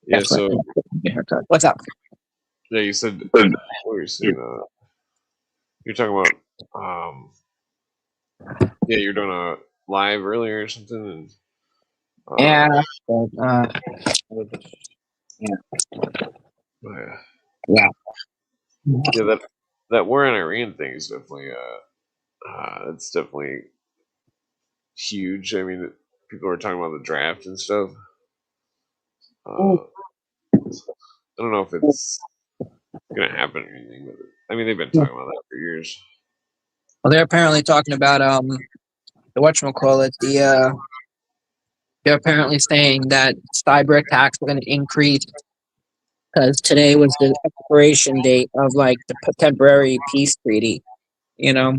Yeah, so Definitely. What's up? yeah, you said what were you saying? You're talking about yeah, you're doing a live earlier or something, and Yeah. uh, But, yeah. yeah, Yeah. yeah, that war in Iran thing is definitely it's definitely huge. I mean, people are talking about the draft and stuff. Uh, I don't know if it's gonna happen or anything, but I mean, they've been talking about that for years. Well, they're apparently talking about the whatchamacallit, they're apparently saying that cyber attacks are going to increase because today was the expiration date of like the temporary peace treaty. You know,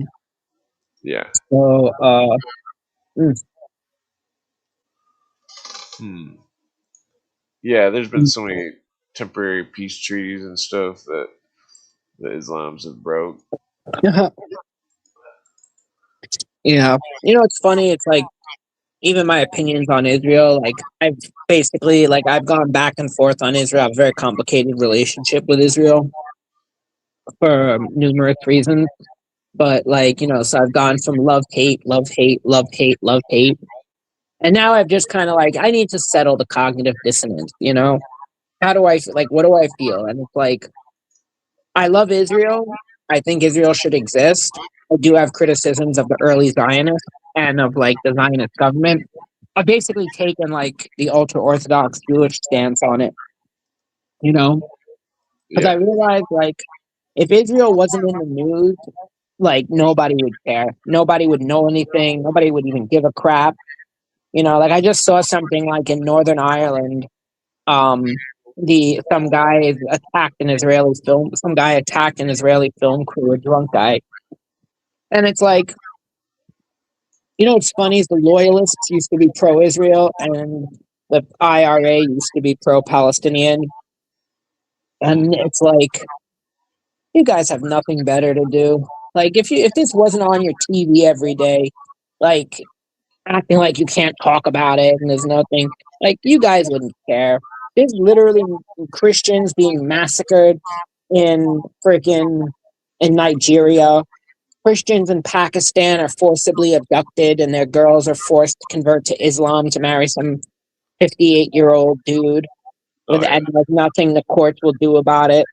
Yeah. so mm, Hmm. Yeah, there's been so many temporary peace treaties and stuff that the Islams have broke. you know, it's funny. It's like even my opinions on Israel, like I've basically like I've gone back and forth on Israel. I have a very complicated relationship with Israel for numerous reasons. But like, you know, so I've gone from love, hate, love, hate, love, hate, love, hate. And now I've just kind of like, I need to settle the cognitive dissonance, you know? How do I, like, what do I feel? And it's like, I love Israel. I think Israel should exist. I do have criticisms of the early Zionists and of like the Zionist government. I've basically taken like the ultra Orthodox Jewish stance on it, you know? Because I Yeah. realized like, if Israel wasn't in the news, like nobody would care. Nobody would know anything. Nobody would even give a crap. You know, like I just saw something like in Northern Ireland, the some guy attacked an Israeli film. Some guy attacked an Israeli film crew, a drunk guy, and it's like, you know, what's funny is the loyalists used to be pro-Israel, and the IRA used to be pro-Palestinian, and it's like you guys have nothing better to do. Like if this wasn't on your TV every day, like acting like you can't talk about it and there's nothing, like you guys wouldn't care. There's literally Christians being massacred in freaking in Nigeria. Christians in Pakistan are forcibly abducted and their girls are forced to convert to Islam to marry some 58-year-old dude Oh with yeah. and there's nothing the courts will do about it.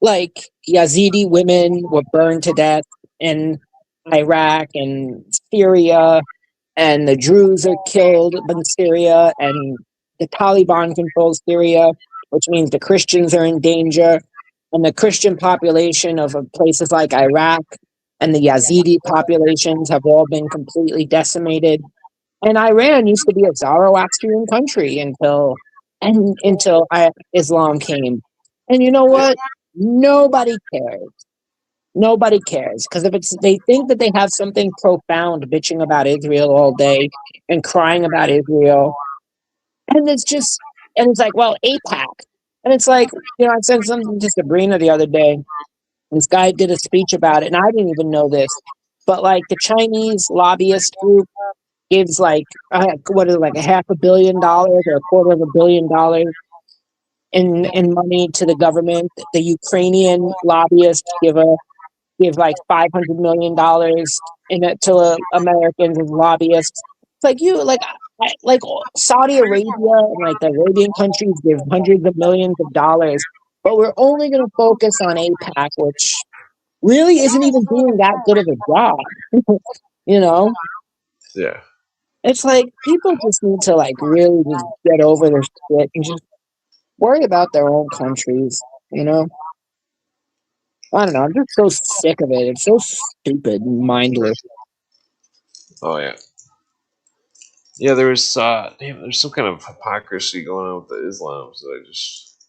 Like Yazidi women were burned to death in Iraq and Syria, and the Druze are killed in Syria, and the Taliban controls Syria, which means the Christians are in danger. And the Christian population of places like Iraq and the Yazidi populations have all been completely decimated. And Iran used to be a Zoroastrian country until Islam came. And you know what? Nobody cares. Nobody cares because if it's they think that they have something profound bitching about Israel all day and crying about Israel, and it's like, well, APAC, and it's like, you know, I said something to Sabrina the other day. This guy did a speech about it, and I didn't even know this, but like the Chinese lobbyist group gives like what is it, like $500 million or $250 million in money to the government. The Ukrainian lobbyists give like $500 million in it to Americans as lobbyists. It's like you like Saudi Arabia and like the Arabian countries give hundreds of millions of dollars, but we're only going to focus on APAC, which really isn't even doing that good of a job. You know, Yeah. it's like people just need to like really just get over their shit and just worry about their own countries. You know, I don't know. I'm just so sick of it. It's so stupid and mindless. Oh yeah. Yeah, there was there's some kind of hypocrisy going on with the Islams that I just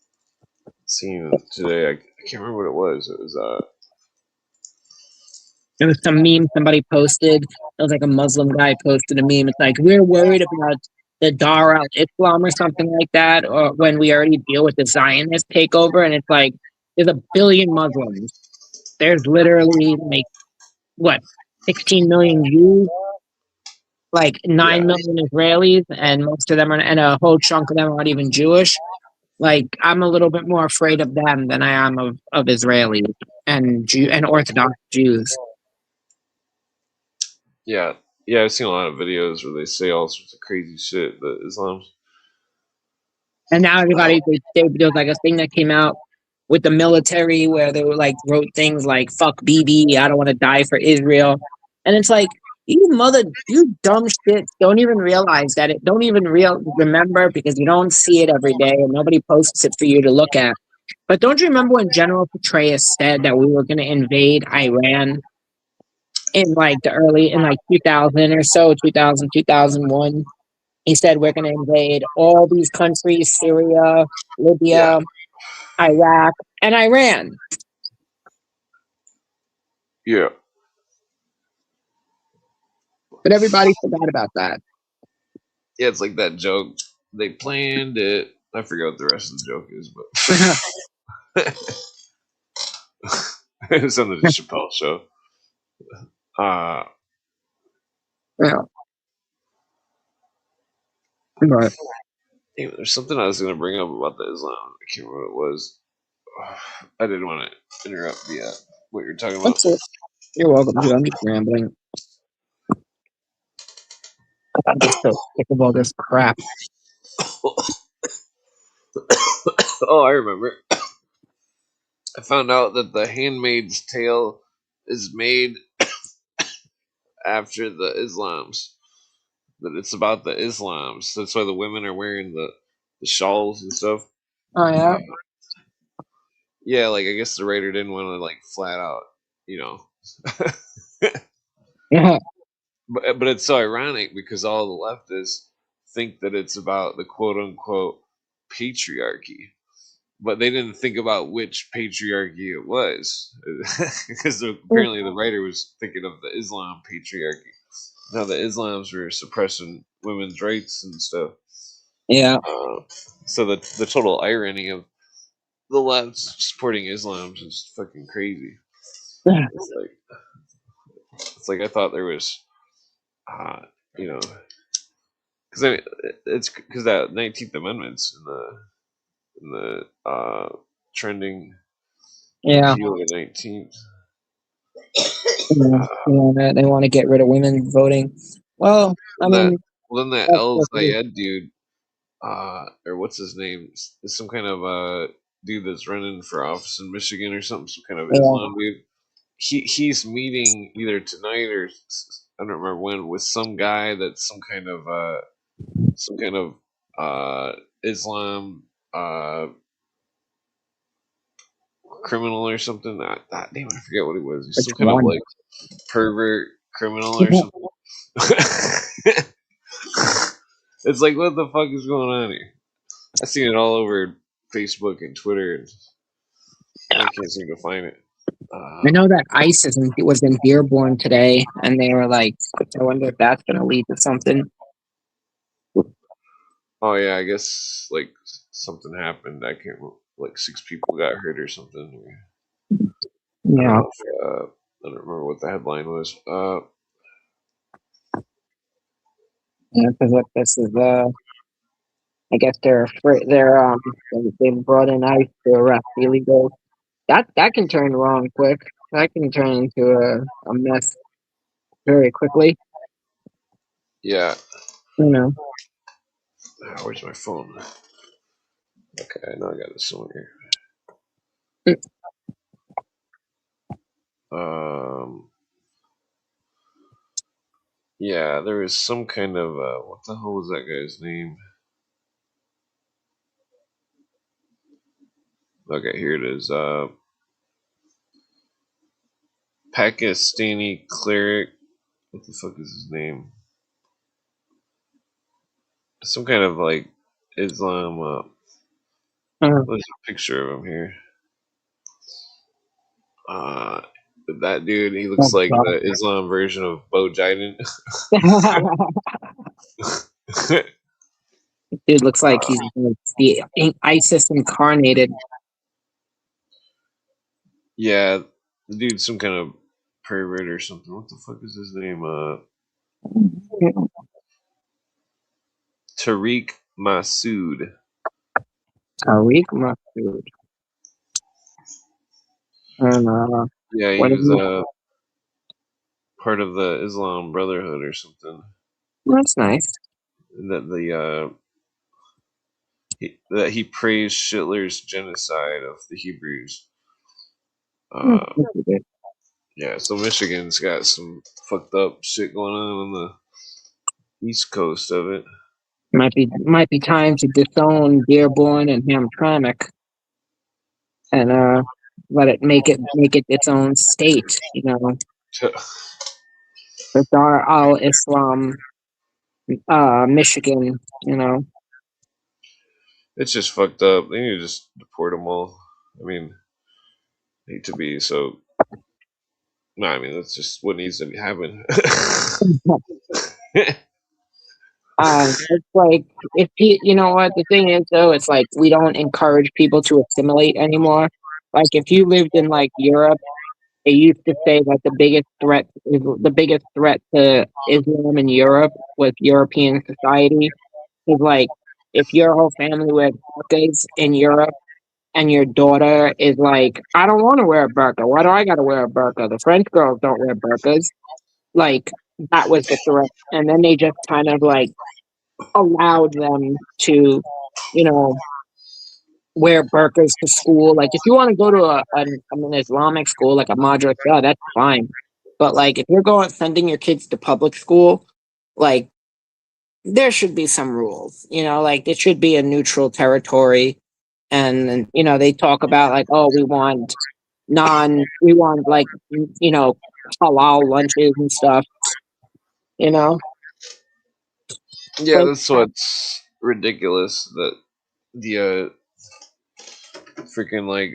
seen today. I can't remember what it was. It was There was some meme somebody posted. It was like a Muslim guy posted a meme. It's like, we're worried about the Dar al Islam or something like that, or when we already deal with the Zionist takeover. And it's like, there's a billion Muslims. There's literally like, what, 16 million Jews, like yeah. 9 million Israelis, and most of them are, and a whole chunk of them aren't even Jewish. Like I'm a little bit more afraid of them than I am of Israelis and and Orthodox Jews. Yeah, yeah. I've seen a lot of videos where they say all sorts of crazy shit that Islam's. And now everybody, there was like a thing that came out with the military where they were like wrote things like "fuck BB," I don't want to die for Israel, and it's like you dumb shit don't even realize that it don't even remember because you don't see it every day and nobody posts it for you to look at. But don't you remember when General Petraeus said that we were going to invade Iran in like in like 2000 or so, 2000, 2001? He said we're going to invade all these countries, Syria, Yeah, Libya, Iraq, and Iran. yeah, But everybody forgot about that. yeah. It's like that joke. They planned it. I forget what the rest of the joke is, but it was on the Chappelle show. Uh, Yeah. But there's something I was going to bring up about the Islam. I can't remember what it was. I didn't want to interrupt what you're talking about. that's it. You're welcome to. I'm just rambling. I'm just so sick of all this crap. Oh, I remember. I found out that the Handmaid's Tale is made after the Islams. That it's about the Islams. That's why the women are wearing the shawls and stuff. Oh yeah. Yeah, like I guess the writer didn't want to like flat out, you know. Yeah. But it's so ironic because all the leftists think that it's about the quote unquote patriarchy, but they didn't think about which patriarchy it was because apparently the writer was thinking of the Islam patriarchy. Now the Islams were suppressing women's rights and stuff. Yeah. So the total irony of the left supporting Islam is fucking crazy. It's like I thought there was, uh, you know, because I mean, it's because that 19th Amendment's in the trending Yeah. repeal of the 19th. Yeah. They want to get rid of women voting. Well, I That mean, well, then that that's El what it is. Zayed dude, or what's his name? Is some kind of dude that's running for office in Michigan or something. Some kind of Yeah. Islam dude. He's meeting either tonight or I don't remember when with some guy that's some kind of Islam criminal or something. Damn, I forget what he was. He's Which some kind of one? like pervert criminal or something. It's like, what the fuck is going on here? I seen it all over Facebook and Twitter, and I can't seem to find it. I know that ISIS was in Dearborn today, and they were like, I wonder if that's going to lead to something. Oh yeah, I guess like something happened. I can't like 6 people got hurt or something. I don't Yeah. know. I don't remember what the headline was. Yeah, because what this is, I guess they're afraid, they brought in ICE to arrest illegals. That can turn wrong quick. That can turn into a mess very quickly. Yeah. You know. Where's my phone? Okay, I know I got it somewhere. Um. Yeah, there was some kind of what the hell was that guy's name? Okay, here it is. Pakistani cleric. What the fuck is his name? Some kind of like Islam. There's a picture of him here. Uh, that dude, he looks Oh, like God. the Islam version of Bo Jiden. Dude looks like he's the ISIS incarnated. Yeah, the dude's some kind of pervert or something. What the fuck is his name? Tariq Masood. Tariq Masood. And Yeah, what he is was he? part of the Islam Brotherhood or something. That's nice. That that he praised Hitler's genocide of the Hebrews. Uh, That's good. yeah, so Michigan's got some fucked up shit going on the east coast of it. Might be time to disown Dearborn and Hamtramck and let it make it its own state. The Dar al Islam, Michigan. It's just fucked up. They need to just deport them all. I mean, hate to be so. No, I mean that's just what needs to be happening. It's like if you know what the thing is though, it's like we don't encourage people to assimilate anymore. Like if you lived in like Europe, they used to say that the biggest threat to Islam in Europe was European society. Is like if your whole family wears burqas in Europe and your daughter is like, I don't want to wear a burqa. Why do I got to wear a burqa? The French girls don't wear burqas. Like that was the threat, and then they just kind of like allowed them to, you know, wear burqas to school. Like, if you want to go to an Islamic school, like a madrasa, that's fine. But like, if you're going sending your kids to public school, like there should be some rules. Like it should be a neutral territory. And they talk about like, oh, we want like halal lunches and stuff. You know, Yeah, but that's what's ridiculous. That the freaking like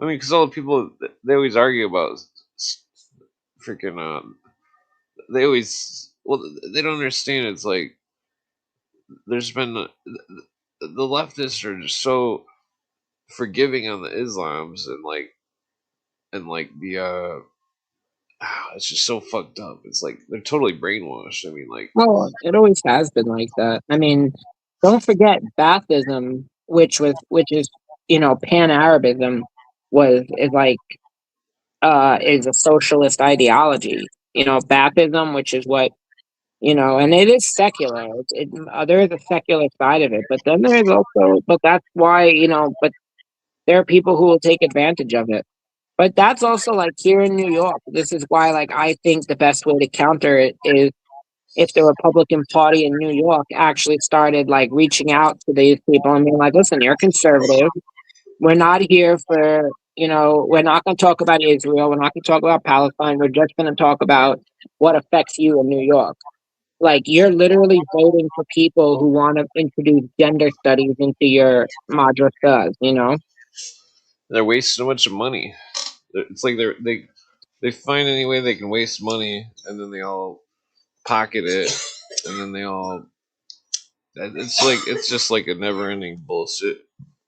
I mean, because all the people they always argue about freaking they always they don't understand. It's like there's been the leftists are just so forgiving on the Islams and like the it's just so fucked up. It's like they're totally brainwashed. I mean, like well, it always has been like that. I mean, don't forget Baathism, which is Pan Arabism was is like is a socialist ideology. Baathism, which is what and it is secular. There is a secular side of it, but then there is also, but that's why but there are people who will take advantage of it. But that's also like here in New York. This is why, like, I think the best way to counter it is if the Republican Party in New York actually started like reaching out to these people and being like, listen, you're conservative. We're not here for, we're not going to talk about Israel. We're not going to talk about Palestine. We're just going to talk about what affects you in New York. Like, you're literally voting for people who want to introduce gender studies into your madrasas. they're wasting so much money. It's like they find any way they can waste money, and then they all pocket it, and then they all. It's just like a never-ending bullshit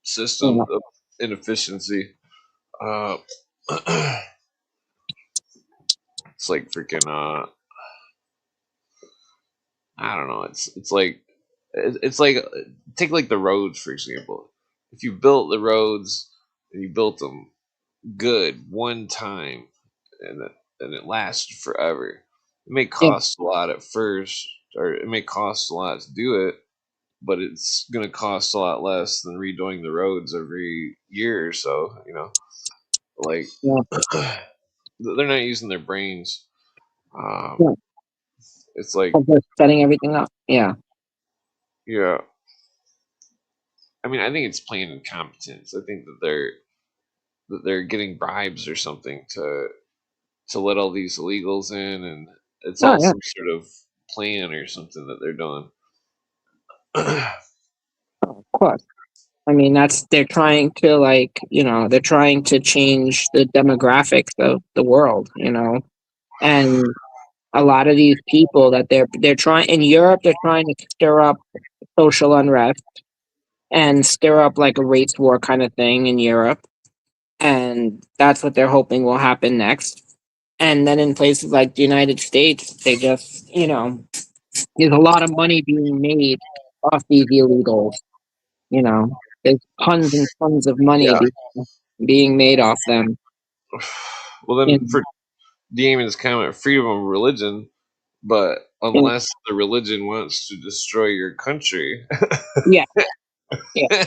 system Yeah. of inefficiency. Uh, it's like freaking I don't know. It's like it's like take like the roads for example. If you built the roads and you built them good one time and it lasts forever, it may Yeah. cost a lot at first, or it may cost a lot to do it, but it's gonna cost a lot less than redoing the roads every year or so. Like Yeah. they're not using their brains. Yeah. It's like Just setting everything up. Yeah. yeah. I mean, I think it's plain incompetence. I think that they're getting bribes or something to let all these illegals in, and it's Oh, all yeah. some sort of plan or something that they're doing. Of course. I mean, they're trying to they're trying to change the demographics of the world. And a lot of these people that they're trying in Europe, they're trying to stir up social unrest and stir up like a race war kind of thing in Europe. And that's what they're hoping will happen next. And then in places like the United States, they just, there's a lot of money being made off these illegals. You know, there's tons and tons of money Yeah. being made off them. Well, then And, for Damon's comment, freedom of religion, but and unless the religion wants to destroy your country, yeah, yeah,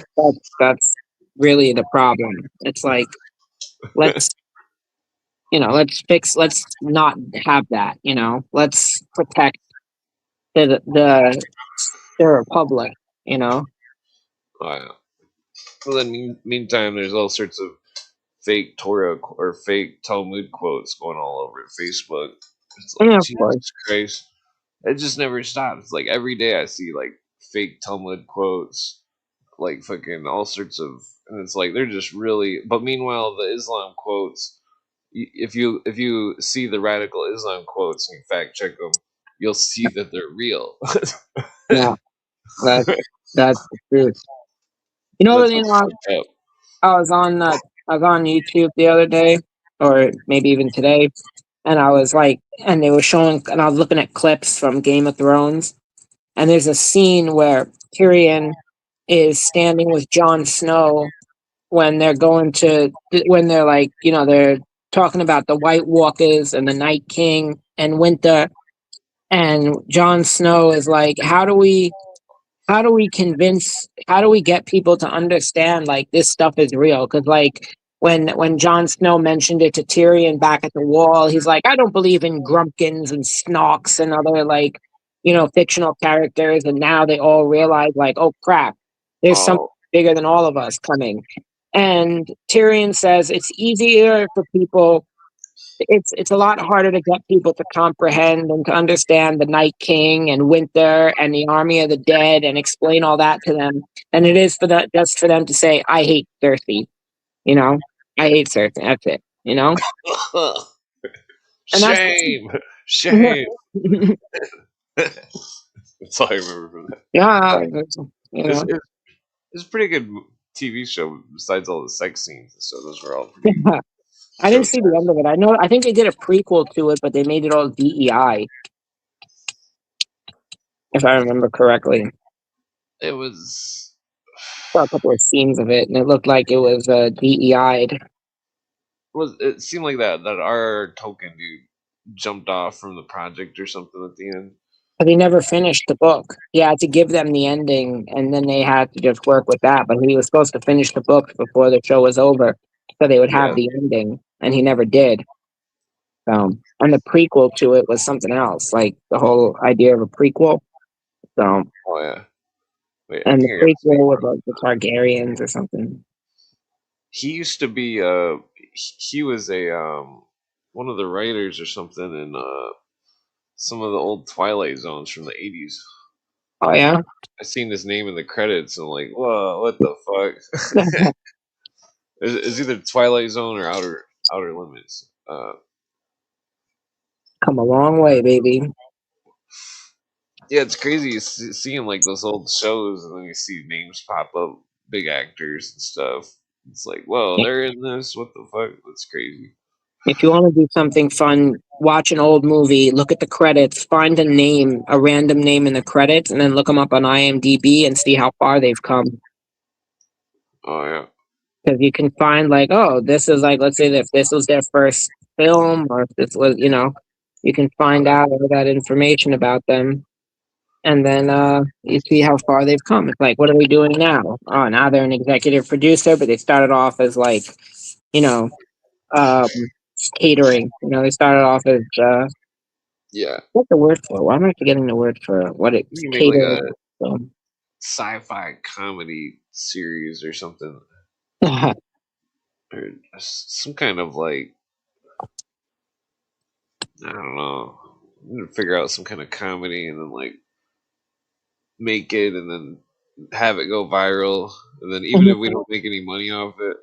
that's really the problem. It's like let's let's not have that. Let's protect the republic. You know, uh, well, then meantime, there's all sorts of fake Torah or fake Talmud quotes going all over Facebook. It's and like of course, Jesus Christ, it just never stops. Like every day, I see like fake Talmud quotes, like fucking all sorts of, and it's like they're just really. But meanwhile, the Islam quotes, if you see the radical Islam quotes and you fact check them, you'll see that they're real. yeah, that that's the truth. That's You what's know, fucked up. I was on YouTube the other day, or maybe even today, and I was like, and they were showing, and I was looking at clips from Game of Thrones, and there's a scene where Tyrion is standing with Jon Snow when they're when they're like, they're talking about the White Walkers and the Night King and Winter, and Jon Snow is like, how do we get people to understand like this stuff is real? Because like when Jon Snow mentioned it to Tyrion back at the wall, he's like, I don't believe in Grumpkins and Snorks and other like fictional characters. And now they all realize like, oh crap, there's something Oh, bigger than all of us coming. And Tyrion says it's easier for people, it's a lot harder to get people to comprehend and to understand the Night King and Winter and the Army of the Dead and explain all that to them than it is just for them to say, I hate Cersei, you know? I hate Cersei. That's it, you know? And that's shame, shame. That's all I remember from that. yeah, you It's, know. it's, it's a pretty good TV show. Besides all the sex scenes and stuff, those were all pretty I didn't see the showstopper. end of it. I think they did a prequel to it, but they made it all DEI, if I remember correctly. It was. Saw a couple of scenes of it, and it looked like it was DEI'd. It seemed like that R. Tolkien dude jumped off from the project or something at the end. But he never finished the book. He had to give them the ending, and then they had to just work with that. But he was supposed to finish the book before the show was over, so they would have Yeah. the ending, and he never did. And the prequel to it was something else, like the whole idea of a prequel. So, Oh yeah. Wait, I and the think I got his name prequel was wrong. like the Targaryens or something. He used to be. He was a one of the writers or something in some of the old Twilight Zones from the '80s. Oh yeah, I seen his name in the credits and I'm like, whoa, what the fuck? It's either Twilight Zone or Outer Limits. come a long way, baby. Yeah, it's crazy seeing like those old shows and then you see names pop up, big actors and stuff. It's like, whoa, they're in this. What the fuck? That's crazy. If you want to do something fun, watch an old movie, look at the credits, find a random name in the credits, and then look them up on IMDb and see how far they've come. Oh yeah, Because you can find like, oh, this is like, let's say that if this was their first film, or if this was, you can find out all that information about them, and then you see how far they've come. It's like, what are they doing now? Oh, now they're an executive producer, but they started off as like, you know, um, catering. They started off as yeah. what's the word for? Why am I forgetting the word for what it You can make like a catering? So, sci-fi comedy series or something, or some kind of like I don't know. I'm gonna figure out some kind of comedy and then like make it and then have it go viral. And then even if we don't make any money off it,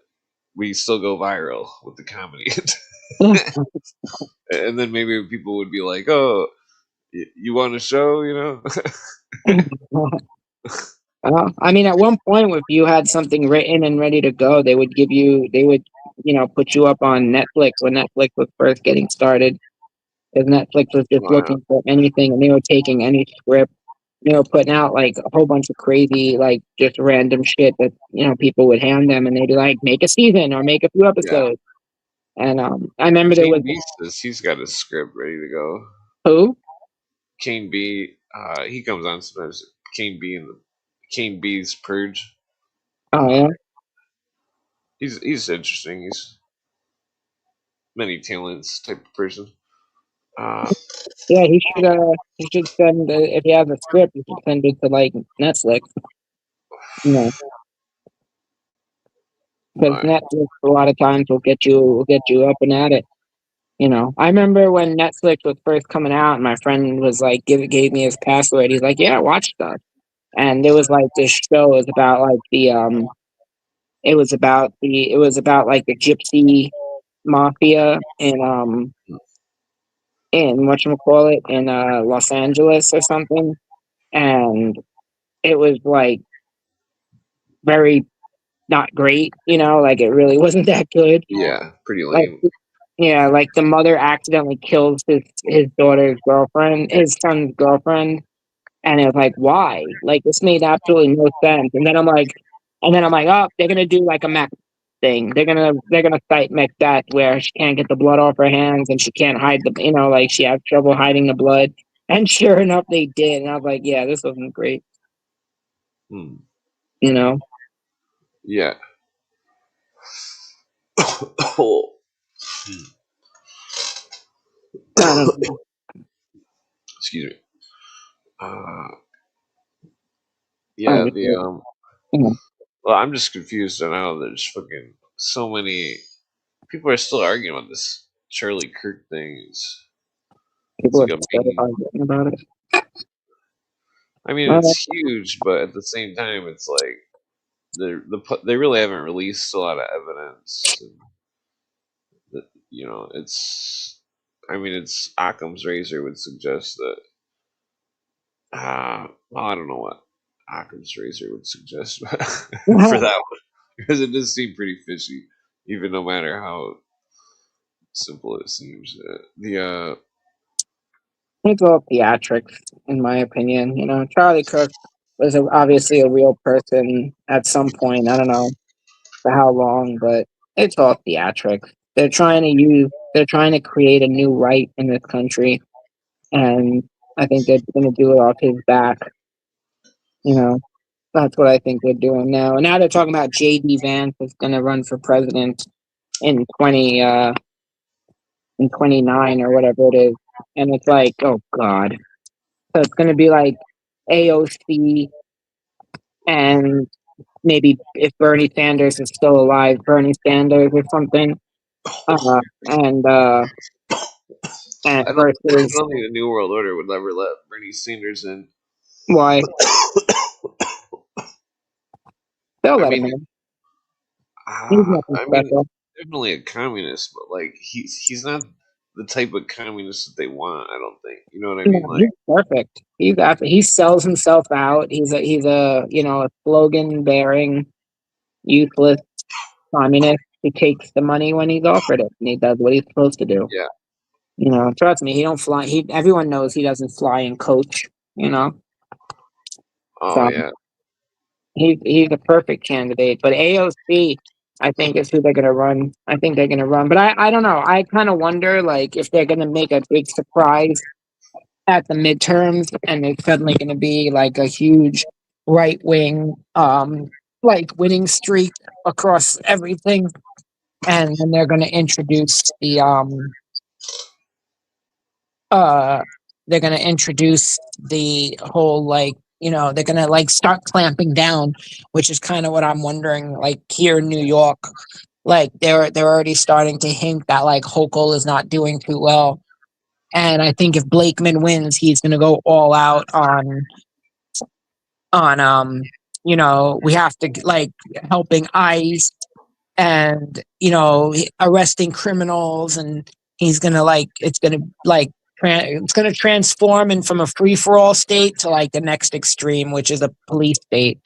we still go viral with the comedy. And then maybe people would be like, "Oh, you want a show?" You know? I mean, at one point, if you had something written and ready to go, they would, put you up on Netflix when Netflix was first getting started. Because Netflix was just Wow. looking for anything, and they were taking any script. putting out like a whole bunch of crazy, like just random shit that people would hand them, and they'd be like, make a season or make a few Yeah. episodes. And I remember there was Kane B says he's got a script ready to go. who? Kane B, he comes on sometimes. Kane B and the Kane B's Purge. Oh yeah, He's interesting. He's many talents type of person. yeah. He should send if he has a script, he should send it to like Netflix. Because But Netflix a lot of times will get you up and at it. I remember when Netflix was first coming out, and my friend was like, gave me his password. He's like, "Yeah, watch stuff." And there was like this show. It was about like it was about like the gypsy mafia in whatchamacallit in Los Angeles or something. And it was like very not great, like it really wasn't that good. yeah, pretty Like lame. yeah, like the mother accidentally kills his daughter's girlfriend, his son's girlfriend, and it was like, why? Like this made absolutely no sense. And then I'm like, oh, they're gonna do like a Mac thing. They're gonna cite Macbeth where she can't get the blood off her hands and she can't hide like she has trouble hiding the blood. And sure enough, they did. And I was like, yeah, this wasn't great. Hmm. You know, Yeah. Oh. I don't know. Excuse me. Uh, I yeah, just, the you well, I'm just confused on how there's fucking so many people are still arguing about this Charlie Kirk thing. It's people are like a still main. arguing about it. I mean, Uh, it's huge, but at the same time, it's like they really haven't released a lot of evidence. And it's. I mean, it's Occam's razor would suggest that. Well, I don't know what Occam's razor would suggest for that one because it does seem pretty fishy, even no matter how simple it seems. it's all theatrics, in my opinion. Charlie Cook was obviously a real person at some point. I don't know for how long, but it's all theatrics. They're trying to create a new right in this country, and I think they're going to do it off his back. You know, that's what I think they're doing now. And now they're talking about J.D. Vance is going to run for president in 29 or whatever it is, and it's like, oh god. So it's going to be like AOC and maybe if Bernie Sanders is still alive, Bernie Sanders or something. And I versus don't think the New World Order would ever let Bernie Sanders in. why they'll I let him mean, in. He's nothing special. definitely a communist, but like he's not the type of communist that they want. I don't think. You know what I No, mean? Like, he's perfect. He sells himself out. He's a slogan bearing, useless communist who takes the money when he's offered it, and he does what he's supposed to do. yeah. Trust me, he don't fly. Everyone knows he doesn't fly in coach. Oh So yeah. he's a perfect candidate. But AOC, I think, is who they're gonna run. I think they're gonna run. But I don't know. I kind of wonder like if they're gonna make a big surprise at the midterms and it's suddenly gonna be like a huge right wing like winning streak across everything. And then they're gonna introduce uh the whole like they're gonna like start clamping down, which is kind of what I'm wondering like here in New York. Like they're already starting to hint that like Hochul is not doing too well, and I think if Blakeman wins, he's gonna go all out on we have to like helping ICE and arresting criminals, and he's gonna like it's gonna transform and from a free for all state to like the next extreme, which is a police state.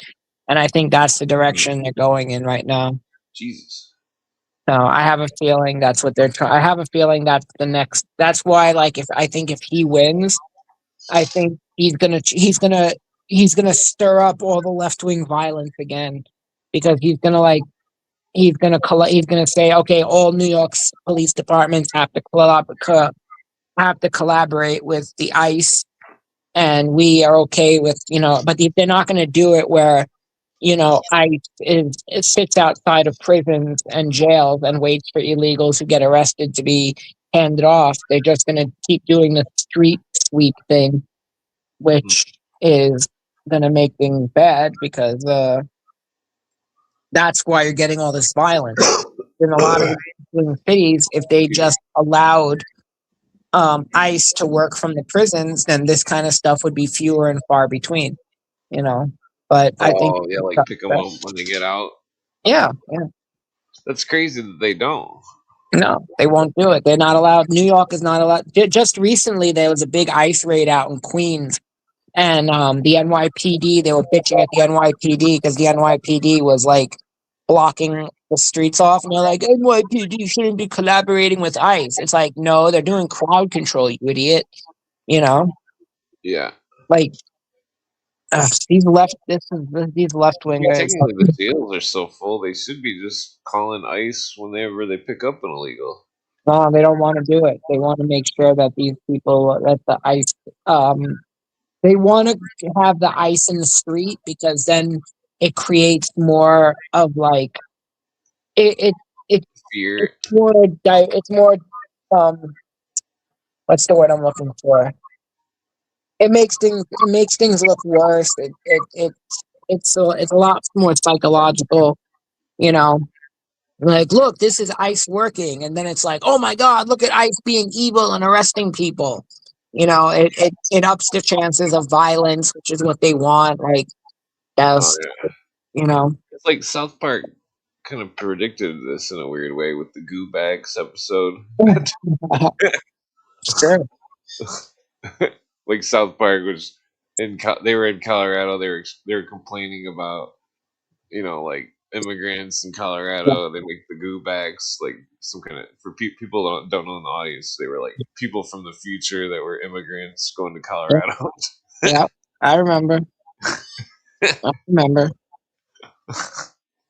And I think that's the direction they're going in right now. Jesus. So I have a feeling that's what they're trying. I have a feeling that's the next. That's why, like, if he wins, I think he's gonna he's gonna stir up all the left wing violence again because he's gonna say, okay, all New York's police departments have to collaborate with the ICE, and we are okay with, but they're not going to do it where, ICE it sits outside of prisons and jails and waits for illegals who get arrested to be handed off. They're just going to keep doing the street sweep thing, Mhm. which is going to make things bad because that's why you're getting all this violence in a lot of the swing cities. If they just allowed ICE to work from the prisons, then this kind of stuff would be fewer and far between, you know. But I think, Oh yeah, like pick them up when they get out. yeah, yeah, That's crazy that they don't. no, they won't do it. They're not allowed. New York is not allowed. Just recently, there was a big ICE raid out in Queens, and the NYPD, they were bitching at the NYPD because the NYPD was like blocking the streets off, and they're like, NYPD shouldn't be collaborating with ICE. It's like, no, they're doing crowd control, you idiot. You know, Yeah. like these left Yeah, wingers. technically the jails are so full they should be just calling ICE whenever they pick up an illegal. No, they don't want to do it. They want to make sure that these people, that the ICE, they want to have the ICE in the street because then it creates more of like it. It Fear. it's more it's more um. What's the word I'm looking for? It makes things look worse. It's a lot more psychological. You know, like, look, this is ICE working, and then it's like, oh my God, look at ICE being evil and arresting people. It ups the chances of violence, which is what they want. Like, Oh yes, yeah. you know, It's like South Park kind of predicted this in a weird way with the Goo Bags episode. sure, Like South Park was they were in Colorado. They were complaining about like immigrants in Colorado. They make the Goo Bags like some kind of for people that don't know in the audience. They were like people from the future that were immigrants going to yeah, Colorado. yeah, I remember. I remember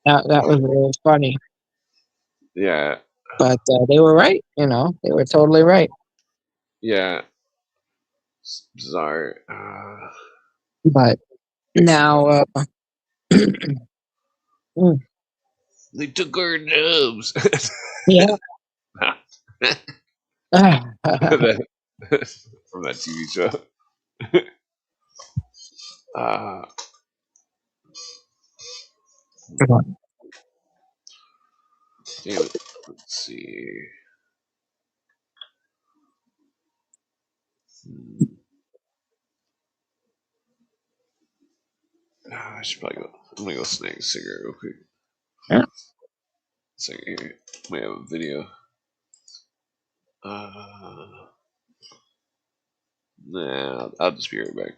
that was really funny, Yeah, but they were right. They were totally right. yeah, it's bizarre. But now, mm, They took our jobs. yeah. That- from that TV show. Uh, damn it. Let's see. Hmm. I should probably go. I'm gonna go snag a cigarette real quick. So here, we have a video. Uh, nah, I'll just be right back.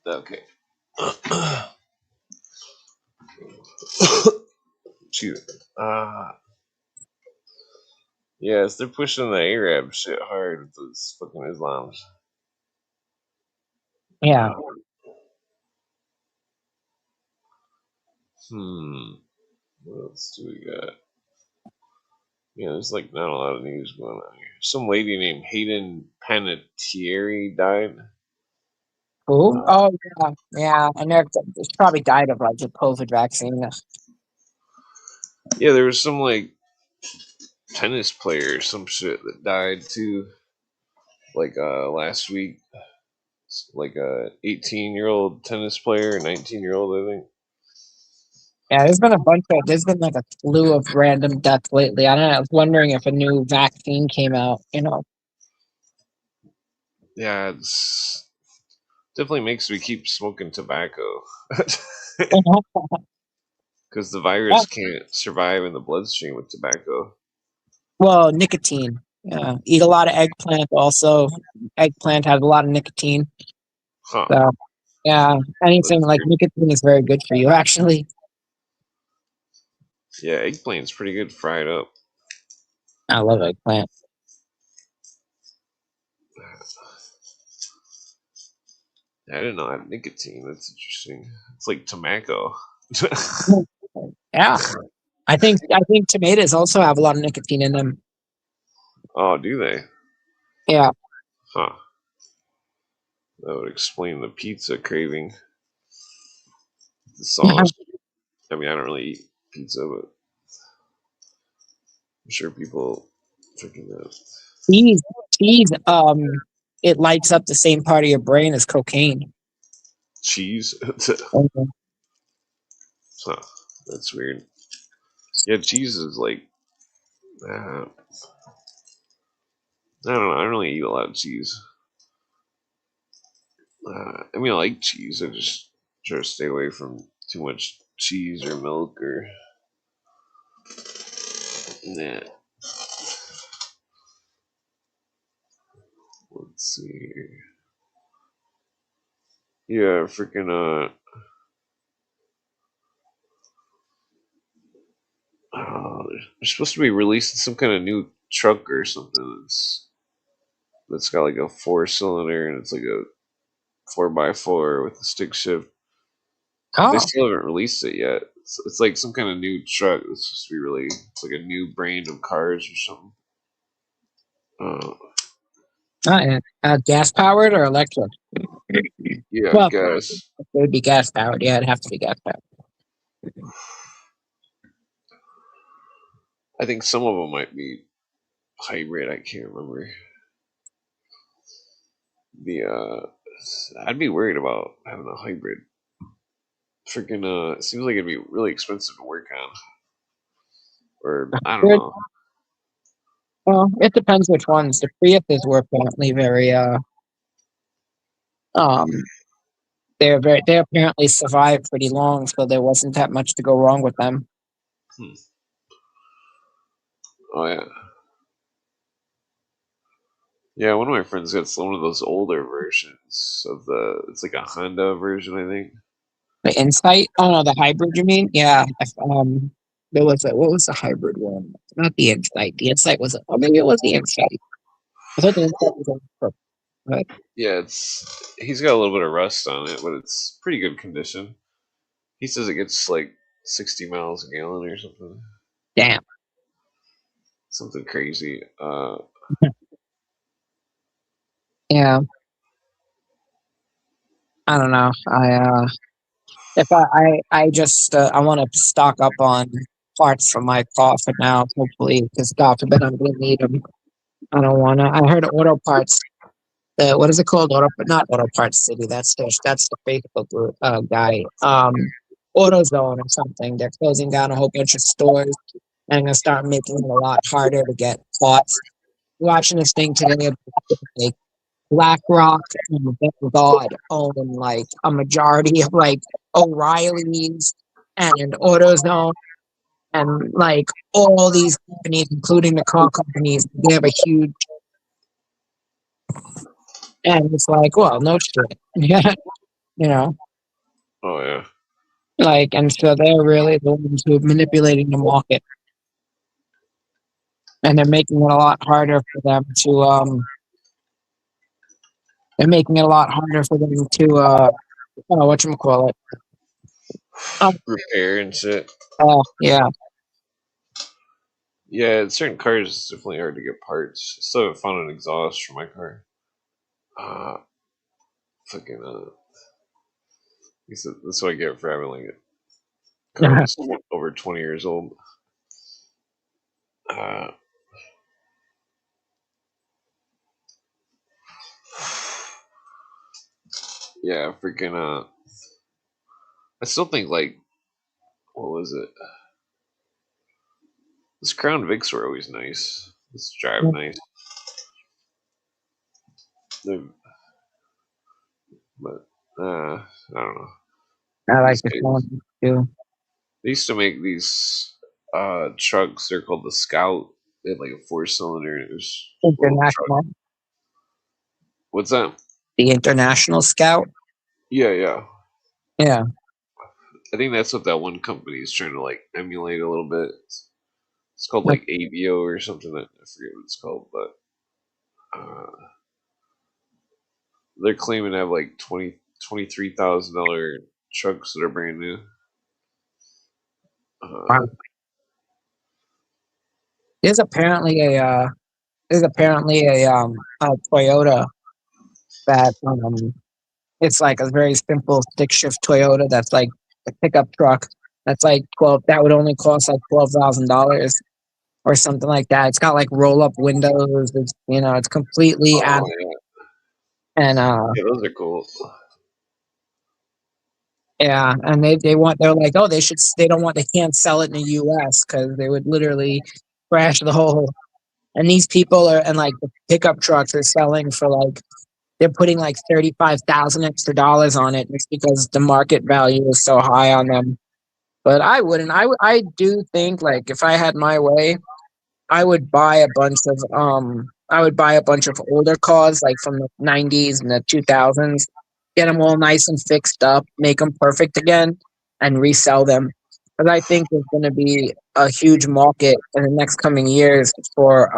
Okay. Excuse me. Yes, they're pushing the Arab shit hard with those fucking Islams. Yeah. Uh, hmm. What else do we got? Yeah, there's like not a lot of news going on here. Some lady named Hayden Panettiere died. Who? Uh, Oh, yeah, yeah. And she probably died of like the COVID vaccine. yeah, there was some like tennis player or some shit that died too. Like last week, like a 18-year-old tennis player, 19-year-old I think. Yeah, there's been like a slew of random deaths lately. I don't know. I was wondering if a new vaccine came out. Yeah, it's definitely makes me keep smoking tobacco. Because the virus can't survive in the bloodstream with tobacco. Well, nicotine. Yeah, eat a lot of eggplant. Also, eggplant has a lot of nicotine. Huh. So, yeah, anything That's like weird. nicotine is very good for you. Actually, Yeah, eggplant's pretty good fried up. I love eggplant. I didn't know it had nicotine. That's interesting. It's like tobacco. Yeah, I think tomatoes also have a lot of nicotine in them. Oh, do they? Yeah, Huh. That would explain the pizza craving. The sauce. I mean, I don't really eat pizza, but I'm sure people freaking cheese, cheese. It lights up the same part of your brain as cocaine. cheese. Mhm. Huh. That's weird. Yeah, cheese is like I don't know. I don't really eat a lot of cheese. I mean, I like cheese. I just try to stay away from too much cheese or milk or nah. Let's see here. Yeah, freaking they're supposed to be releasing some kind of new truck or something that's got like a 4 cylinder and it's like a 4x4 with a stick shift. They Oh, still haven't released it yet. It's like some kind of new truck that's supposed to be really. It's like a new brand of cars or something. Uh, gas powered or electric? yeah, I Well, guess. it would be gas powered. Yeah, it'd have to be gas powered. I think some of them might be hybrid. I can't remember. The I'd be worried about having a hybrid. Freaking it seems like it'd be really expensive to work on, or I don't Good. know. Well, it depends which ones. The Priuses were apparently very um they apparently survived pretty long, so there wasn't that much to go wrong with them. Hmm. Oh yeah, yeah. One of my friends got one of those older versions of the. It's like a Honda version, I think. The Insight? Oh no, the hybrid you mean? Yeah. There was a what was the hybrid one? Not the Insight. The Insight was oh maybe it was the Insight. I thought the Insight was but Yeah, it's he's got a little bit of rust on it, but it's pretty good condition. He says it gets like 60 miles a gallon or something. damn. Something crazy. Yeah. I don't know. If I just I want to stock up on parts for my car for now, hopefully, because God forbid I'm gonna need them. I don't wanna. I heard Auto Parts. What is it called? Not Auto Parts City. That's the Facebook group, guy. AutoZone or something. They're closing down a whole bunch of stores and gonna start making it a lot harder to get parts. Watching this thing today about like BlackRock and Vanguard own like a majority of like O'Reilly's and AutoZone and like all these companies, including the car companies, they have a huge and it's like, well, no shit. Yeah, you know, Oh yeah. like and so they're really the ones who are manipulating the market and they're making it a lot harder for them to they're making it a lot harder for them to whatchamacallit. Repair and shit. Yeah. Yeah, certain cars it's definitely hard to get parts. I still haven't found an exhaust for my car. Uh, fucking that's what I get for having like a car that's over 20 years old. Uh, yeah, freaking I still think like what was it? This Crown Vics were always nice. This drive nice. They're, but I don't know. I like These the days, phone too. They used to make these trucks. They're called the Scout. They had like a 4 cylinder. It was a little truck. International, What's that? the International Scout. Yeah, yeah. Yeah, I think that's what that one company is trying to like emulate a little bit. It's called like AVO or something. That I forget what it's called, but they're claiming to have like $23,000 trucks that are brand new. wow. Uh, There's apparently a Toyota that it's like a very simple stick shift Toyota that's like a pickup truck. That's like 12. That would only cost like $12,000 or something like that. It's got like roll up windows. It's it's completely oh out yeah, and yeah, those are cool. yeah, and they're like, oh, they can't sell it in the US because they would literally crash the whole. And these people are, and like the pickup trucks are selling for like, they're putting like 35,000 extra dollars on it just because the market value is so high on them. But I wouldn't. I do think like if I had my way, I would buy a bunch of older cars like from the 90s and the 2000s, get them all nice and fixed up, make them perfect again, and resell them. Because I think there's going to be a huge market in the next coming years for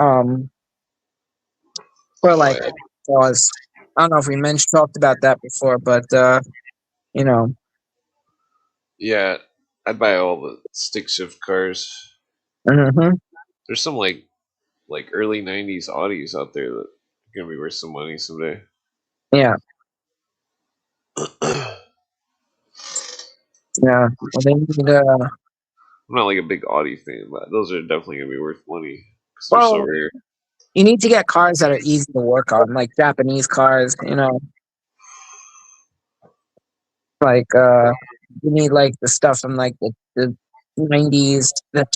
Oh like yeah, cars. I don't know if we mentioned talked about that before, but you know, yeah. I'd buy all the stick shift cars. hmm There's some like early '90s Audis out there that are gonna be worth some money someday. yeah, I'm yeah. Well, they need, not like a big Audi fan, but those are definitely gonna be worth money because they're so well, rare. you need to get cars that are easy to work on, like Japanese cars. Like you need like the stuff from like the 90s, the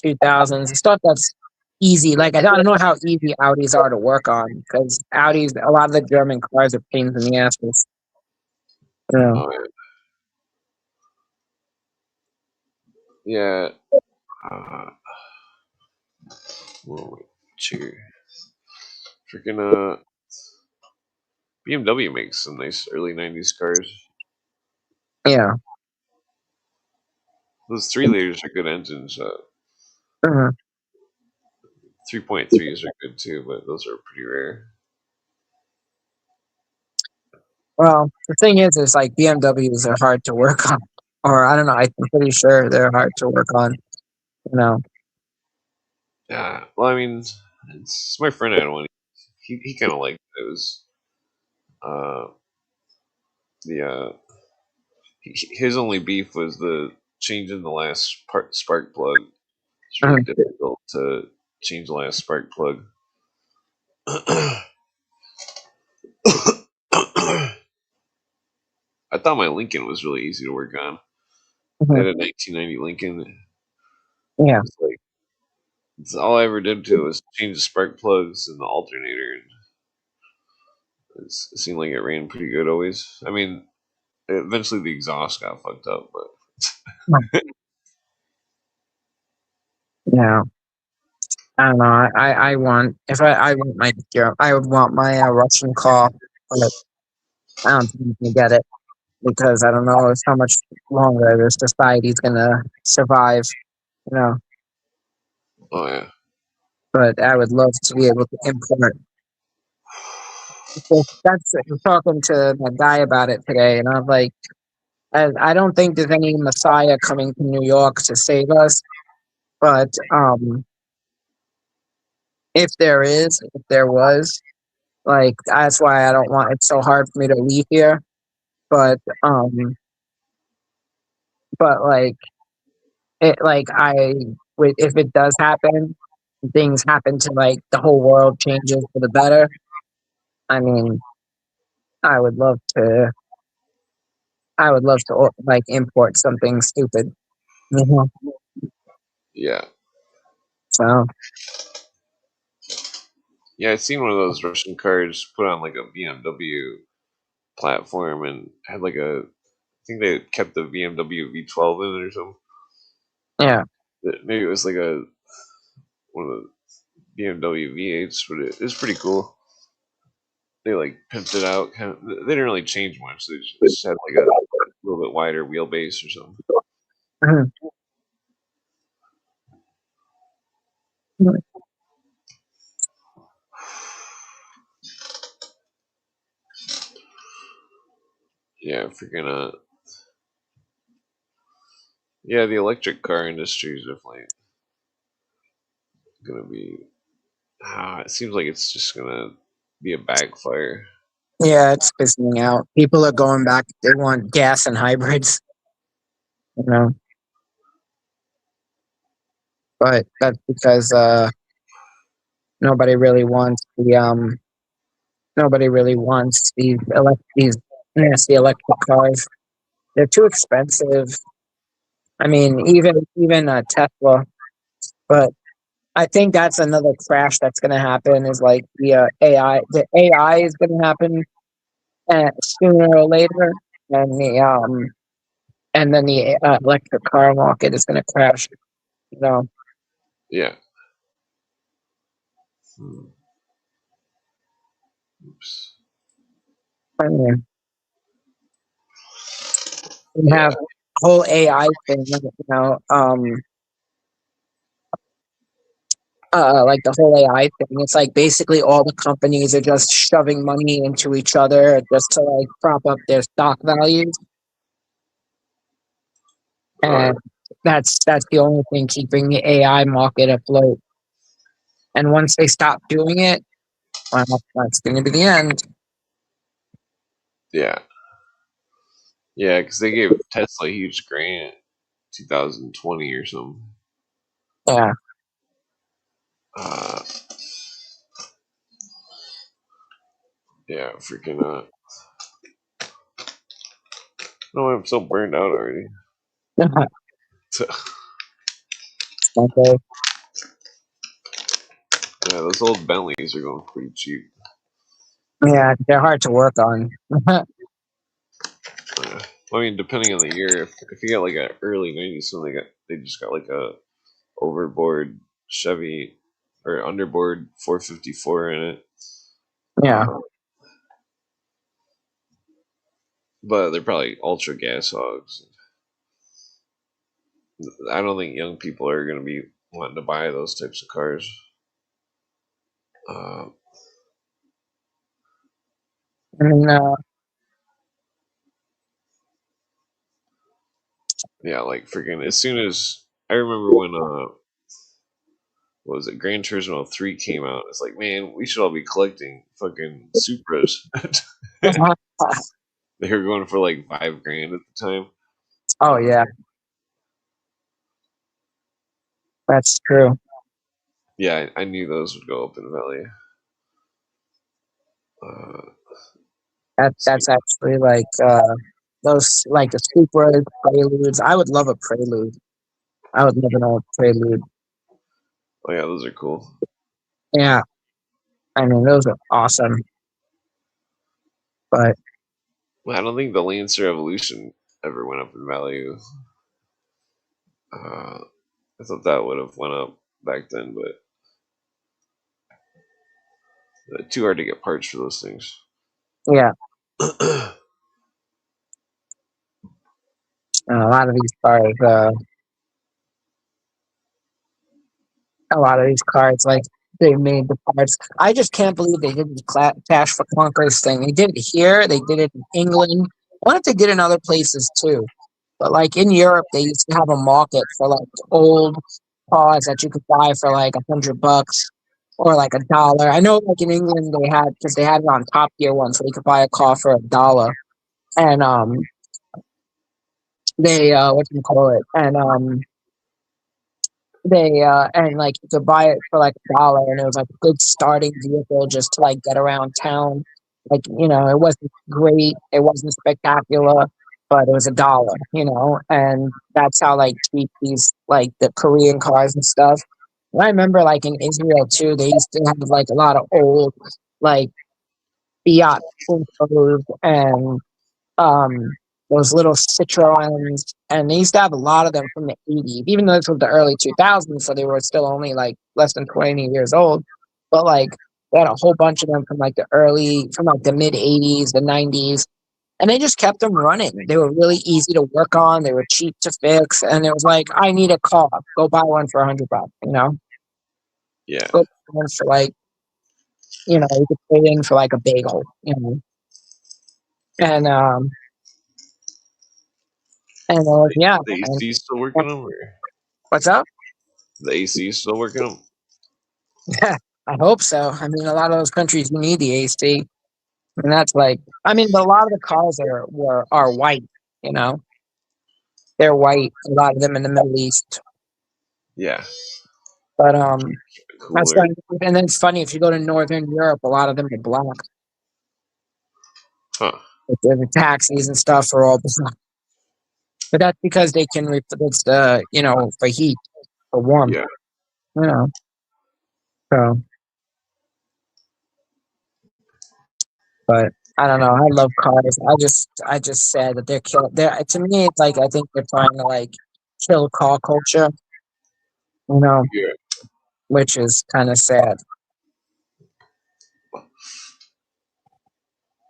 2000s, the stuff that's easy. Like I don't know how easy Audis are to work on because Audis, a lot of the German cars are pains in the asses. You know. Oh yeah, uh, whoa, cheer. Freaking BMW makes some nice early '90s cars. Yeah. Those 3 liters are good engines. Mhm. 3.3s are good too, but those are pretty rare. Well, the thing is like BMWs are hard to work on, or I don't know. I'm pretty sure they're hard to work on. You know. Yeah, well, I mean, it's my friend had one. He kind of liked it. It was uh, the his only beef was the changing the last part spark plug. It's really Mhm. difficult to change the last spark plug. I thought my Lincoln was really easy to work on. I Mhm. had a 1990 Lincoln. It Yeah. was like it's all I ever did to it was change the spark plugs and the alternator, and it seemed like it ran pretty good always. I mean, eventually the exhaust got fucked up, but Yeah. I don't know. I want if I want my I would want my Russian car, but I don't think you can get it because I don't know how much longer this society's gonna survive. You know, oh yeah, but I would love to be able to import. Well, that's I'm talking to my guy about it today, and I'm like, I don't think there's any Messiah coming to New York to save us, but if there was, like that's why I don't want. It's so hard for me to leave here, but like it like if it does happen, things happen to like the whole world changes for the better. I mean, I would love to. I would love to like import something stupid. Mhm. yeah, So yeah. I seen one of those Russian cars put on like a BMW platform and had like a. I think they kept the BMW V12 in it or something. Yeah. Maybe it was like one of the BMW V8s, but it was pretty cool. They like pimped it out. They didn't really change much. They just had like a little bit wider wheelbase or something. Mhm. Yeah, freaking yeah, the electric car industry is definitely gonna be. It seems like it's just gonna be a backfire. Yeah, it's fizzling out. People are going back. They want gas and hybrids, you know. But that's because nobody really wants these nasty electric cars. They're too expensive. I mean, even Tesla. But I think that's another crash that's going to happen. Is like the AI. The AI is going to happen sooner or later, and the electric car market is going to crash. You know. Yeah. Oops. I mean, we Yeah. have whole AI thing. You know. Like the whole AI thing. It's like basically all the companies are just shoving money into each other just to like prop up their stock values, Oh yeah. and that's the only thing keeping the AI market afloat. And once they stop doing it, well, that's going to be the end. Yeah. Yeah, because they gave Tesla a huge grant, 2020 or something. Yeah, Uh, yeah, freaking. No, I'm so burned out already. okay. Yeah, those old Bentleys are going pretty cheap. Yeah, they're hard to work on. I mean, depending on the year, if you got like a early '90s one, they just got like a overboard Chevy or underboard 454 in it. Yeah, Uh, but they're probably ultra gas hogs. I don't think young people are going to be wanting to buy those types of cars. Uh, and yeah, like freaking as soon as I remember when what was it, Gran Turismo 3 came out, it's like, man, we should all be collecting fucking Supras. They were going for like 5 grand at the time. oh yeah, that's true. Yeah, I knew those would go up in value. Uh, That's actually like those like the super preludes. I would love a prelude. I would love an old prelude. oh yeah, those are cool. Yeah, I mean those are awesome. But Well, I don't think the Lancer Evolution ever went up in value. Uh, I thought that would have went up back then, but too hard to get parts for those things. yeah, Yeah, a lot of these cars, like they made the parts. I just can't believe they did the Cash for Clunkers thing. They did it here. They did it in England. I wonder if they did it in other places too. But like in Europe, they used to have a market for like old cars that you could buy for like $100 or like $1. I know like in England they had because they had it on Top Gear once, so you could buy a car for $1. And they what do you call it? And they and like you could buy it for like $1, and it was like a good starting vehicle just to like get around town. Like it wasn't great, it wasn't spectacular, but it was $1. And that's how like cheap these like the Korean cars and stuff. And I remember like in Israel too, they used to have like a lot of old like Fiat Puntos and um those little Citroens, and they used to have a lot of them from the 80s, even though this was the early 2000s, so they were still only like less than 20 years old. But like they had a whole bunch of them from like the mid 80s, the 90s, and they just kept them running. They were really easy to work on, they were cheap to fix, and it was like, I need a car, go buy one for $100, you know? Yeah. Go buy one for like, you could pay in for like a bagel, you know? And yeah, The and AC still working them, or what's up? the AC still working them? I hope so. I mean, a lot of those countries you need the AC, and that's like, I mean, but a lot of the cars are white. You know, they're white. A lot of them in the Middle East, Yeah. but that's Cooler. why. And then it's funny if you go to Northern Europe, a lot of them are black. Huh. The taxis and stuff are all black. But that's because they can. It's for heat, for warmth. Yeah. You know, so. But I don't know. I love cars. I just said that they're kill. They're to me. It's like I think they're trying to like kill car culture. You know, Yeah. which is kind of sad.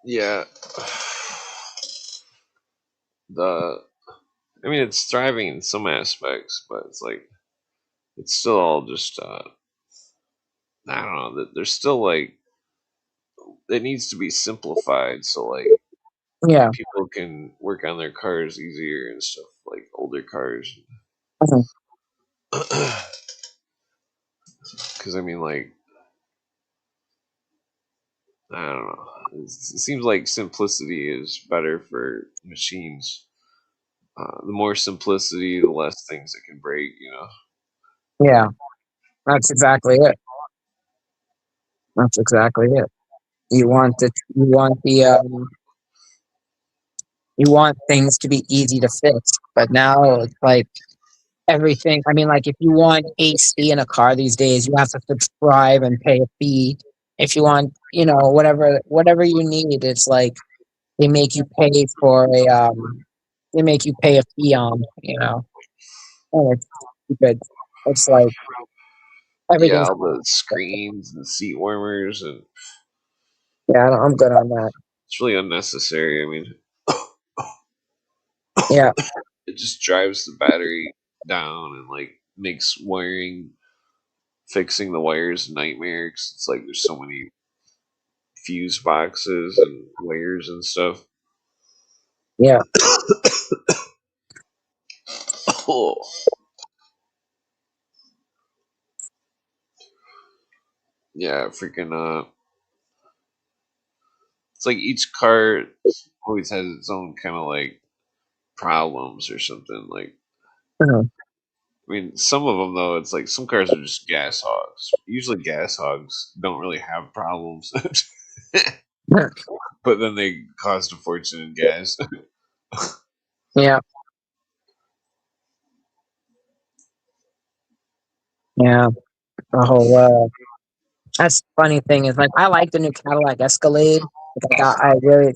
Yeah. The I mean, it's thriving in some aspects, but it's like it's still all just I don't know. That there's still like it needs to be simplified so like Yeah. people can work on their cars easier and stuff like older cars. Mhm. Because I mean, like I don't know. It seems like simplicity is better for machines. The more simplicity, the less things it can break. You know. Yeah. That's exactly it. That's exactly it. You want it. You want things to be easy to fix, but now it's like everything. I mean, like if you want AC in a car these days, you have to subscribe and pay a fee. If you want, whatever you need, it's like they make you pay for they make you pay a fee on. And it's stupid. It's like Yeah, everything's all the screens and seat warmers, and yeah. I'm good on that. it's really unnecessary. I mean, Yeah, it just drives the battery down and like makes wiring fixing the wires a nightmare 'cause it's like there's so many fuse boxes and wires and stuff. yeah, Oh, yeah, freaking it's like each car always has its own kind of like problems or something. Like, mhm. I mean, some of them though, it's like some cars are just gas hogs. Usually, gas hogs don't really have problems, but then they cost a fortune in gas. Yeah, yeah. The whole that's the funny thing is like I like the new Cadillac Escalade. Like I really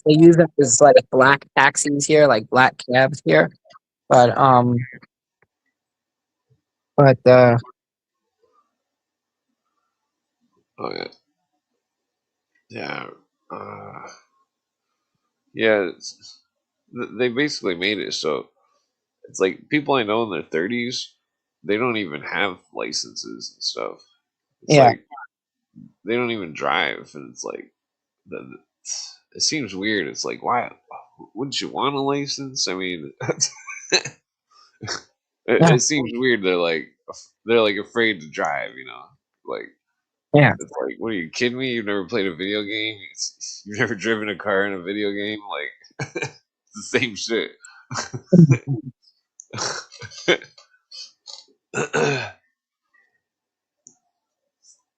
they use them as like black taxis here, like black cabs here. But but Oh yeah, yeah, uh, yeah. They basically made it so it's like people I know in their 30s, they don't even have licenses and stuff. It's yeah, like they don't even drive, and it's like the, it seems weird. It's like why wouldn't you want a license? I mean, yeah, it seems weird. They're like afraid to drive. Like yeah, it's like what are you kidding me? You've never played a video game. You've never driven a car in a video game. Like it's the same shit.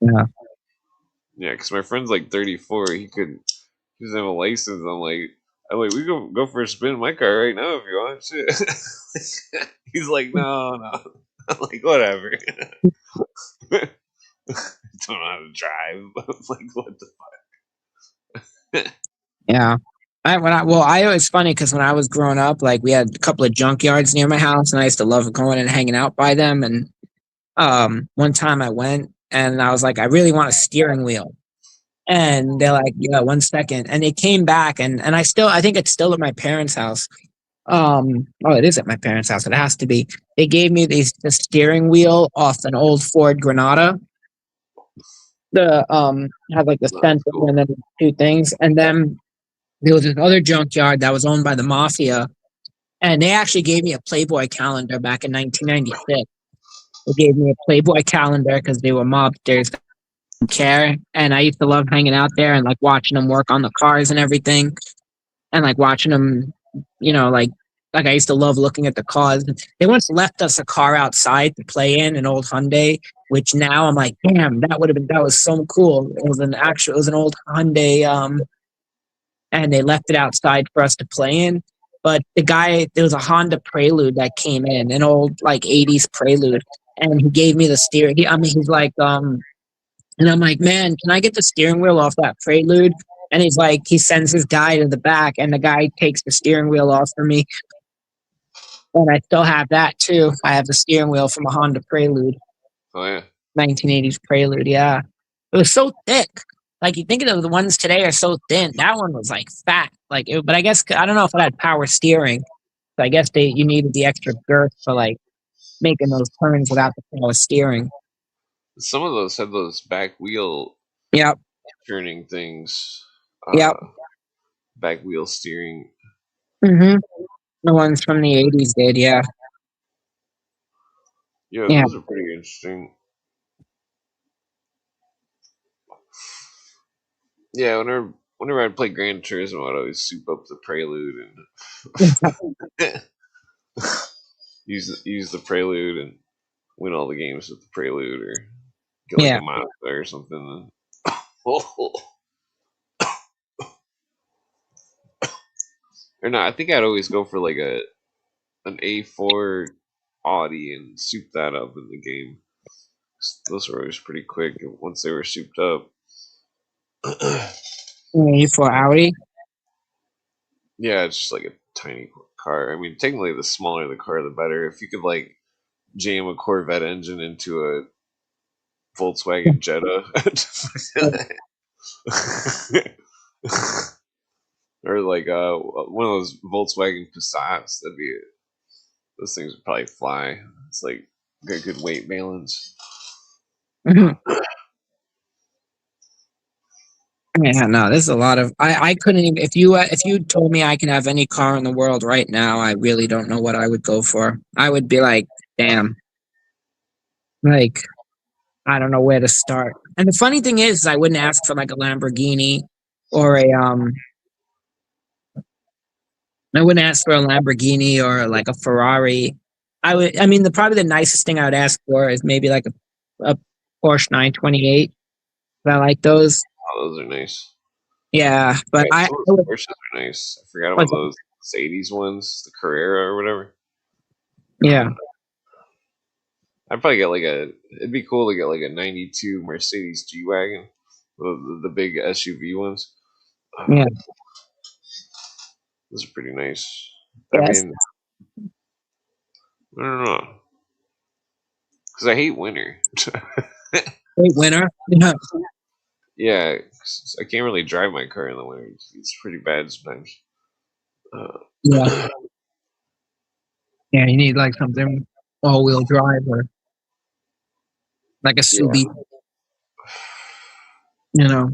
yeah. Yeah, because my friend's like 34. He doesn't have a license. I'm like, we go for a spin in my car right now if you want. Shit. He's like, no. I'm like, whatever. Don't know how to drive. I'm like, what the fuck? Yeah. It's funny because when I was growing up, like we had a couple of junkyards near my house, and I used to love going and hanging out by them. And one time I went and I was like, I really want a steering wheel. And they're like, yeah, 1 second. And they came back and I think it's still at my parents' house. Oh, it is at my parents' house. It has to be. They gave me the steering wheel off an old Ford Granada. The had like the No, that's center cool. and then two things. And then there was this other junkyard that was owned by the mafia. And they actually gave me a Playboy calendar back in 1996. They gave me a Playboy calendar because they were mobsters care. And I used to love hanging out there and like watching them work on the cars and everything, and like watching them, like I used to love looking at the cars. They once left us a car outside to play in, an old Hyundai, which now I'm like, damn, that was so cool. It was an old Hyundai, and they left it outside for us to play in. But there was a Honda Prelude that came in, an old like '80s Prelude, and he gave me the steering. He's like, and I'm like, man, can I get the steering wheel off that Prelude? And he's like, he sends his guy to the back, and the guy takes the steering wheel off for me. And I still have that too. I have the steering wheel from a Honda Prelude, Oh yeah. 1980s Prelude. Yeah, it was so thick. Like you think of the ones today are so thin. That one was like fat. But I guess I don't know if it had power steering. So I guess you needed the extra girth for like making those turns without the power steering. Some of those had those back wheel Yep. turning things. Yep. Back wheel steering. Mm-hmm. The ones from the '80s did. Yeah. Yeah, Yeah. those are pretty interesting. Yeah, whenever I'd play Gran Turismo, I'd always soup up the Prelude and use the Prelude and win all the games with the Prelude, or get like Yeah. a Mazda or something. Or not, I think I'd always go for like an A4 Audi and soup that up in the game. Those were always pretty quick once they were souped up. For Audi. Yeah, it's just like a tiny car. I mean, technically, the smaller the car, the better. If you could like jam a Corvette engine into a Volkswagen Jetta, or like one of those Volkswagen Passats, those things would probably fly. It's like good weight balance. Yeah, no, there's a lot of I couldn't even if you told me I can have any car in the world right now, I really don't know what I would go for. I would be like, damn, like I don't know where to start. And the funny thing is I wouldn't ask for like a Lamborghini or a I wouldn't ask for a Lamborghini or like a Ferrari. I mean probably the nicest thing I would ask for is maybe like a Porsche 928. I like those. Oh, those are nice. Yeah, but Yeah, I some of would, those Porsches are nice. I forgot about what's those '80s ones, the Carrera or whatever. yeah. I'd probably get like it'd be cool to get like a '92 Mercedes G wagon, the big SUV ones. Yeah. Those are pretty nice. I Yes. mean, I don't know, because I hate winter. Great winner. Yeah. Yeah, 'cause I can't really drive my car in the winter. It's pretty bad sometimes. Yeah. Uh, Yeah. You need like something all wheel drive or like a yeah, Subi, you know.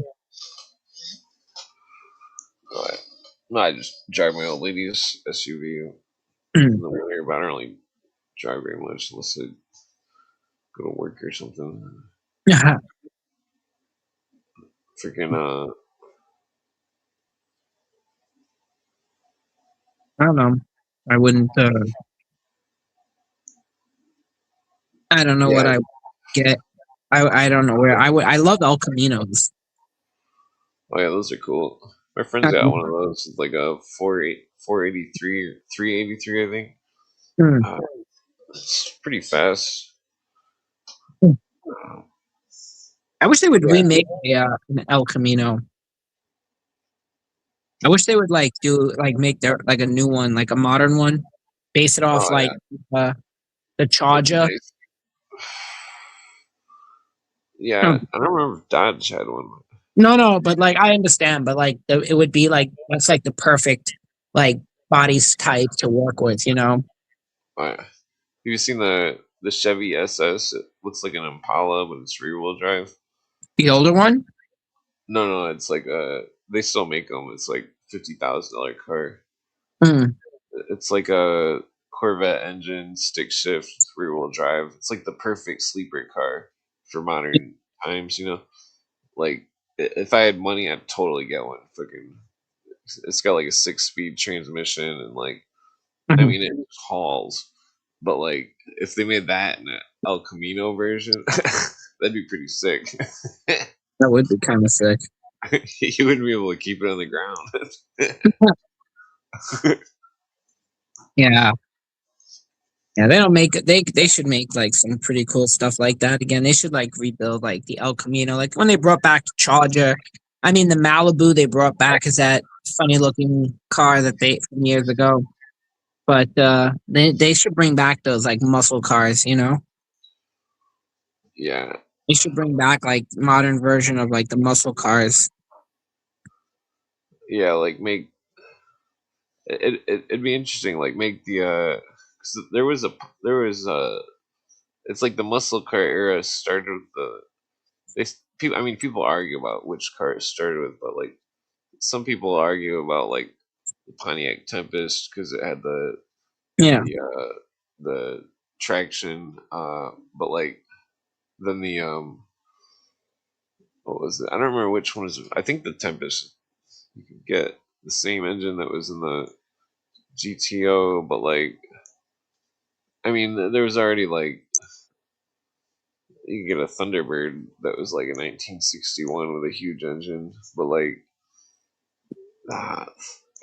but no, I just drive my old lady's SUV in Mm. the winter, but I don't really drive very much unless I go to work or something. I Freaking don't know. I wouldn't. I don't know what yeah. I would get. I don't know where I would. I love El Caminos. Oh yeah, those are cool. My friend's I got love- one of those. It's like a 483 or 383, I think. Mm. Uh, it's pretty fast. Uh, I wish they would yeah, remake an El Camino. I wish they would like do like make their like a new one, like a modern one, base it off Oh like yeah, the that'd be Charger. nice. Yeah, I don't remember if Dodge had one. No, no, but like I understand, but like it would be like that's like the perfect like body type to work with, you know? Have you seen the Chevy SS? It looks like an Impala, but it's rear wheel drive. The older one? No, no, it's like they still make them. It's like $50,000 car. Mm, It's like a Corvette engine, stick shift, rear wheel drive. It's like the perfect sleeper car for modern times. Like if I had money, I'd totally get one. Fucking, it's got like a 6-speed transmission and like I mhm. mean it hauls. But like if they made that in an El Camino version, that'd be pretty sick. That would be kind of sick. You wouldn't be able to keep it on the ground. Yeah. Yeah, they don't make they should make like some pretty cool stuff like that again. They should like rebuild like the El Camino. Like when they brought back the Charger. I mean the Malibu they brought back is that funny looking car that they from years ago. But they should bring back those like muscle cars, you know? Yeah, They should bring back like modern version of like the muscle cars. yeah, like make it'd be interesting. Like make the 'cause there was it's like the muscle car era started with people. I mean, people argue about which car it started with, but like some people argue about like the Pontiac Tempest because it had Yeah. the traction. But like then the what was it? I don't remember which one was. I think the Tempest you could get the same engine that was in the GTO, but like I mean, there was already like you could get a Thunderbird that was like a 1961 with a huge engine, but like I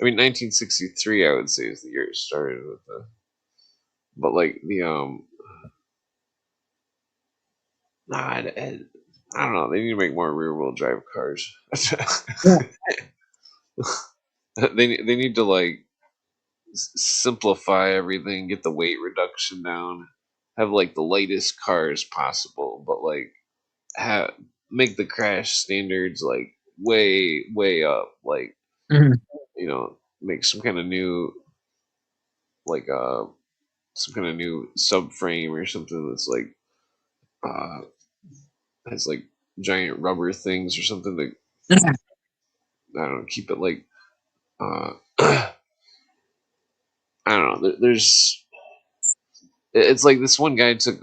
mean 1963 I would say is the year it started with the but like the I don't know, they need to make more rear wheel drive cars. Yeah. They need to like simplify everything, get the weight reduction down, have like the lightest cars possible, but like have make the crash standards like way up, like Mhm. make some kind of new like some kind of new subframe or something that's like uh has like giant rubber things or something to I don't know keep it like I don't know. There's it's like this one guy took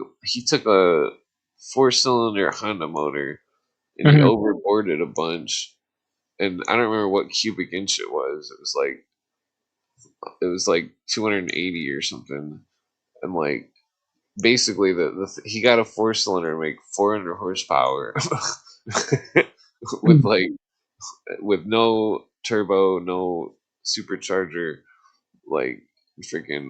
a 4-cylinder Honda motor and he Mhm. overboarded a bunch, and I don't remember what cubic inch it was. It was like 280 or something, and like basically he got a 4-cylinder to make 400 horsepower with Mhm. like with no turbo, no supercharger, like freaking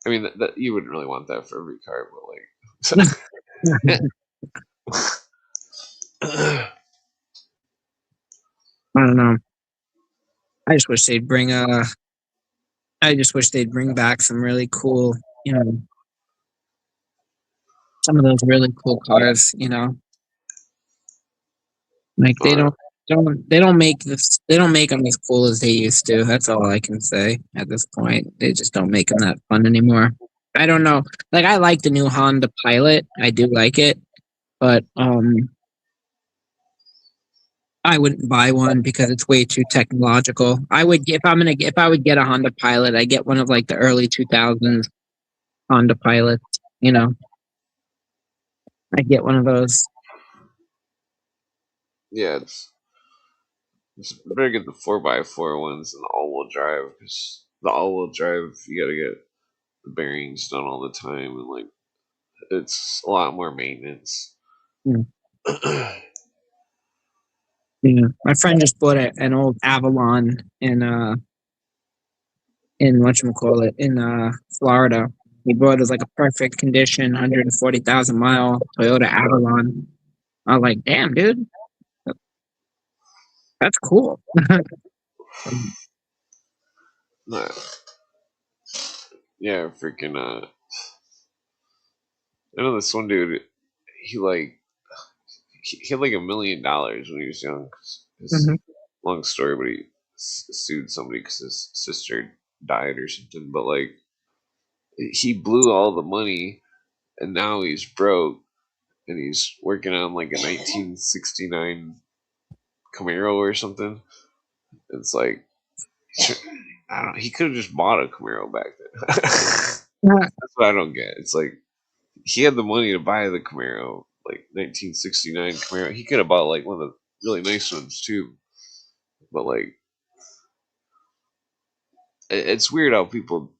I mean that you wouldn't really want that for every car, but like I don't know. I just wish they'd bring I just wish they'd bring back some really cool, you know, some of those really cool cars, you know. Like uh, they don't make this they don't make them as cool as they used to. That's all I can say at this point. They just don't make them that fun anymore. I don't know. Like I like the new Honda Pilot. I do like it, but I wouldn't buy one because it's way too technological. I would if I'm gonna get if I would get a Honda Pilot, I get one of like the early 2000s Honda Pilots. You know, I get one of those. yeah, it's better get the 4x4 ones than the all-wheel drive because the all-wheel drive you got to get the bearings done all the time and like it's a lot more maintenance. Yeah. Yeah. My friend just bought an old Avalon in whatchamacallit in Florida. He bought it as like a perfect condition, 140,000 mile Toyota Avalon. I was like, damn, dude. That's cool. Nah, yeah, freaking. I know this one dude. He like he had like $1 million when he was young. His Mhm. long story, but he sued somebody because his sister died or something. But like he blew all the money, and now he's broke, and he's working on like a 1969 Camaro or something. It's like I don't know. He could have just bought a Camaro back then. Yeah. That's what I don't get. It's like he had the money to buy the Camaro, like 1969 Camaro. He could have bought like one of the really nice ones too. But like, it's weird how people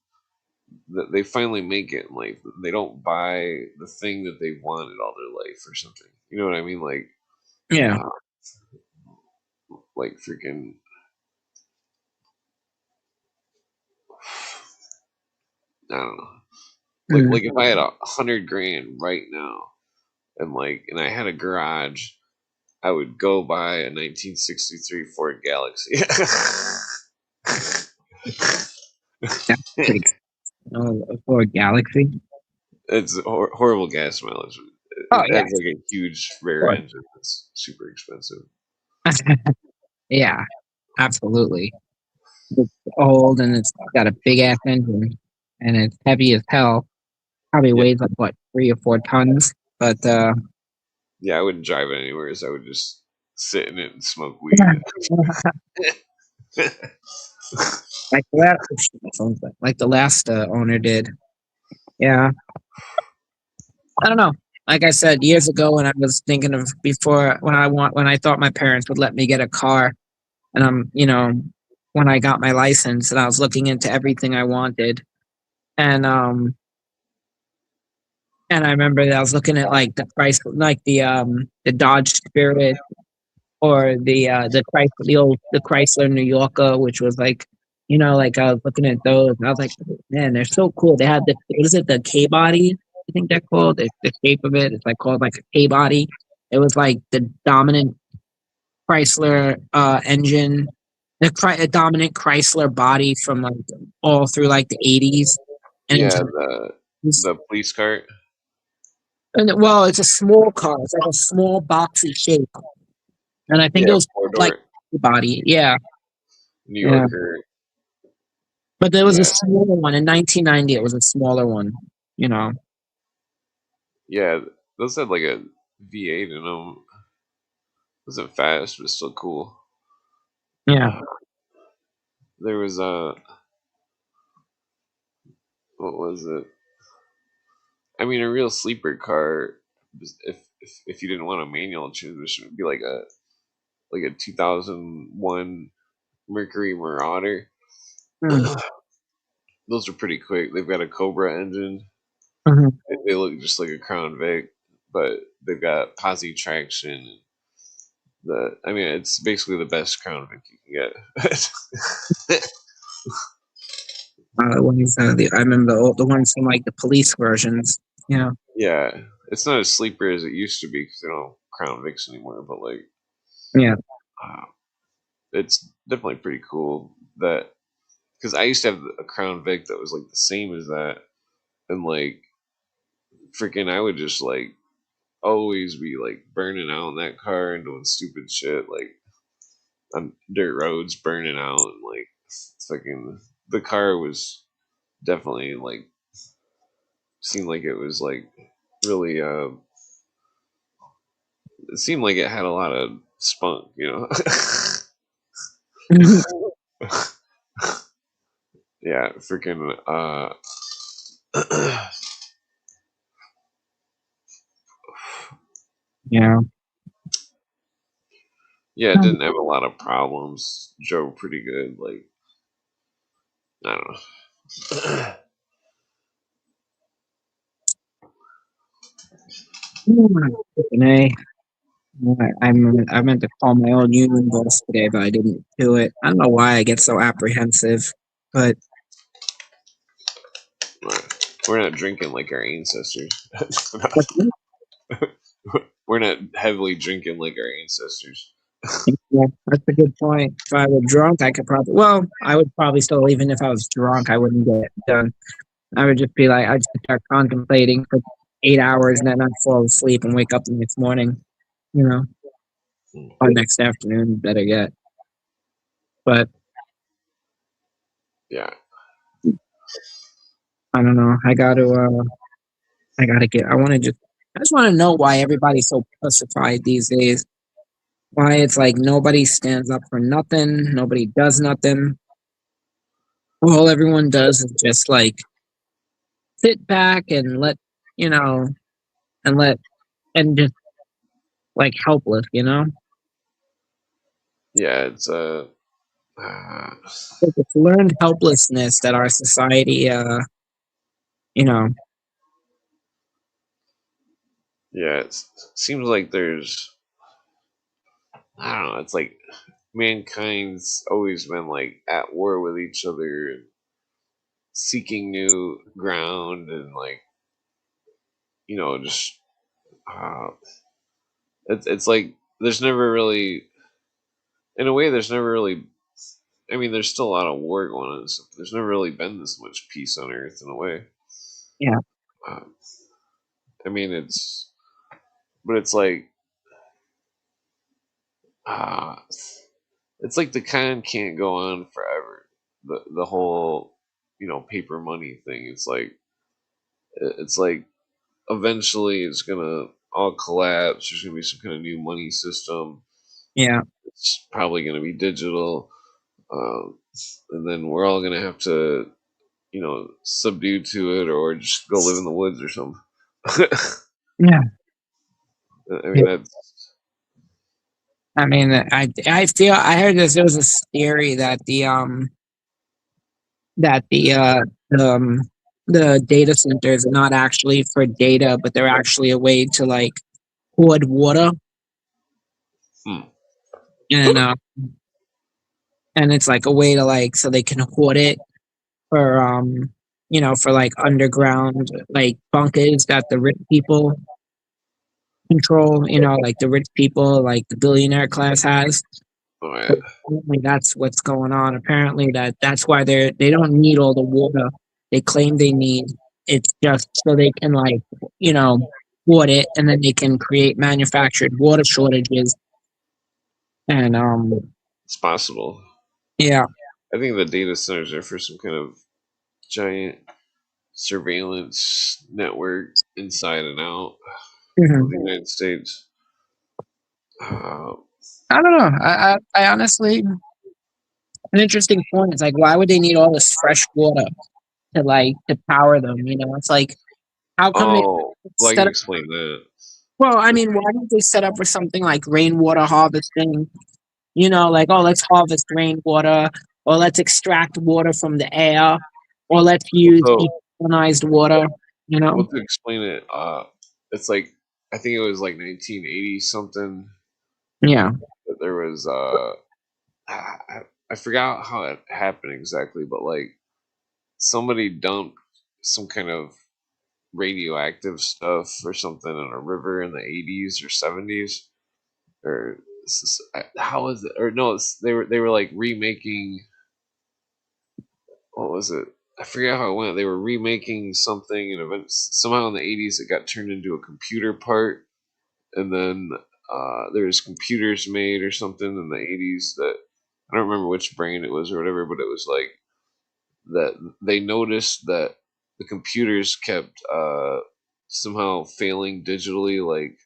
that they finally make it in life. They don't buy the thing that they wanted all their life or something. You know what I mean? Yeah. Uh, like freaking. I don't know. Mm. Like if I had 100 grand right now, and I had a garage, I would go buy a 1963 Ford Galaxy. That's pretty cool. Oh, for Galaxy. It's horrible gas mileage. Oh It yeah, has like a huge rear of engine that's super expensive. course. Yeah, absolutely. It's old and it's got a big ass engine and it's heavy as hell. Probably Yeah, weighs like what 3 or 4 tons. But yeah, I wouldn't drive it anywhere. So I would just sit in it and smoke weed. like the like the last owner did. Yeah, I don't know. Like I said years ago, when I was thinking of before when I thought my parents would let me get a car, and when I got my license, and I was looking into everything I wanted, and I remember that I was looking at like the price, like the Dodge Spirit or the Chrysler New Yorker, which was like, like I was looking at those, and I was like, man, they're so cool. They had the what is it, the K body? I think they're called. The shape of it, it's like called like a K body. It was like the dominant Chrysler engine, a dominant Chrysler body from like all through like the 80s, and Yeah, into the police cart. well, it's a small car. It's like a small boxy shape, and I think it Yeah, was four like door body. Yeah, New yeah. Yorker. But there was a Yeah, smaller one in 1990. It was a smaller one. You know. yeah. Those had like a V8 in them. Wasn't fast, but still cool. Yeah. There was a what was it? I mean, a real sleeper car. If you didn't want a manual transmission, would be like a 2001 Mercury Marauder. Mm. Those are pretty quick. They've got a Cobra engine. Mhm. They look just like a Crown Vic, but they've got posi traction. I mean, it's basically the best Crown Vic you can get. I remember the ones from like the police versions. Yeah. Yeah, it's not as sleeper as it used to be because they don't have Crown Vics anymore. But like, Yeah. uh, it's definitely pretty cool that because I used to have a Crown Vic that was like the same as that, and like freaking, I would just like always be like burning out in that car and doing stupid shit like on dirt roads, burning out, and like fucking the car was definitely like seemed like it was like really it seemed like it had a lot of spunk, you know. Yeah, freaking Yeah. yeah, it didn't have a lot of problems. Drove pretty good. Like I don't know. Fucking A. I meant to call my old union boss today, but I didn't do it. I don't know why I get so apprehensive, but We're not drinking like our ancestors. but We're not heavily drinking like our ancestors. Yeah, that's a good point. If I were drunk, I could probably, well, I would probably still, even if I was drunk, I wouldn't get it done. I would just be like, I'd just start contemplating for 8 hours and then I'd fall asleep and wake up the next morning, you know, or next afternoon, better yet. But Yeah. I don't know. I gotta get, I just want to know why everybody's so pussified these days. Why it's like nobody stands up for nothing, nobody does nothing. All everyone does is just like sit back and let, you know, and let, and just like helpless, you know? Yeah, it's Like it's learned helplessness that our society, you know, yeah, it seems like there's, I don't know, it's like mankind's always been like at war with each other and seeking new ground and like, just uh it's like there's never really, in a way, there's never really, I mean, there's still a lot of war going on and stuff. There's never really been this much peace on earth in a way. yeah, um, I mean, but it's like, uh it's like the con can't go on forever. The whole, paper money thing. It's like eventually it's gonna all collapse. There's gonna be some kind of new money system. yeah, It's probably gonna be digital, um, and then we're all gonna have to, subdue to it or just go live in the woods or something. yeah. I mean, that's I mean, I feel I heard this. There was this theory that the data centers are not actually for data, but they're actually a way to like hoard water hmm. and uh and it's like a way to like so they can hoard it for for like underground like bunkers that the rich people control, like the rich people like the billionaire class has. Oh, yeah. But apparently that's what's going on. Apparently that's why they don't need all the water they claim they need. It's just so they can like, you know, hoard it and then they can create manufactured water shortages and It's possible. yeah. I think the data centers are for some kind of giant surveillance network inside and out of the Mhm. United States. Uh, I don't know. I honestly an interesting point. It's like why would they need all this fresh water to like to power them? It's like how come they well, I can instead of explain that. well, I mean, why don't they set up for something like rainwater harvesting? Like, oh, let's harvest rainwater, or let's extract water from the air, or let's use So, desalinized water, you know? well, to explain it, it's like I think it was like 1980 something Yeah. that there was I forgot how it happened exactly, but like somebody dumped some kind of radioactive stuff or something in a river in the 80s or 70s, or how was it, or no, they were like remaking, what was it, I forget how it went. They were remaking something and somehow in the 80s it got turned into a computer part, and then there's computers made or something in the 80s that I don't remember which brand it was or whatever, but it was like that they noticed that the computers kept somehow failing digitally, like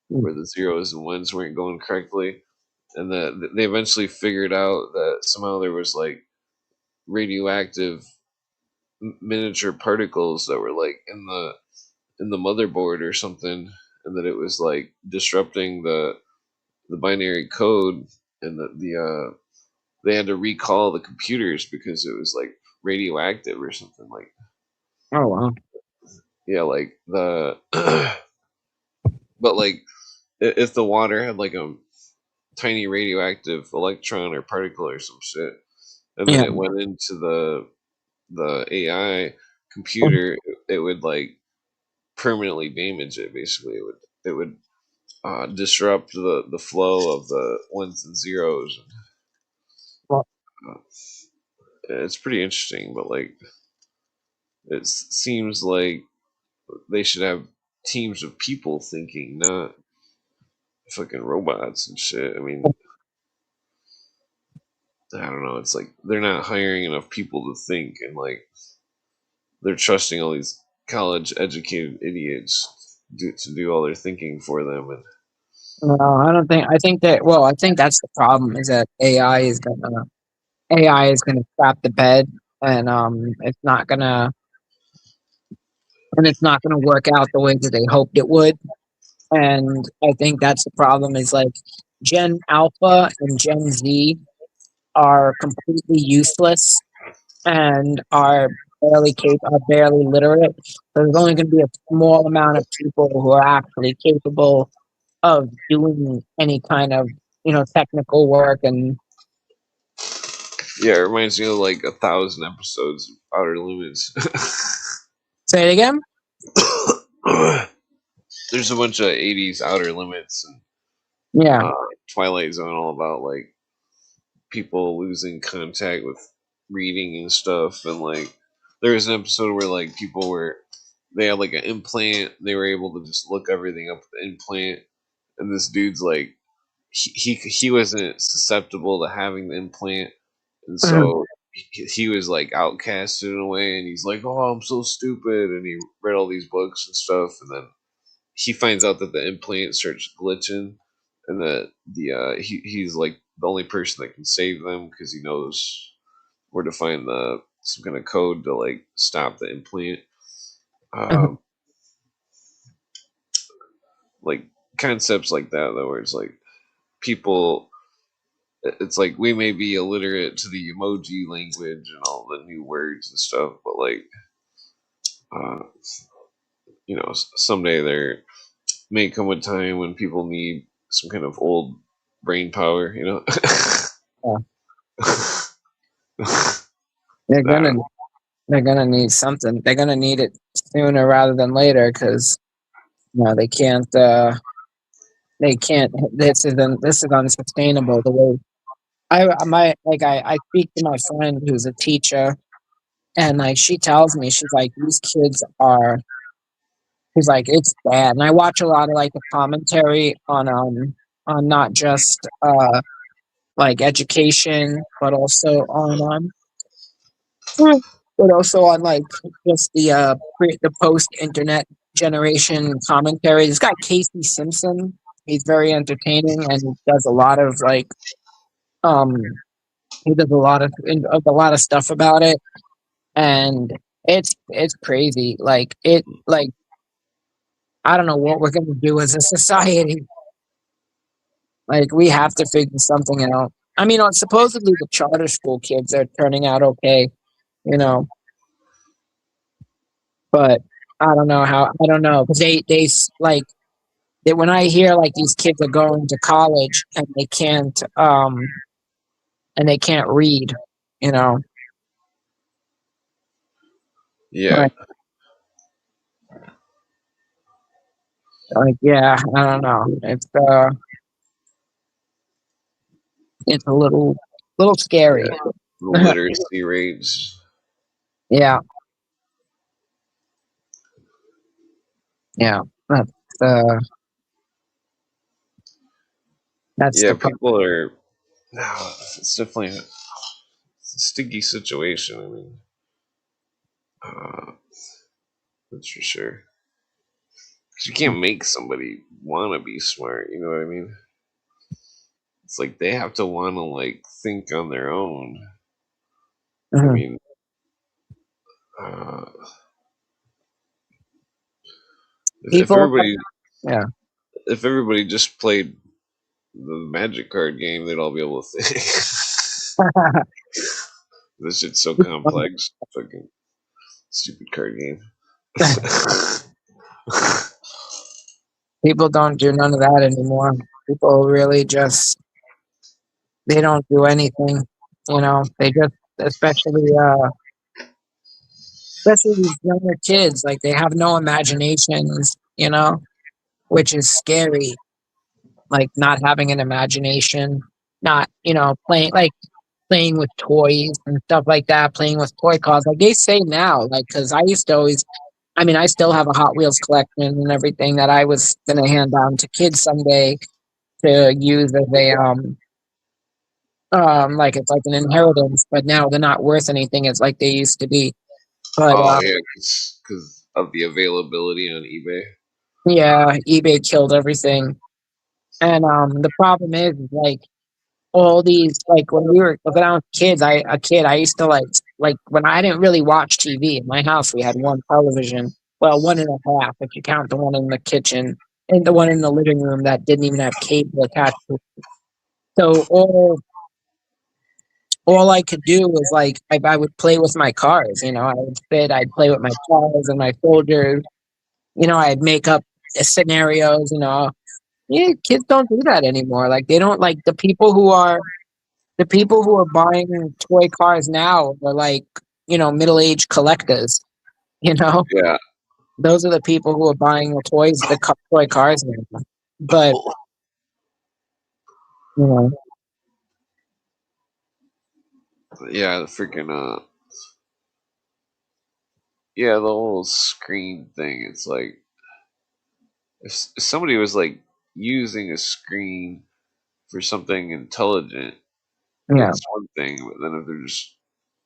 where the zeros and ones weren't going correctly, and that they eventually figured out that somehow there was like radioactive miniature particles that were like in the motherboard or something, and that it was like disrupting the binary code, and that they had to recall the computers because it was like radioactive or something, like, Oh, wow. yeah, like the but like if the water had like a tiny radioactive electron or particle or some shit, and then Yeah. it went into the AI computer, it would like permanently damage it. Basically, it would disrupt the flow of the ones and zeros. Well, Uh, it's pretty interesting, but like it seems like they should have teams of people thinking, not fucking robots and shit. I mean, I don't know. It's like they're not hiring enough people to think, and like they're trusting all these college educated idiots to do all their thinking for them. And no, I don't think. I think that. Well, I think that's the problem. Is that AI is gonna crap the bed, and it's not gonna work out the way that they hoped it would. And I think that's the problem. Is like Gen Alpha and Gen Z are completely useless and are barely literate. So there's only going to be a small amount of people who are actually capable of doing any kind of technical work. And yeah, it reminds me of like 1,000 episodes of Outer Limits. say it again. There's a bunch of '80s Outer Limits and Yeah. uh, Twilight Zone, all about like people losing contact with reading and stuff. And like there was an episode where like people were they had like an implant. They were able to just look everything up with the implant, and this dude's like he wasn't susceptible to having the implant, and Mhm. so he was like outcasted in a way, and he's like, "Oh, I'm so stupid," and he read all these books and stuff, and then he finds out that the implant starts glitching, and that he's like the only person that can save them because he knows where to find the some kind of code to like stop the implant. Um, like concepts like that though, where it's like people it's like we may be illiterate to the emoji language and all the new words and stuff, but like uh, someday there may come a time when people need some kind of old brain power, Yeah. They're I gonna don't they're gonna need something. They're gonna need it sooner rather than later because they can't. They can't. This is unsustainable. The way I speak to my friend who's a teacher, and like she tells me, she's like, these kids are. She's like, it's bad. And I watch a lot of like the commentary on not just like education, but also on like just the post internet generation commentary. This guy Casey Simpson, he's very entertaining and he does a lot of like um he does a lot of stuff about it, and it's crazy. Like I don't know what we're gonna do as a society. Like we have to figure something out. I mean, supposedly the charter school kids are turning out okay, you know, but I don't know because like when I hear like these kids are going to college and they can't read, you know, yeah. like yeah, I don't know. It's a little scary. Yeah, the literacy rates. Yeah, yeah. Uh that's Yeah, the problem. people are. No, it's definitely a sticky situation. I mean, uh, that's for sure. 'Cause you can't make somebody want to be smart. You know what I mean? It's like they have to want to like think on their own. I Mhm. mean, uh, if People, everybody yeah. if everybody just played the Magic card game, they'd all be able to think. This shit's so complex. Fucking stupid card game. People don't do none of that anymore. People really just they don't do anything. They just especially these younger kids, like they have no imaginations, which is scary. like not having an imagination, not playing with toys and stuff like that, playing with toy cars. Like they say now, like because I used to always. I mean, I still have a Hot Wheels collection and everything that I was gonna hand down to kids someday to use as a like it's like an inheritance, but now they're not worth anything as like they used to be. But Oh yeah, because of the availability on eBay. yeah, eBay killed everything. And the problem is like all these like when I was kids, I used to like when I didn't really watch TV in my house, we had one television. Well, one and a half if you count the one in the kitchen and the one in the living room that didn't even have cable attached to it. So all I could do was like I would play with my cars, I'd play with my cars and my soldiers, I'd make up scenarios. Yeah, kids don't do that anymore. Like they don't like the people who are buying toy cars now are like, middle-aged collectors, you know? Yeah, Those are the people who are buying toy cars now. But, you know, yeah, the freaking yeah, the whole screen thing. It's like if somebody was like using a screen for something intelligent, yeah. it's one thing. But then if they're just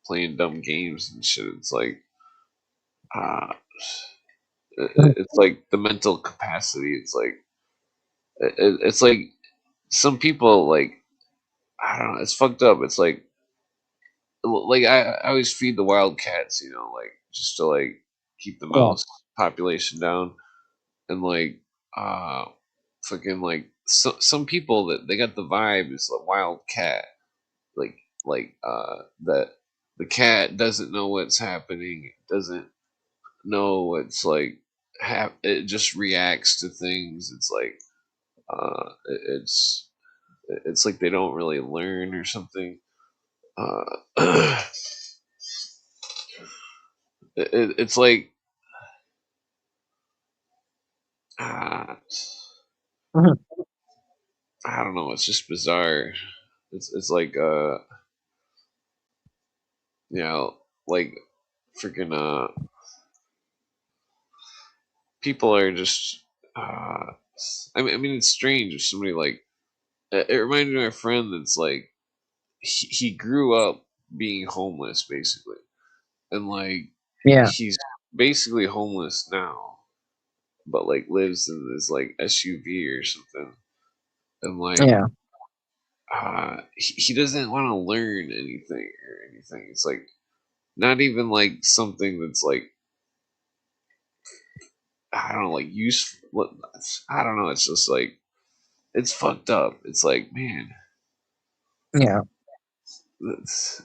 playing dumb games and shit, it's like uh, it's like the mental capacity. It's like it's like some people like I don't know. It's fucked up. It's like I always feed the wild cats, like just to like keep the Yeah. mouse population down, and like uh fucking like some people that they got the vibe is a wild cat, like that the cat doesn't know what's happening, doesn't know what's like it just reacts to things. It's like it's like they don't really learn or something. uh it's like uh, Mhm. I don't know. It's just bizarre. It's like yeah, like freaking people are just uh I mean it's strange if somebody like it reminds me of a friend that's like he grew up being homeless basically, and like Yeah. he's basically homeless now, but like lives in this like SUV or something, and like Yeah. he doesn't want to learn anything or anything. It's like not even like something that's like I don't know, like useful. I don't know. It's just like it's fucked up. It's like man, Yeah.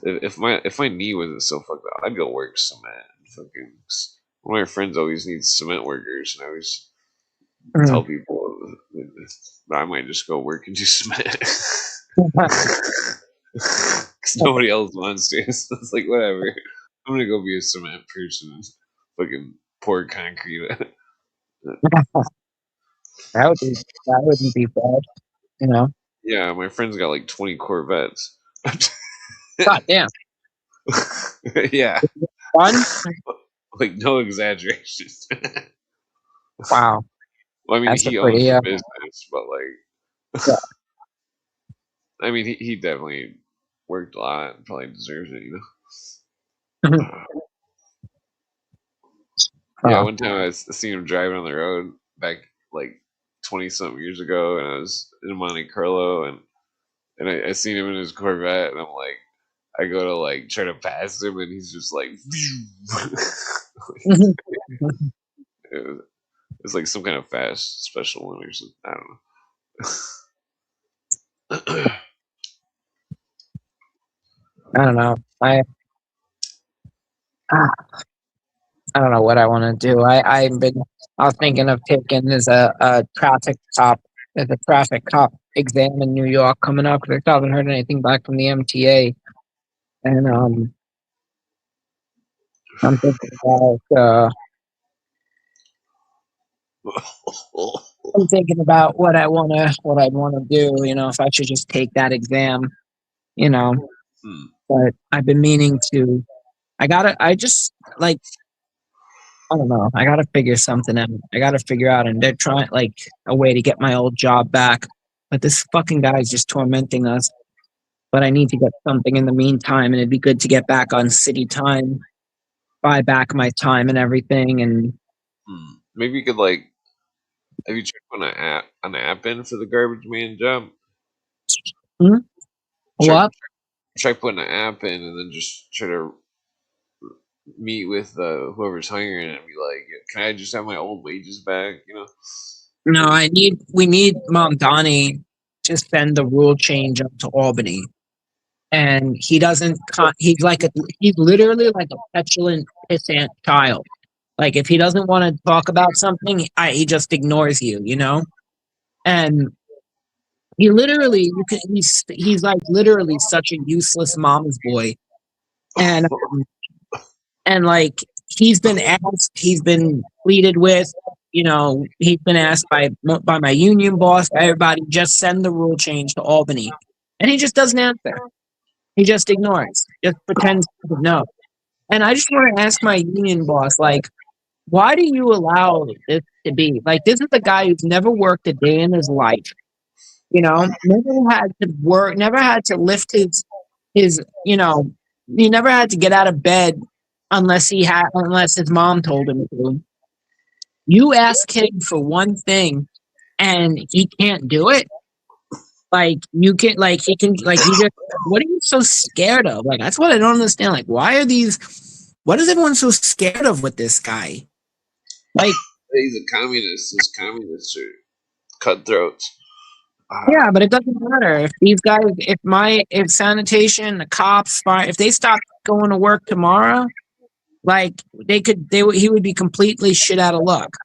if my knee wasn't so fucked up, I'd go work cement. Fucking one of my friends always needs cement workers, and I always Mhm. tell people that I might just go work and do cement. Because nobody else wants to. So it's like whatever. I'm gonna go be a cement person and fucking pour concrete. That would be that wouldn't be bad, you know. Yeah, my friend's got like 20 Corvettes. God damn. Yeah, Fun? like no exaggeration. Wow. Well, I mean, That's a he owns pretty the business, but like, yeah. I mean, he definitely worked a lot and probably deserves it, Yeah, Uh, one time I seen him driving on the road back like 20 something years ago, and I was in Monte Carlo, and I seen him in his Corvette, and I'm like, I go to like try to pass him, and he's just like, it was, it's like some kind of fast special one or something. I don't know. I don't know. Ah, I don't know what I want to do. I was thinking of taking as a traffic cop exam in New York coming up because I still haven't heard anything back from the MTA. And I'm thinking about I'm thinking about what I'd wanna do. You know, if I should just take that exam. You know, Hmm. but I've been meaning to. I gotta. I just like. I don't know. I gotta figure something out. I gotta figure out, and they're trying like a way to get my old job back. But this fucking guy is just tormenting us. But I need to get something in the meantime, and it'd be good to get back on city time, buy back my time and everything. And Hmm. Maybe you could like have you checked on an app in for the garbage man job? hmm? Try What? try putting an app in and then just try to meet with whoever's hiring and be like, can I just have my old wages back? No, Like, we need Mom Donnie to send the rule change up to Albany. And he doesn't, he's literally like a petulant, pissant child. Like if he doesn't want to talk about something, he just ignores you, you know? And he literally, he's like literally such a useless mom's boy. And, and like he's been pleaded with, you know, he's been asked by my union boss, by everybody, just send the rule change to Albany. And he just doesn't answer. He just ignores, just pretends he doesn't know. And I just want to ask my union boss, like, why do you allow this to be? Like, this is a guy who's never worked a day in his life, you know, never had to work, never had to lift you know, he never had to get out of bed unless his mom told him to. You ask him for one thing and he can't do it. Like you can, like he can, like he just. What are you so scared of? Like that's what I don't understand. Like why are these? What is everyone so scared of with this guy? Like he's a communist. His communists are cutthroats. Uh, yeah, but it doesn't matter if these guys, if sanitation, the cops, fire, if they stop going to work tomorrow, like he would be completely shit out of luck.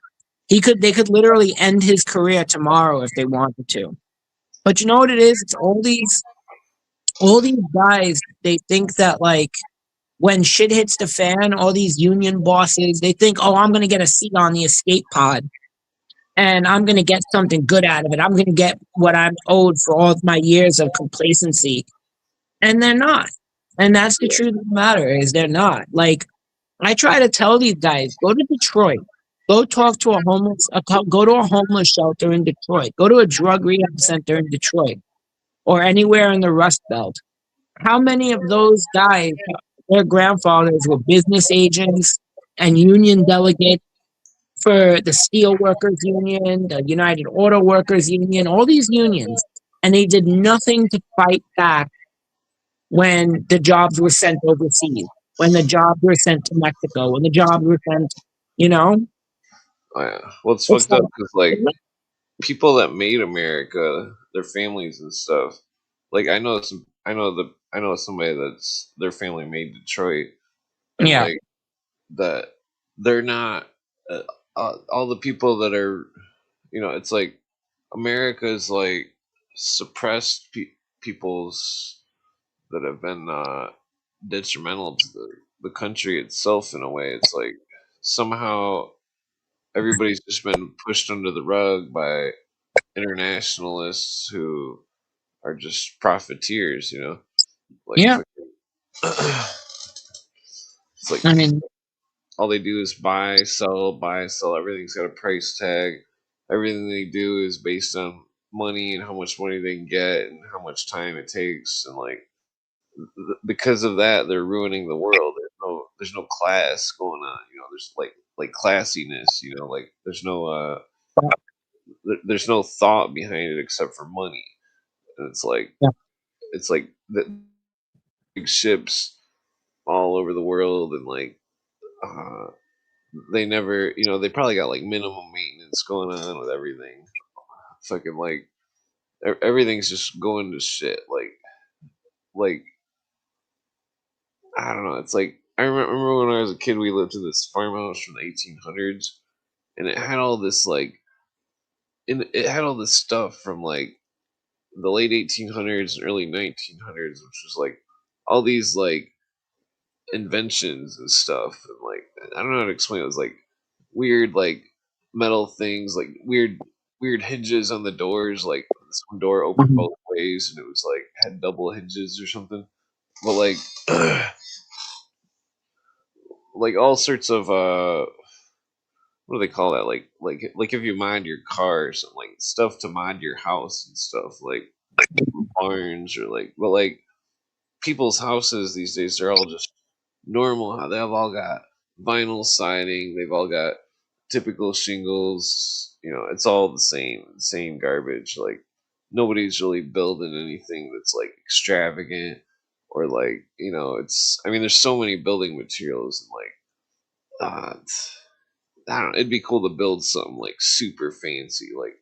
They could literally end his career tomorrow if they wanted to. But you know what it is? It's all these guys. They think that like when shit hits the fan, all these union bosses, they think, oh, I'm gonna get a seat on the escape pod and I'm gonna get something good out of it. I'm gonna get what I'm owed for all of my years of complacency. And they're not. And that's the truth of the matter is they're not. Like I try to tell these guys, go to Detroit. Go talk to go to a homeless shelter in Detroit. Go to a drug rehab center in Detroit or anywhere in the Rust Belt. How many of those guys, their grandfathers were business agents and union delegates for the Steel Workers Union, the United Auto Workers Union, all these unions, and they did nothing to fight back when the jobs were sent overseas, when the jobs were sent to Mexico, when the jobs were sent, you know, oh, yeah. Well, it's it's fucked up like, because like people that made America, their families and stuff. Like I know somebody that's their family made Detroit, and yeah, like that they're not uh, all the people that are, it's like America's like suppressed peoples that have been detrimental to the country itself in a way. It's like somehow everybody's just been pushed under the rug by internationalists who are just profiteers, like yeah. it's like I mean, all they do is buy, sell. Everything's got a price tag. Everything they do is based on money and how much money they can get and how much time it takes, and like because of that, they're ruining the world. There's no class going on. There's like classiness. Like there's no thought behind it except for money, and yeah, it's like the big ships all over the world, and like uh, they never, they probably got like minimum maintenance going on with everything. Fucking like everything's just going to shit. Like I don't know. It's like I remember when I was a kid, we lived in this farmhouse from the 1800s, and it had all this it had all this stuff from like the late 1800s and early 1900s, which was like all these like inventions and stuff, and like I don't know how to explain it. It was like weird like metal things, like weird weird hinges on the doors. Like this one door opened Mhm. both ways, and it was like had double hinges or something. But like, like all sorts of what do they call that? Like if you mind your cars and like stuff to mind your house and stuff like barns or like, but like people's houses these days, they're all just normal. How they've all got vinyl siding. They've all got typical shingles. You know, it's all the same garbage. Like nobody's really building anything that's like extravagant or like it's. I mean, there's so many building materials and like I don't know. It'd be cool to build something like super fancy, like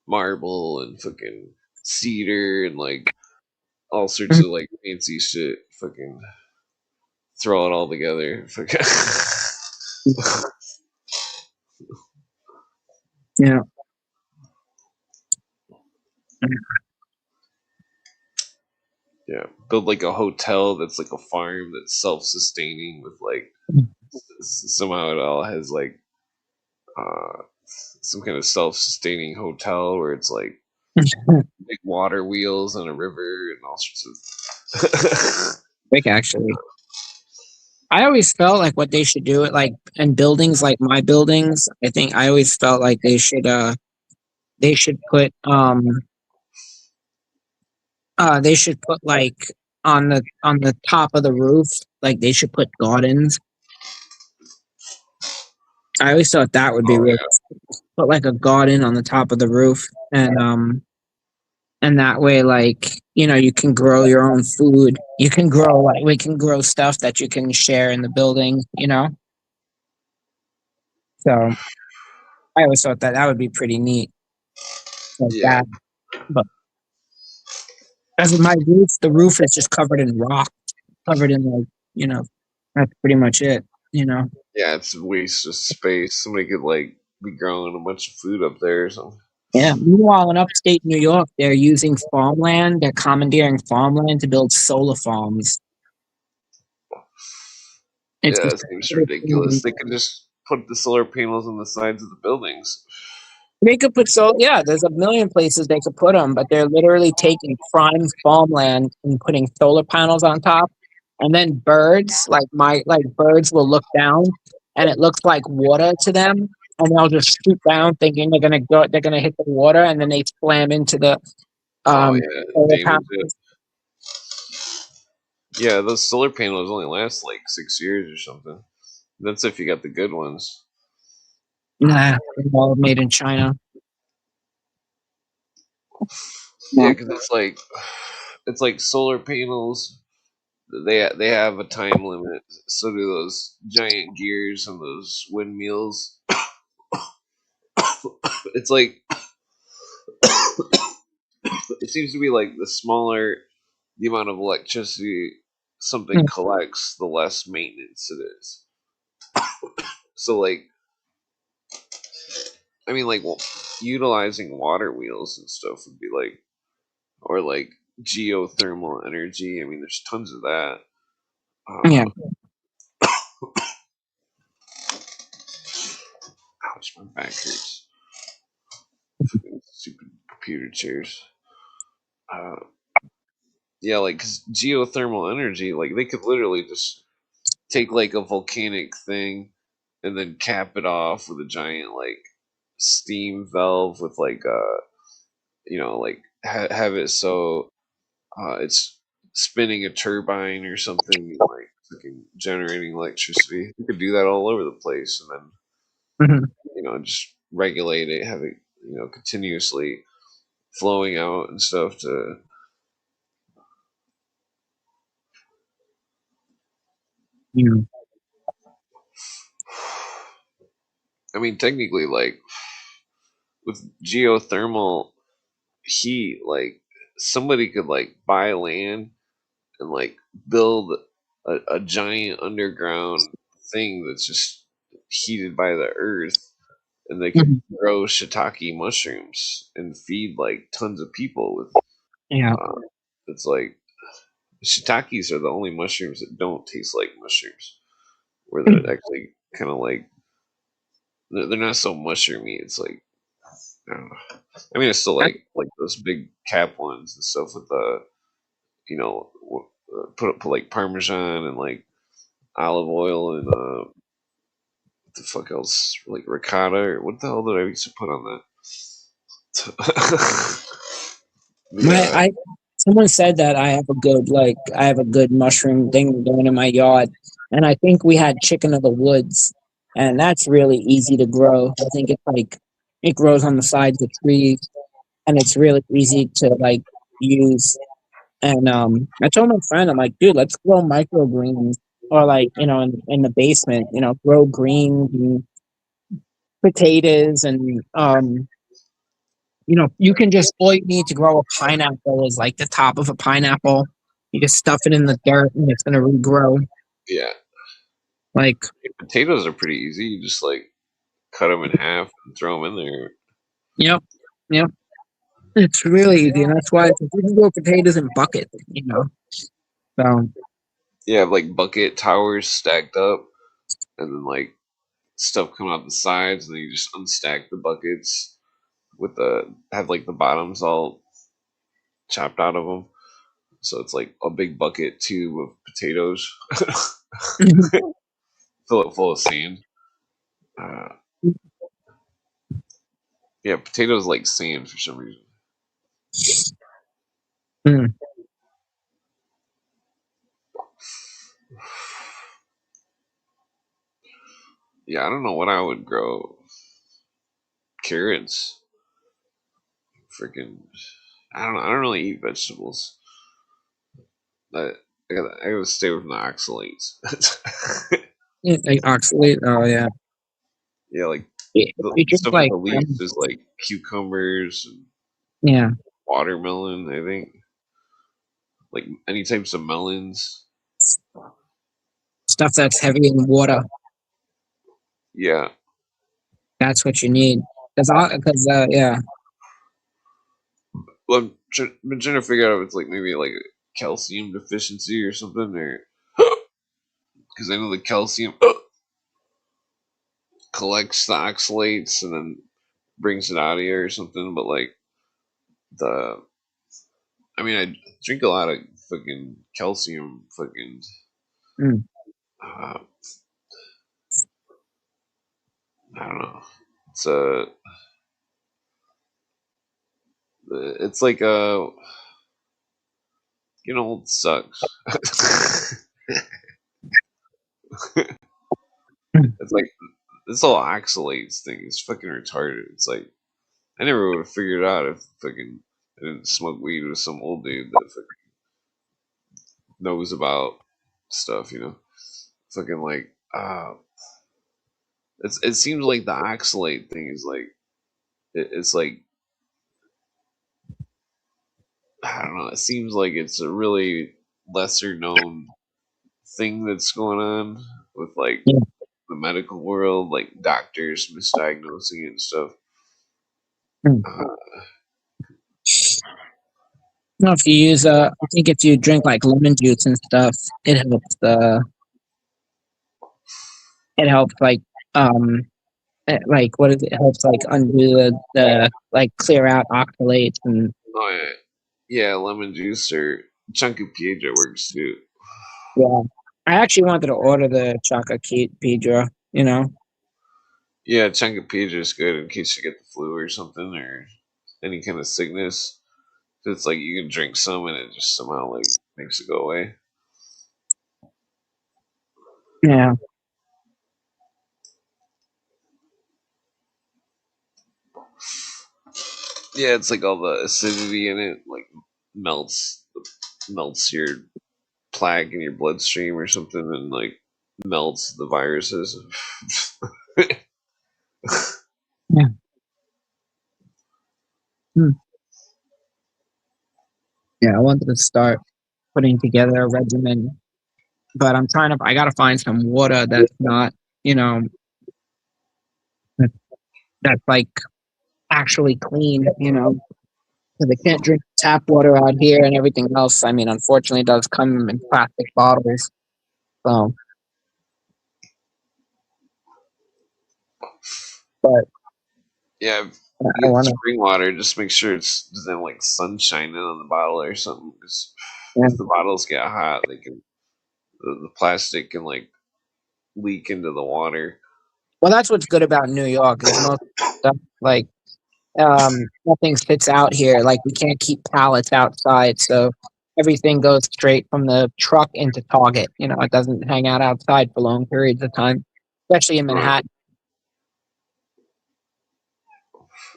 marble and fucking cedar and like all sorts of like fancy shit. Fucking throw it all together. Yeah. Yeah, build like a hotel that's like a farm that's self-sustaining with like somehow it all has like some kind of self-sustaining hotel where it's like big water wheels on a river and all sorts of. Quick, actually. I always felt like what they should do, like in buildings like my buildings, I think I always felt like they should put they should put like on the top of the roof, like they should put gardens. I always thought that would be Oh really yeah, put like a garden on the top of the roof, and that way, like, you can grow your own food. You can grow, like, we can grow stuff that you can share in the building. So I always thought that that would be pretty neat, like yeah, that. But as of my roof, the roof is just covered in rock, covered in like, you know, that's pretty much it. yeah. It's a waste of space. Somebody could like be growing a bunch of food up there or something. Yeah. Meanwhile, in upstate New York, they're using farmland. They're commandeering farmland to build solar farms. It's Yeah, just it seems ridiculous. They could just put the solar panels on the sides of the buildings. they could put yeah, there's a million places they could put them, but they're literally taking prime farmland and putting solar panels on top, and then birds, like birds will look down, and it looks like water to them, and they'll just shoot down thinking they're gonna hit the water, and then they slam into the Oh um yeah, solar damage it. panels. Yeah, those solar panels only last like 6 years or something. That's if you got the good ones. Nah, they're all made in China. Yeah, No. because it's like solar panels. They have a time limit. So do those giant gears and those windmills. It's like it seems to be like the smaller the amount of electricity something collects, the less maintenance it is. So like I mean like utilizing water wheels and stuff would be like or like geothermal energy. I mean there's tons of that. Yeah. Uh, ouch, my back hurts. Stupid computer chairs. Uh, yeah, like 'cause geothermal energy, like they could literally just take like a volcanic thing and then cap it off with a giant like steam valve with like like have it so it's spinning a turbine or something like fucking generating electricity. You could do that all over the place and then Mhm. just regulate it, have it continuously flowing out and stuff to. Yeah. I mean, technically, like with geothermal heat, like somebody could like buy land and like build a giant underground thing that's just heated by the earth, and they could Mhm. grow shiitake mushrooms and feed like tons of people with. Yeah. Uh, it's like shiitakes are the only mushrooms that don't taste like mushrooms, where they're actually kind of like they're not so mushroomy. It's like I don't know. I mean, I still like those big cap ones and stuff with the, put like Parmesan and like olive oil and what the fuck else, like ricotta or what the hell did I used to put on that? My Yeah, I someone said that I have a good mushroom thing going in my yard, and I think we had chicken of the woods, and that's really easy to grow. I think it's like it grows on the sides of trees, and it's really easy to like use. And I told my friend, I'm like, dude, let's grow microgreens, or like in the basement, grow greens and potatoes, and you can just all you need to grow a pineapple is like the top of a pineapple. You just stuff it in the dirt and it's gonna regrow. yeah. Like, Potatoes are pretty easy. You just like cut them in half and throw them in there. yep, yep. It's really easy, and that's why you can grow potatoes in buckets. So You have like bucket towers stacked up, and then like stuff coming out the sides, and then you just unstack the buckets with the have like the bottoms all chopped out of them. So it's like a big bucket tube of potatoes. Fill it full of sand. Uh, yeah, potatoes like sand for some reason. mm, Yeah, I don't know what I would grow. Carrots, freaking. I don't know. I don't really eat vegetables. I, I gotta stay away from the oxalates. like oxalate. Oh yeah. Yeah, like Yeah, the you just stuff with like the leaves is like cucumbers and yeah watermelon. I think like any types of melons. stuff that's heavy in water. Yeah, That's what you need. Because yeah. well, been trying to figure out if it's like maybe like a calcium deficiency or something, or because I know the calcium collects the oxalates and then brings it out of you or something. But like the, I mean, I drink a lot of fucking calcium, fucking. Mm, Uh, I don't know. It's it's like it sucks. mm. It's like this whole oxalates thing is fucking retarded. It's like I never would have figured out if fucking I didn't smoke weed with some old dude that fucking knows about stuff. Fucking like it seems like the oxalate thing is like it's like I don't know. It seems like it's a really lesser known thing that's going on with like Yeah. the medical world, like doctors misdiagnosing it and stuff. Mm. Uh, No, if you use I think if you drink like lemon juice and stuff, it helps. It helps like what is it? It helps like undo the like clear out oxalates and oh yeah, lemon juice or chunky Piedra works too. yeah. I actually wanted to order the chocolate Pedro. Yeah, chunky Piedra is good in case you get the flu or something or any kind of sickness. It's like you can drink some and it just somehow like makes it go away. Yeah. Yeah, it's like all the acidity in it like melts melts your plaque in your bloodstream or something and like melts the viruses. Yeah. Hmm. Yeah, I wanted to start putting together a regimen, but I gotta find some water that's not, you know, that- that's like actually clean. Because I can't drink tap water out here and everything else. I mean, unfortunately, it does come in plastic bottles. So, but Yeah, I You get want to. spring water, just make sure it's doesn't have like sun shining on the bottle or something. Because Yeah. if the bottles get hot, they can the plastic can like leak into the water. Well, that's what's good about New York is most stuff like nothing sits out here. Like we can't keep pallets outside, so everything goes straight from the truck into Target. You know, it doesn't hang out outside for long periods of time, especially in Right. Manhattan.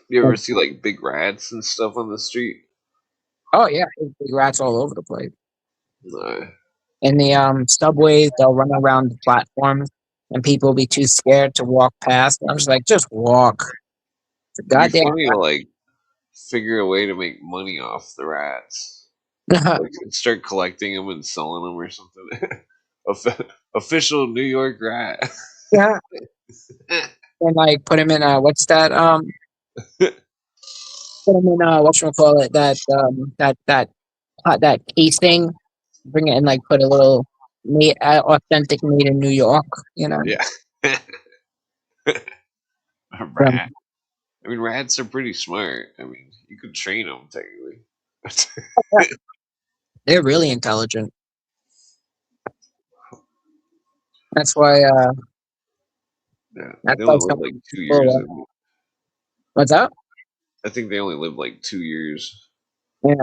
You ever see like big rats and stuff on the street? Oh yeah, there's big rats all over the place. No. In the subways, they'll run around the platforms, and people will be too scared to walk past. And I'm just like, just walk. It's a It'd be goddamn funny to like figure a way to make money off the rats. rat. Like start collecting them and selling them or something. Official New York rat. Yeah, and like put him in what's that put him in call it that casing. Bring it and like put a little authentic made in New York. You know, Yeah. A from rat. I mean, rats are pretty smart. I mean, you could train them technically. they're really intelligent. That's why. Yeah, That's they why only some live like 2 years. people. What's up? I think they only live like 2 years. Yeah,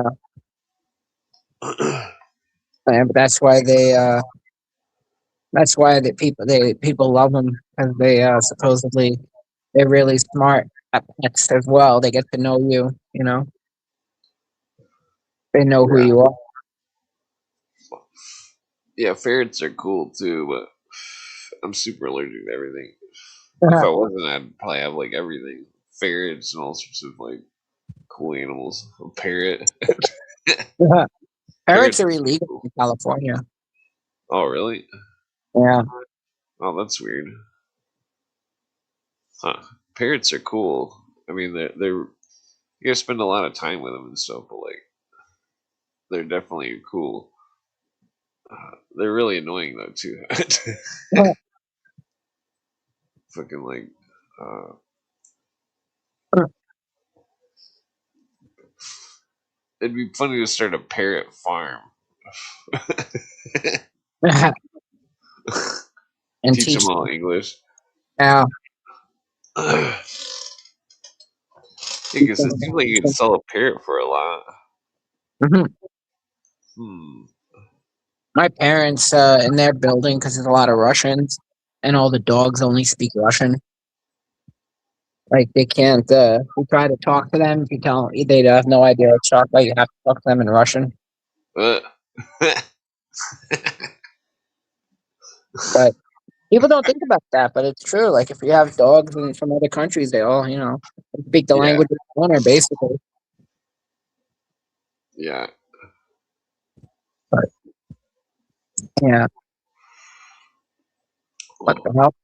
but that's why they. That's why people love them because they supposedly they're really smart at pets as well. They get to know you. You know, they know who Yeah, you are. yeah. Ferrets are cool too, but I'm super allergic to everything. If I wasn't, I'd probably have like everything: ferrets and all sorts of like cool animals. A parrot. Parrots Parrots are are pretty illegal cool. in California. Oh, really? Yeah. Oh, that's weird. Huh. Parrots are cool. I mean, they're you gotta spend a lot of time with them and stuff, but like they're definitely cool. They're really annoying though too. Fucking like, uh, it'd be funny to start a parrot farm. And Teach them teach all them English. how. Because it seems like you could sell a parrot for a lot. Mhm. Hmm. My parents in their building because there's a lot of Russians and all the dogs only speak Russian. Like they can't. You try to talk to them. If you tell them, they have no idea what to talk about. You have to talk to them in Russian. Uh, But people don't think about that. But it's true. Like if you have dogs from other countries, they all speak the yeah, language of the owner, basically. yeah. But yeah, what Well, the hell?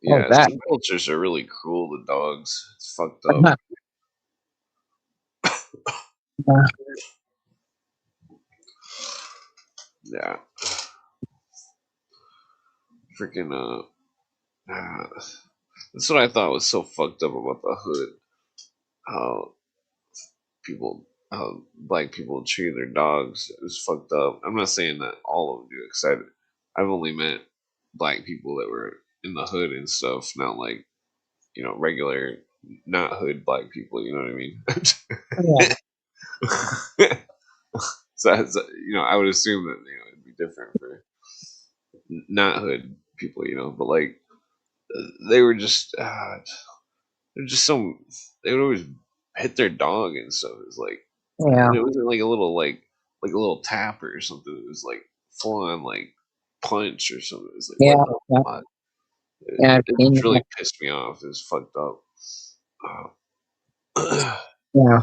What was yeah, that? some cultures are really cruel to dogs. It's fucked up. Yeah, freaking that's what I thought was so fucked up about the hood. How how black people treat their dogs is fucked up. I'm not saying that all of them do, because I've only met black people that were in the hood and stuff, not like regular not hood black people. You know what I mean? Yeah, So I would assume that it'd be different for not hood people. But like they were just they're just so they would always hit their dog and stuff. It's like, yeah, and it wasn't like a little like a little tap or something. It was like full on like punch or something. It's like yeah, what the yeah. fuck? Yeah, I've It seen just that. really pissed me off. It was fucked up. Uh, Yeah,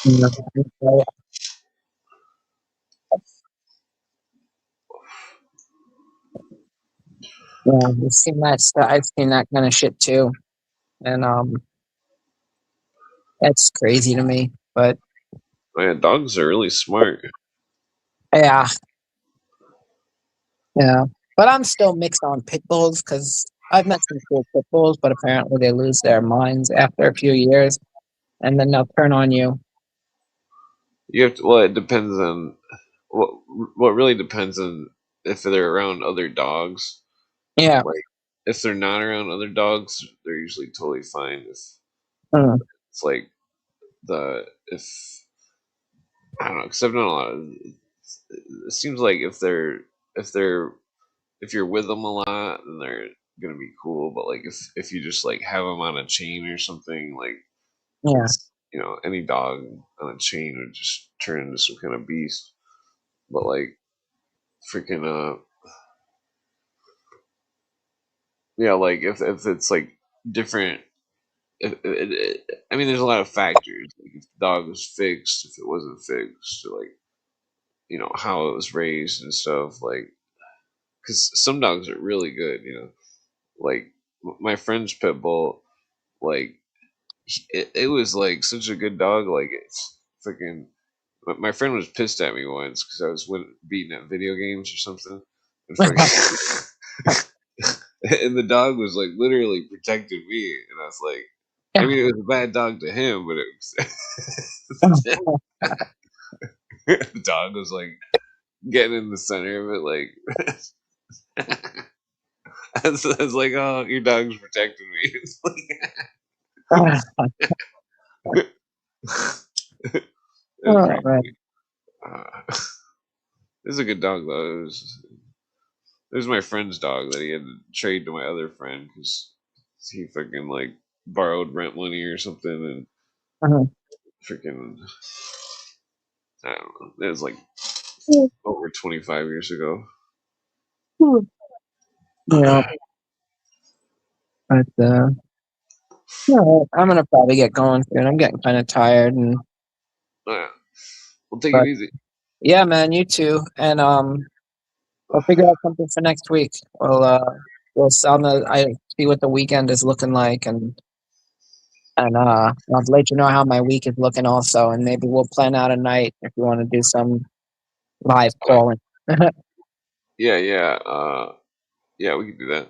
yeah, yeah. I've seen that stuff. I've seen that kind of shit too, and that's crazy to me. But Man, dogs are really smart. yeah, yeah. But I'm still mixed on pit bulls because I've met some cool pit bulls, but apparently they lose their minds after a few years, and then they'll turn on you. You have to. Well, it depends on what. What really depends on if they're around other dogs. Yeah. Like if they're not around other dogs, they're usually totally fine. If Mm. it's like the if I don't know, because I've done a lot of. It seems like if they're if you're with them a lot, then they're gonna be cool. But like if you just like have them on a chain or something, like Yeah. it's any dog on a chain would just turn into some kind of beast. But like freaking yeah, like if it's like different. I mean, there's a lot of factors. Like if the dog was fixed, if it wasn't fixed, or like how it was raised and stuff. Like because some dogs are really good. Like my friend's pit bull, like it was like such a good dog. Like it's freaking. My friend was pissed at me once because I was beating at video games or something, and fucking, and the dog was like literally protecting me, and I was like, I mean, it was a bad dog to him, but it was the dog was like getting in the center of it, like I was like, oh, your dog's protecting me. It's like, it was All pretty right. funny. It was a good dog though. It was my friend's dog that he had to trade to my other friend because he fucking like borrowed rent money or something and Mhm. freaking I don't know. It was like over 25 years ago. Yeah, but no, I'm gonna probably get going soon. I'm getting kind of tired, and Yeah. We'll take it but easy. yeah, man, you too. And we'll figure out something for next week. We'll sound the I see what the weekend is looking like, and I'll let you know how my week is looking also, and maybe we'll plan out a night if you want to do some live Uh, calling. yeah, yeah, yeah. We can do that.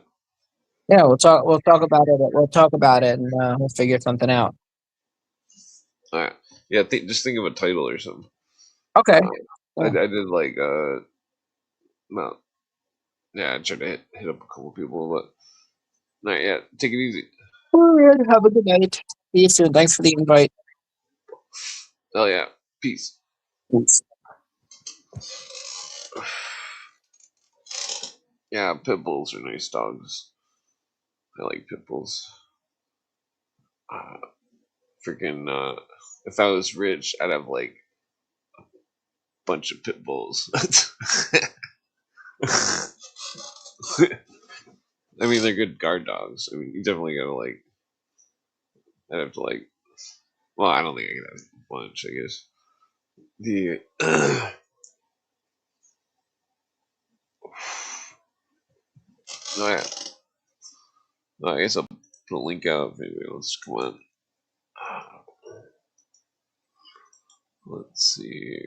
Yeah, we'll talk. We'll talk about it. We'll talk about it, and we'll figure something out. All right. Yeah, just think of a title or something. Okay. Uh, I Yeah. did like no, yeah. I tried to hit up a couple people, but no, yeah. Take it easy. All right. Have a good night. See you soon. Thanks for the invite. Oh yeah. Peace. Peace. Yeah, pit bulls are nice dogs. I like pit bulls. Uh, freaking. If I was rich, I'd have like a bunch of pit bulls. I mean, they're good guard dogs. I mean, you definitely gotta like. I'd have to like. Well, I don't think I could have a bunch. I guess the. No, yeah. No, I guess I'll put a link out if anybody wants to come on. Let's see.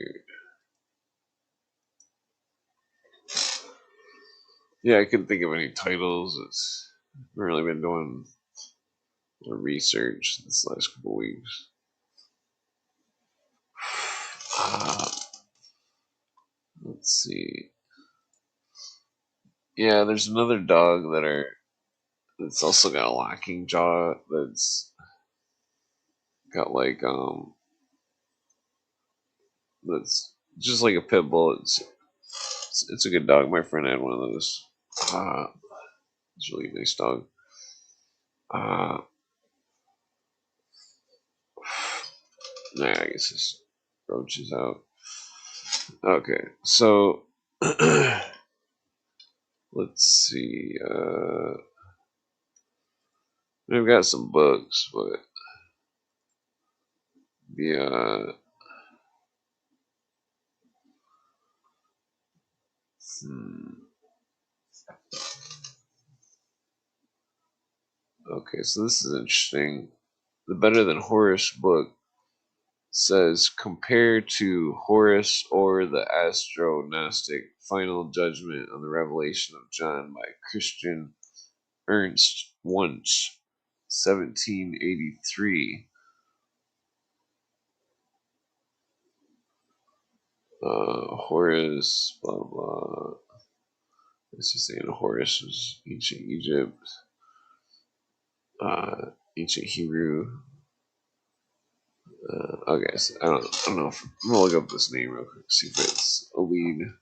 Yeah, I couldn't think of any titles. It's I've really been doing research this last couple weeks. Uh, let's see. Yeah, there's another dog that's also got a locking jaw that's got like that's just like a pit bull. It's a good dog. My friend had one of those. Uh, it's a really nice dog. Uh, yeah, I guess this roach is out. Okay, so let's see. I've got some books, but the hmm, okay, so this is interesting. The Better Than Horace book says compared to Horace or the Astro Gnostic Final Judgment on the Revelation of John by Christian Ernst Wunsch, 1783. Horus, blah blah. It's just saying Horus was ancient Egypt, ancient Hebrew. Okay, so I don't know. I'm gonna look up this name real quick, see if it's a lead.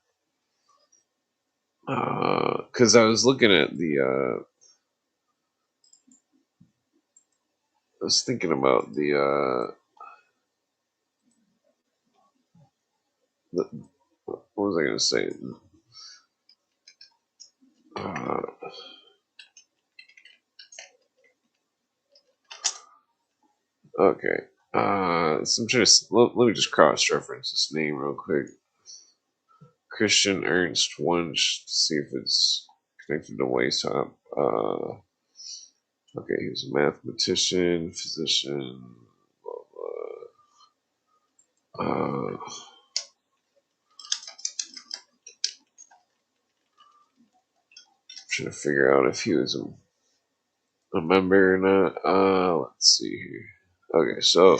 Because I was looking at I was thinking about what was I gonna say? Okay. So I'm trying to let me just cross-reference this name real quick. Christian Ernst Wunsch to see if it's connected to Weishaupt. Okay, he's a mathematician, physician, blah blah. Trying to figure out if he was a member or not. Let's see here. Okay, so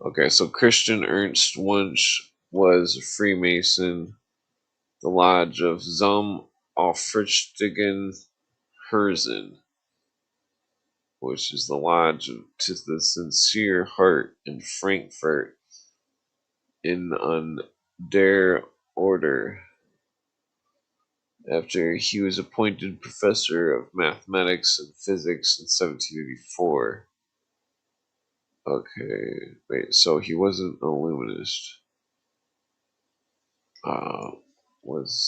okay, so Christian Ernst Wunsch was a Freemason. The Lodge of Zum Aufrichtigen Herzen, which is the lodge to the Sincere Heart in Frankfurt in an der Order. After he was appointed professor of mathematics and physics in 1784. Okay, wait, so he wasn't an Illuminist. Was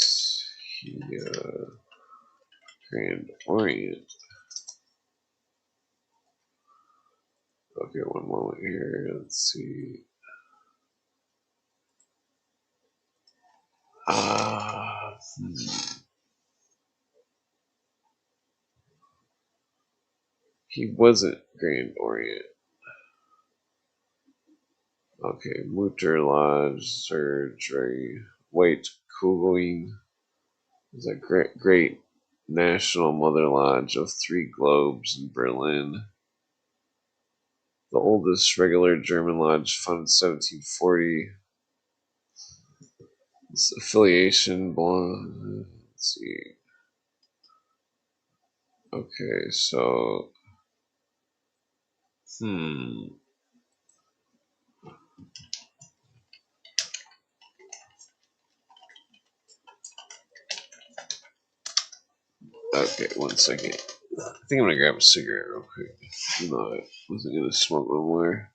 he Grand Orient? Okay, one moment here. Let's see. He wasn't Grand Orient. Okay, Mutter Lodge, Surgery, White Kugeln is a great national mother lodge of 3 globes in Berlin. The oldest regular German lodge, founded in 1740. Its affiliation belongs. Let's see. Okay, so. Okay, one second. I think I'm gonna grab a cigarette real quick. No, I wasn't gonna smoke no more.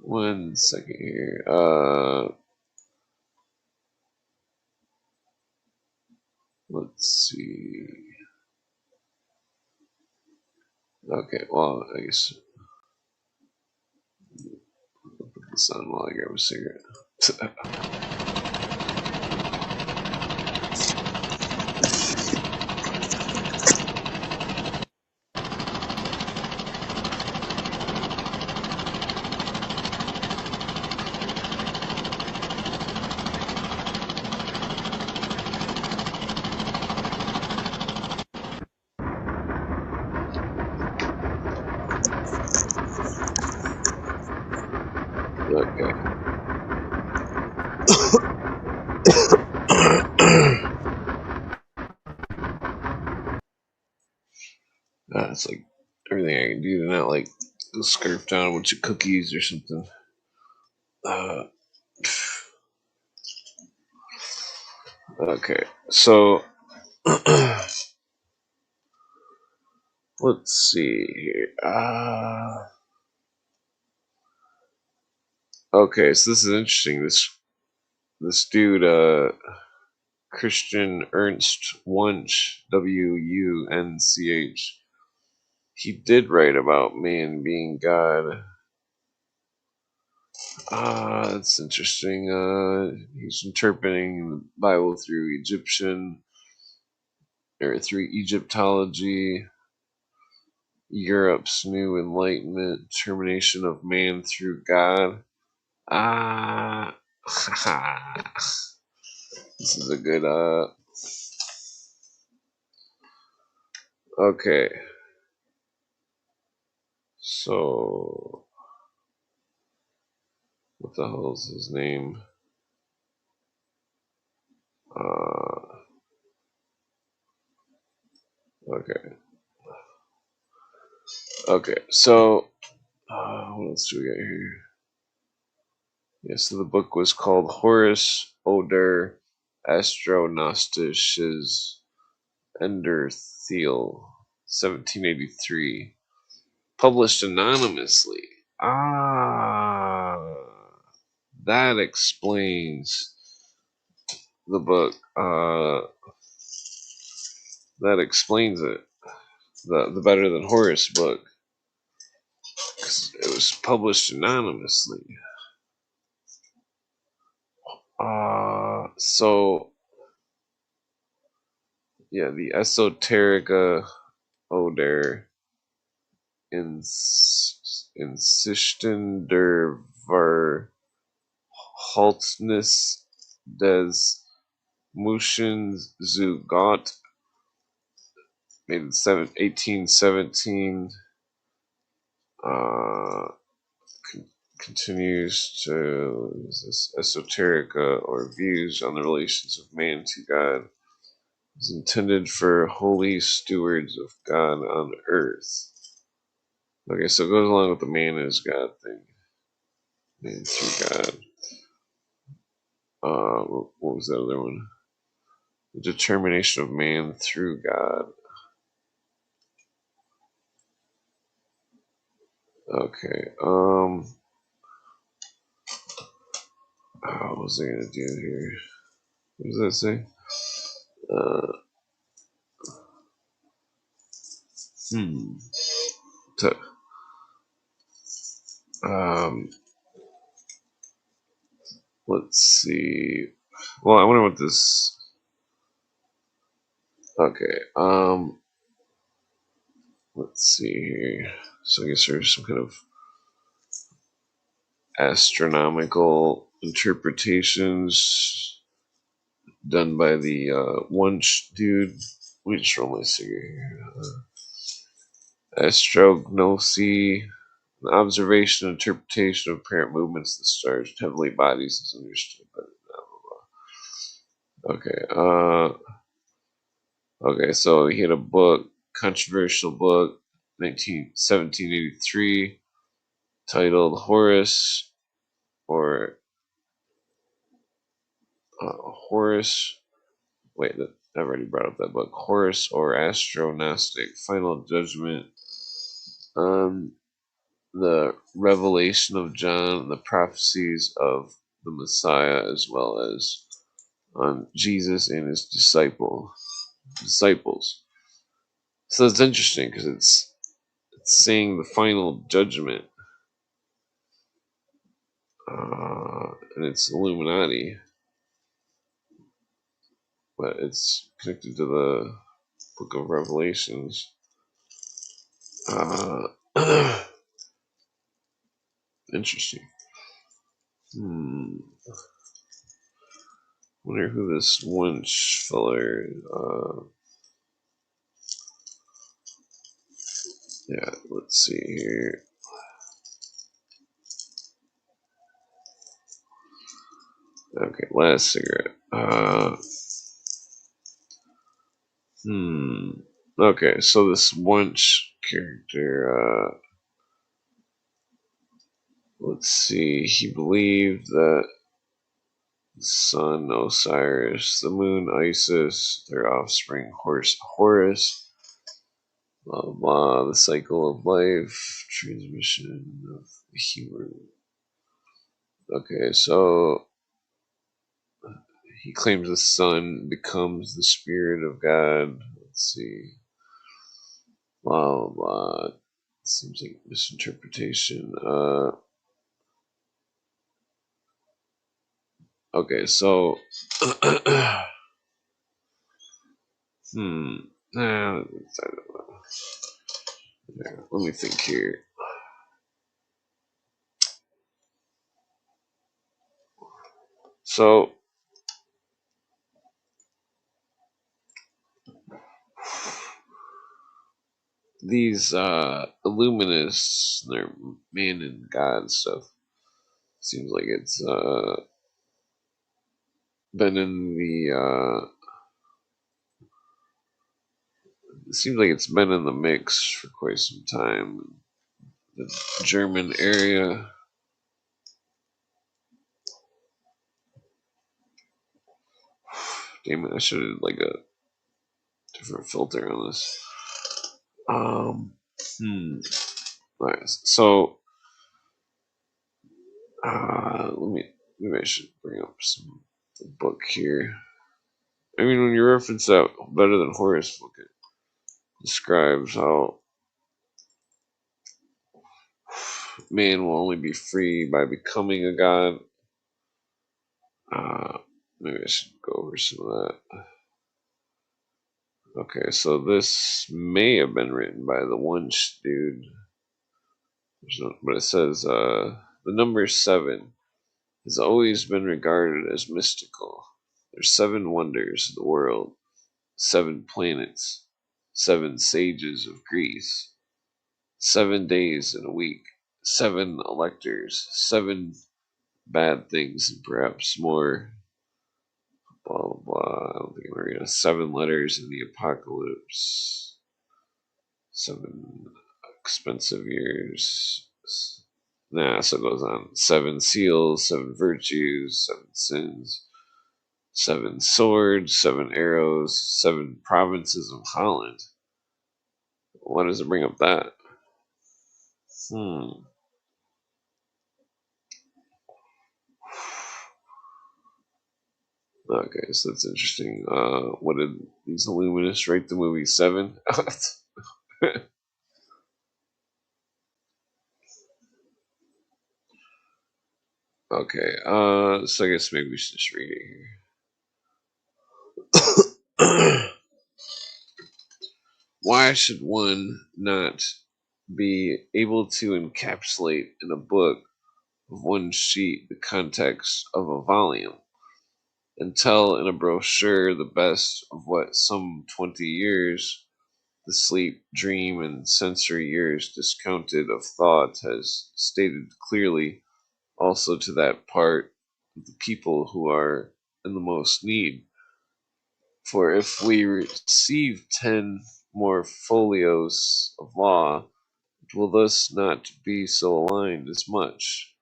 One second here. Let's see. Okay, well, I guess I'll put this on while I grab a cigarette. Okay. It's like everything I can do to not like go scarf down a bunch of cookies or something. Okay, so let's see here. Okay, so this is interesting. This dude, Christian Ernst Wunsch, Wunch, he did write about man being God. That's interesting. He's interpreting the Bible through Egyptology. Europe's new enlightenment, determination of man through God. Ah, this is a good. Okay, so what the hell is his name? Okay, okay. So what else do we got here? Yeah, so the book was called Horace Oder Astronomisches Enderthiel, 1783. Published anonymously. Ah, that explains the book. That explains it. The Better Than Horace book. 'Cause it was published anonymously. So yeah, the Esoterica Oder in Insichten der Verhaltnis des Menschen zu Gott, made in 1817. Continues to this esoterica or views on the relations of man to God is intended for holy stewards of God on earth. Okay, so it goes along with the man is God thing. Man through God. What was that other one? The determination of man through God. Okay. What was I gonna do here? What does that say? Hmm. To, um. Let's see. Well, I wonder what this. Okay. Let's see here. So I guess there's some kind of astronomical interpretations done by the Wunsch dude. Let me just roll my cigarette here. Astrognosy, an observation and interpretation of apparent movements of the stars and heavenly bodies is understood by the blah, blah, blah. Okay, so he had a book, controversial book, 1783, titled Horace, or Horace. Wait, I've already brought up that book. Horace or Astronastic Final Judgment on the revelation of John and the prophecies of the Messiah, as well as on Jesus and his disciples. So it's interesting because it's saying the final judgment, and it's Illuminati, but it's connected to the Book of Revelations. Interesting. Wonder who this one feller. Yeah, let's see here. Okay, last cigarette. Okay, so this Wunsch character, let's see, he believed that the sun Osiris, the moon Isis, their offspring Horus, blah blah blah, the cycle of life, transmission of the human. Okay, so he claims the sun becomes the spirit of God. Let's see. Blah, blah. Seems like misinterpretation. Okay, so. Hmm. Yeah, let me think here. So these Illuminists, their man and God stuff, seems like it's been in the it seems like it's been in the mix for quite some time. The German area. Damn it! I should have like a different filter on this. Um. Hmm. Nice. So, let me. Maybe I should bring up some the book here. I mean, when you reference that Better Than Horace book, it describes how man will only be free by becoming a god. Uh, Maybe I should go over some of that. Okay, so this may have been written by the Wunsch dude. But it says the number 7 has always been regarded as mystical. There's 7 wonders of the world, 7 planets, 7 sages of Greece, 7 days in a week, 7 electors, 7 bad things, and perhaps more. Blah blah blah. I don't think I'm reading 7 letters in the apocalypse, 7 expensive years. Nah, so it goes on. 7 seals, 7 virtues, 7 sins, 7 swords, 7 arrows, 7 provinces of Holland. Why does it bring up that? Hmm. Okay, so that's interesting. What did these Illuminists rate the movie? 7? Okay, so I guess maybe we should just read it here. Why should one not be able to encapsulate in a book of one sheet the context of a volume, and tell in a brochure the best of what some 20 years, the sleep, dream, and sensory years discounted of thought has stated clearly also to that part of the people who are in the most need? For if we receive 10 more folios of law, it will thus not be so aligned as much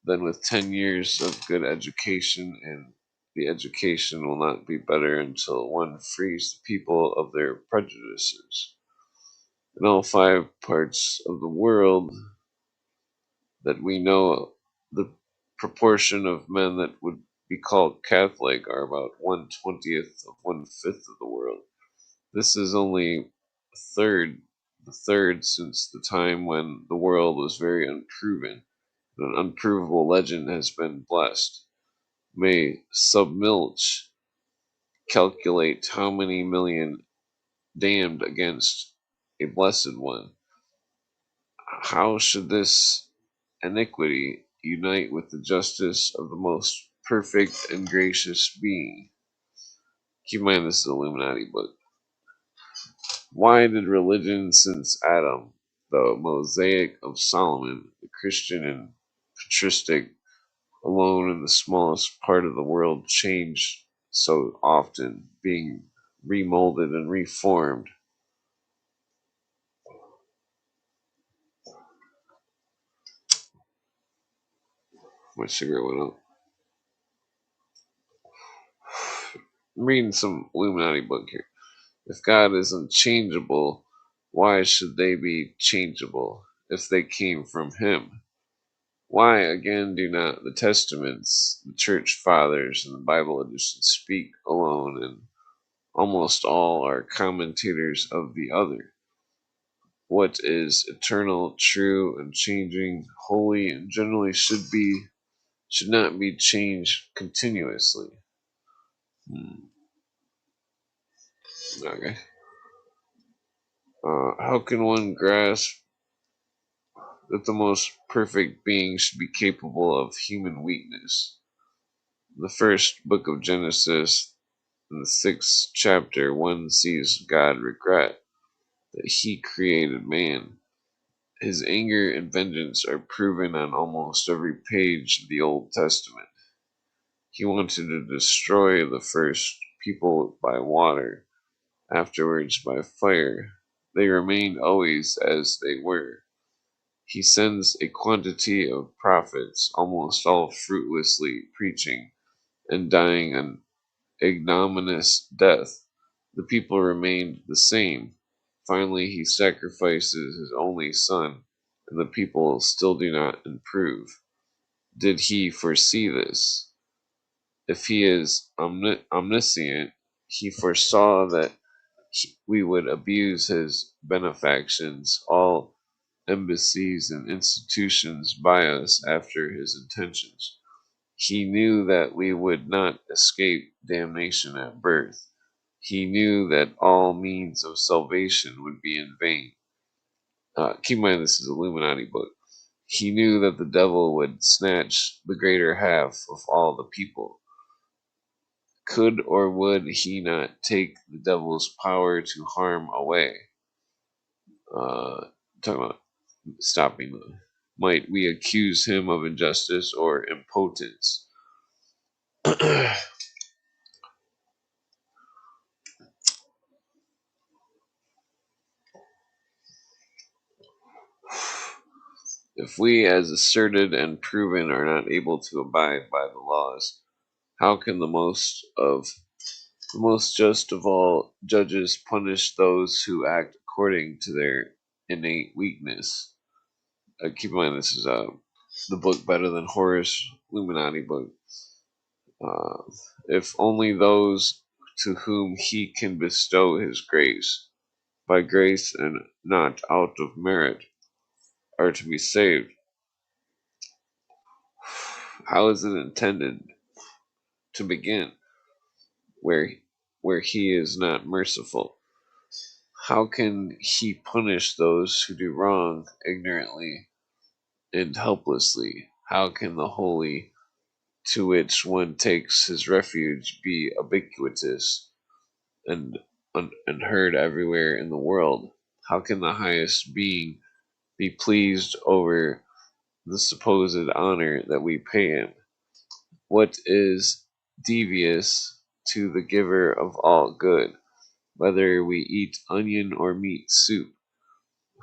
then with 10 years of good education, and the education will not be better until one frees the people of their prejudices. In all 5 parts of the world that we know, the proportion of men that would be called Catholic are about 1/20th of 1/5 of the world. This is only the third since the time when the world was very unproven. An unprovable legend has been blessed. May Submilch calculate how many million damned against a blessed one. How should this iniquity unite with the justice of the most perfect and gracious being? Keep in mind this is an Illuminati book. Why did religion since Adam, the Mosaic of Solomon, the Christian and patristic alone in the smallest part of the world change so often, being remolded and reformed? My cigarette went out. I'm reading some Illuminati book here. If God is unchangeable, why should they be changeable if they came from Him? Why, again, do not the Testaments, the Church Fathers, and the Bible editions speak alone, and almost all are commentators of the other? What is eternal, true, and changing, holy, and generally should not be changed continuously. Hmm. Okay. How can one grasp that the most perfect being should be capable of human weakness? The first book of Genesis, in the 6th chapter, one sees God regret that he created man. His anger and vengeance are proven on almost every page of the Old Testament. He wanted to destroy the first people by water, afterwards by fire. They remained always as they were. He sends a quantity of prophets, almost all fruitlessly preaching and dying an ignominious death. The people remained the same. Finally, he sacrifices his only son, and the people still do not improve. Did he foresee this? If he is omniscient, he foresaw that we would abuse his benefactions, all embassies and institutions by us after his intentions. He knew that we would not escape damnation at birth. He knew that all means of salvation would be in vain. Keep in mind, this is an Illuminati book. He knew that the devil would snatch the greater half of all the people. Could or would he not take the devil's power to harm away? Talking about stopping them. Might we accuse him of injustice or impotence? If we, as asserted and proven, are not able to abide by the laws, how can the most just of all judges punish those who act according to their innate weakness? Keep in mind, this is the book Better Than Horus, Illuminati book. Uh, if only those to whom he can bestow his grace, by grace and not out of merit, are to be saved, how is it intended to begin where he is not merciful? How can he punish those who do wrong ignorantly and helplessly? How can the holy to which one takes his refuge be ubiquitous and and heard everywhere in the world? How can the highest being be pleased over the supposed honor that we pay him? What is devious to the giver of all good, whether we eat onion or meat soup?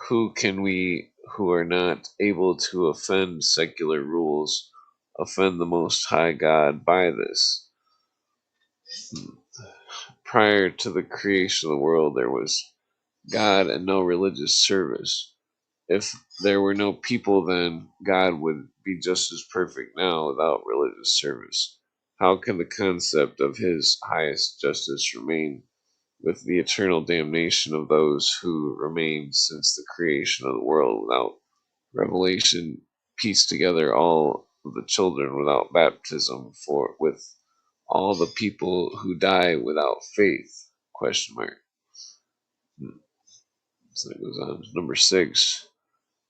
Who can we, who are not able to offend secular rules, offend the Most High God by this? Prior to the creation of the world, there was God and no religious service. If there were no people, then God would be just as perfect now without religious service. How can the concept of his highest justice remain with the eternal damnation of those who remained since the creation of the world without revelation, piece together all of the children without baptism, for with all the people who die without faith? Question mark. So it goes on. Number 6.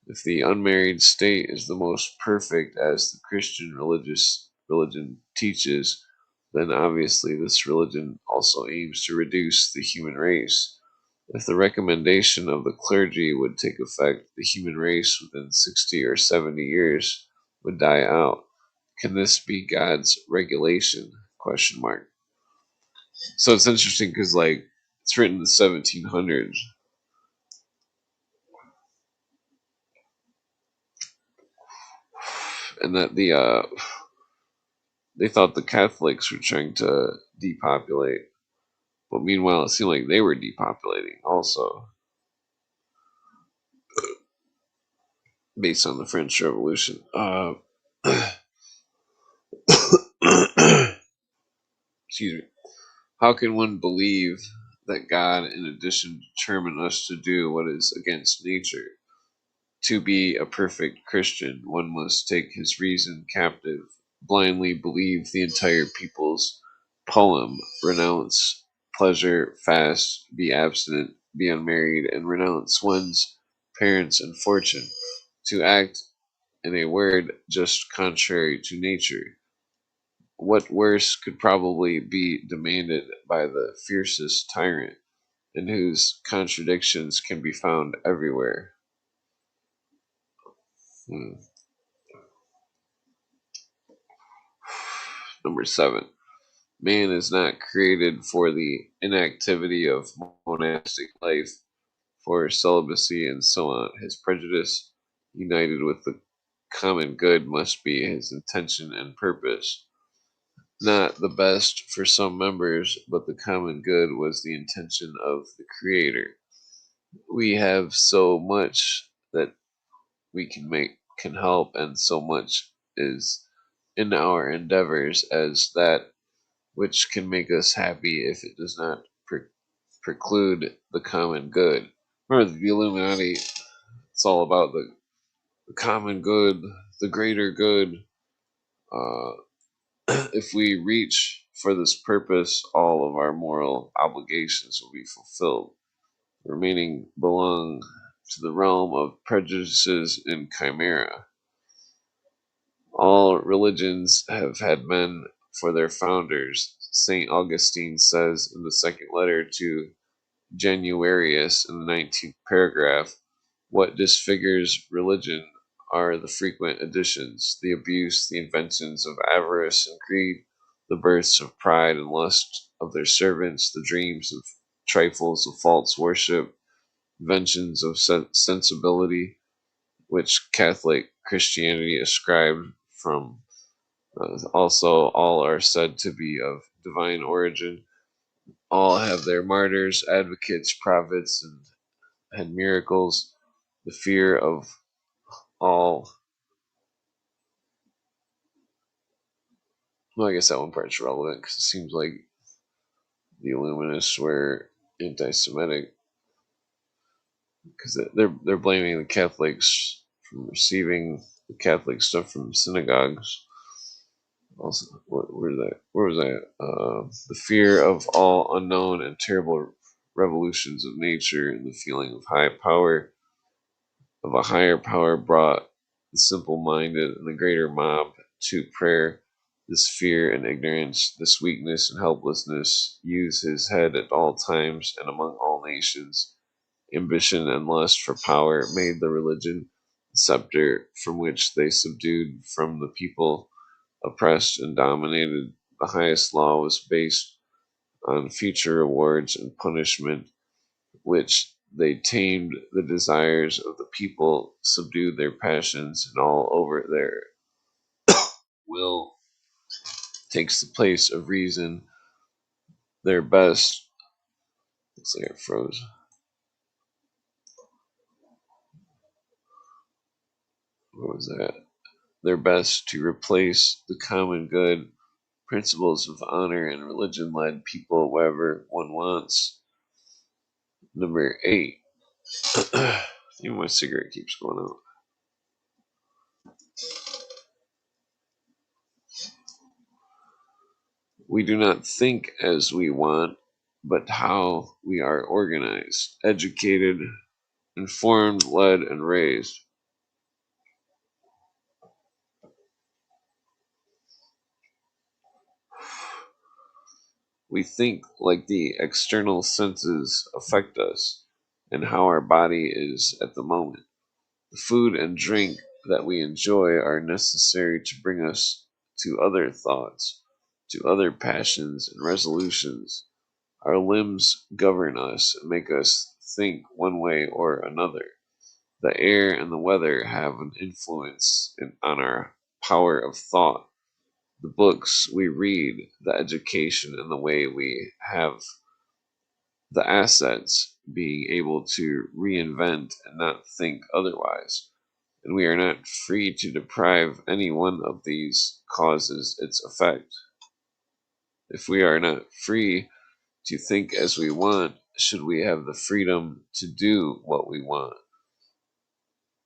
If the unmarried state is the most perfect as the Christian religion teaches, then obviously this religion also aims to reduce the human race. If the recommendation of the clergy would take effect, the human race within 60 or 70 years would die out. Can this be God's regulation? Question mark. So it's interesting because it's written in the 1700s, and that they thought the Catholics were trying to depopulate, but meanwhile it seemed like they were depopulating also, based on the French Revolution. Excuse me. How can one believe that God, in addition, determined us to do what is against nature? To be a perfect Christian, one must take his reason captive, blindly believe the entire people's poem, renounce pleasure, fast, be abstinent, be unmarried, and renounce one's parents and fortune, to act, in a word, just contrary to nature. What worse could probably be demanded by the fiercest tyrant, in whose contradictions can be found everywhere? Hmm. Number 7. Man is not created for the inactivity of monastic life, for celibacy, and so on. His prejudice, united with the common good, must be his intention and purpose. Not the best for some members, but the common good was the intention of the Creator. We have so much that we can help, and so much is in our endeavors as that which can make us happy if it does not preclude the common good. Remember, the Illuminati, it's all about the common good, the greater good. Uh, if we reach for this purpose, all of our moral obligations will be fulfilled. The remaining belong to the realm of prejudices and chimera. All religions have had men for their founders. St. Augustine says in the second letter to Januarius in the 19th paragraph, what disfigures religion are the frequent additions, the abuse, the inventions of avarice and greed, the births of pride and lust of their servants, the dreams of trifles of false worship, inventions of sensibility, which Catholic Christianity ascribed from. Also, all are said to be of divine origin. All have their martyrs, advocates, prophets, and had miracles. The fear of all. Well, I guess that one part's relevant because it seems like the Illuminists were anti-Semitic because they're blaming the Catholics from receiving the Catholic stuff from synagogues. Also, where was that? The fear of all unknown and terrible revolutions of nature, and the feeling of a higher power, brought the simple-minded and the greater mob to prayer. This fear and ignorance, this weakness and helplessness, use his head at all times and among all nations. Ambition and lust for power made the religion the scepter from which they subdued from the people oppressed and dominated. The highest law was based on future rewards and punishment, which they tamed the desires of the people, subdued their passions, and all over their will takes the place of reason. Their best, looks like it froze. What was that? Their best to replace the common good, principles of honor and religion led people wherever one wants. Number 8. Even my cigarette keeps going out. We do not think as we want, but how we are organized, educated, informed, led, and raised. We think like the external senses affect us and how our body is at the moment. The food and drink that we enjoy are necessary to bring us to other thoughts, to other passions and resolutions. Our limbs govern us and make us think one way or another. The air and the weather have an influence on our power of thought. The books we read, the education, and the way we have the assets, being able to reinvent and not think otherwise. And we are not free to deprive any one of these causes its effect. If we are not free to think as we want, should we have the freedom to do what we want?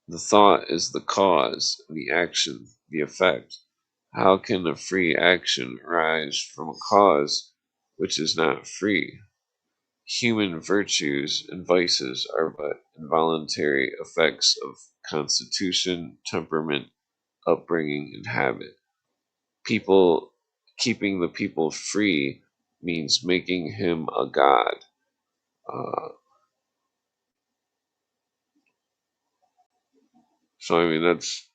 The thought is the cause, the action, the effect. How can a free action rise from a cause which is not free? human virtues and vices are but involuntary effects of constitution, temperament, upbringing, and habit. People keeping the people free means making him a god. Uh, so I mean that's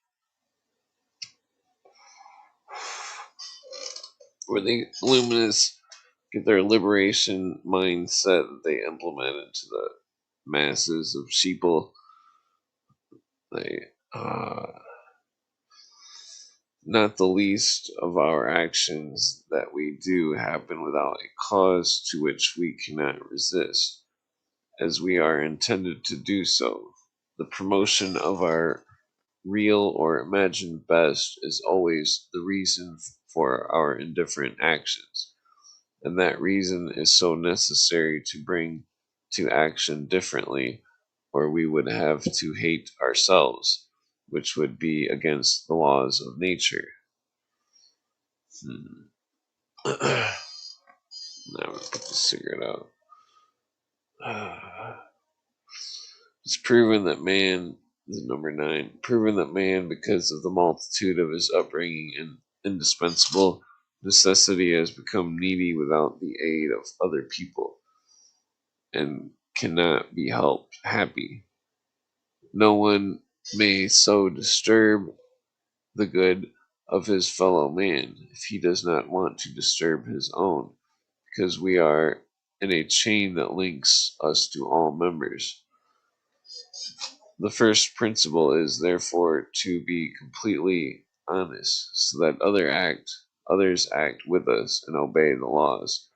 where the Illuminists get their liberation mindset that they implement into the masses of sheeple. They not the least of our actions that we do happen without a cause to which we cannot resist, as we are intended to do so. The promotion of our real or imagined best is always the reason for our indifferent actions, and that reason is so necessary to bring to action differently, or we would have to hate ourselves, which would be against the laws of nature. Hmm. Now I'm gonna put the cigarette out. It's proven that man, this is number 9, proven that man, because of the multitude of his upbringing and indispensable necessity, has become needy without the aid of other people and cannot be helped happy. No one may so disturb the good of his fellow man if he does not want to disturb his own, because we are in a chain that links us to all members. The first principle is therefore to be completely honest, so that others act with us and obey the laws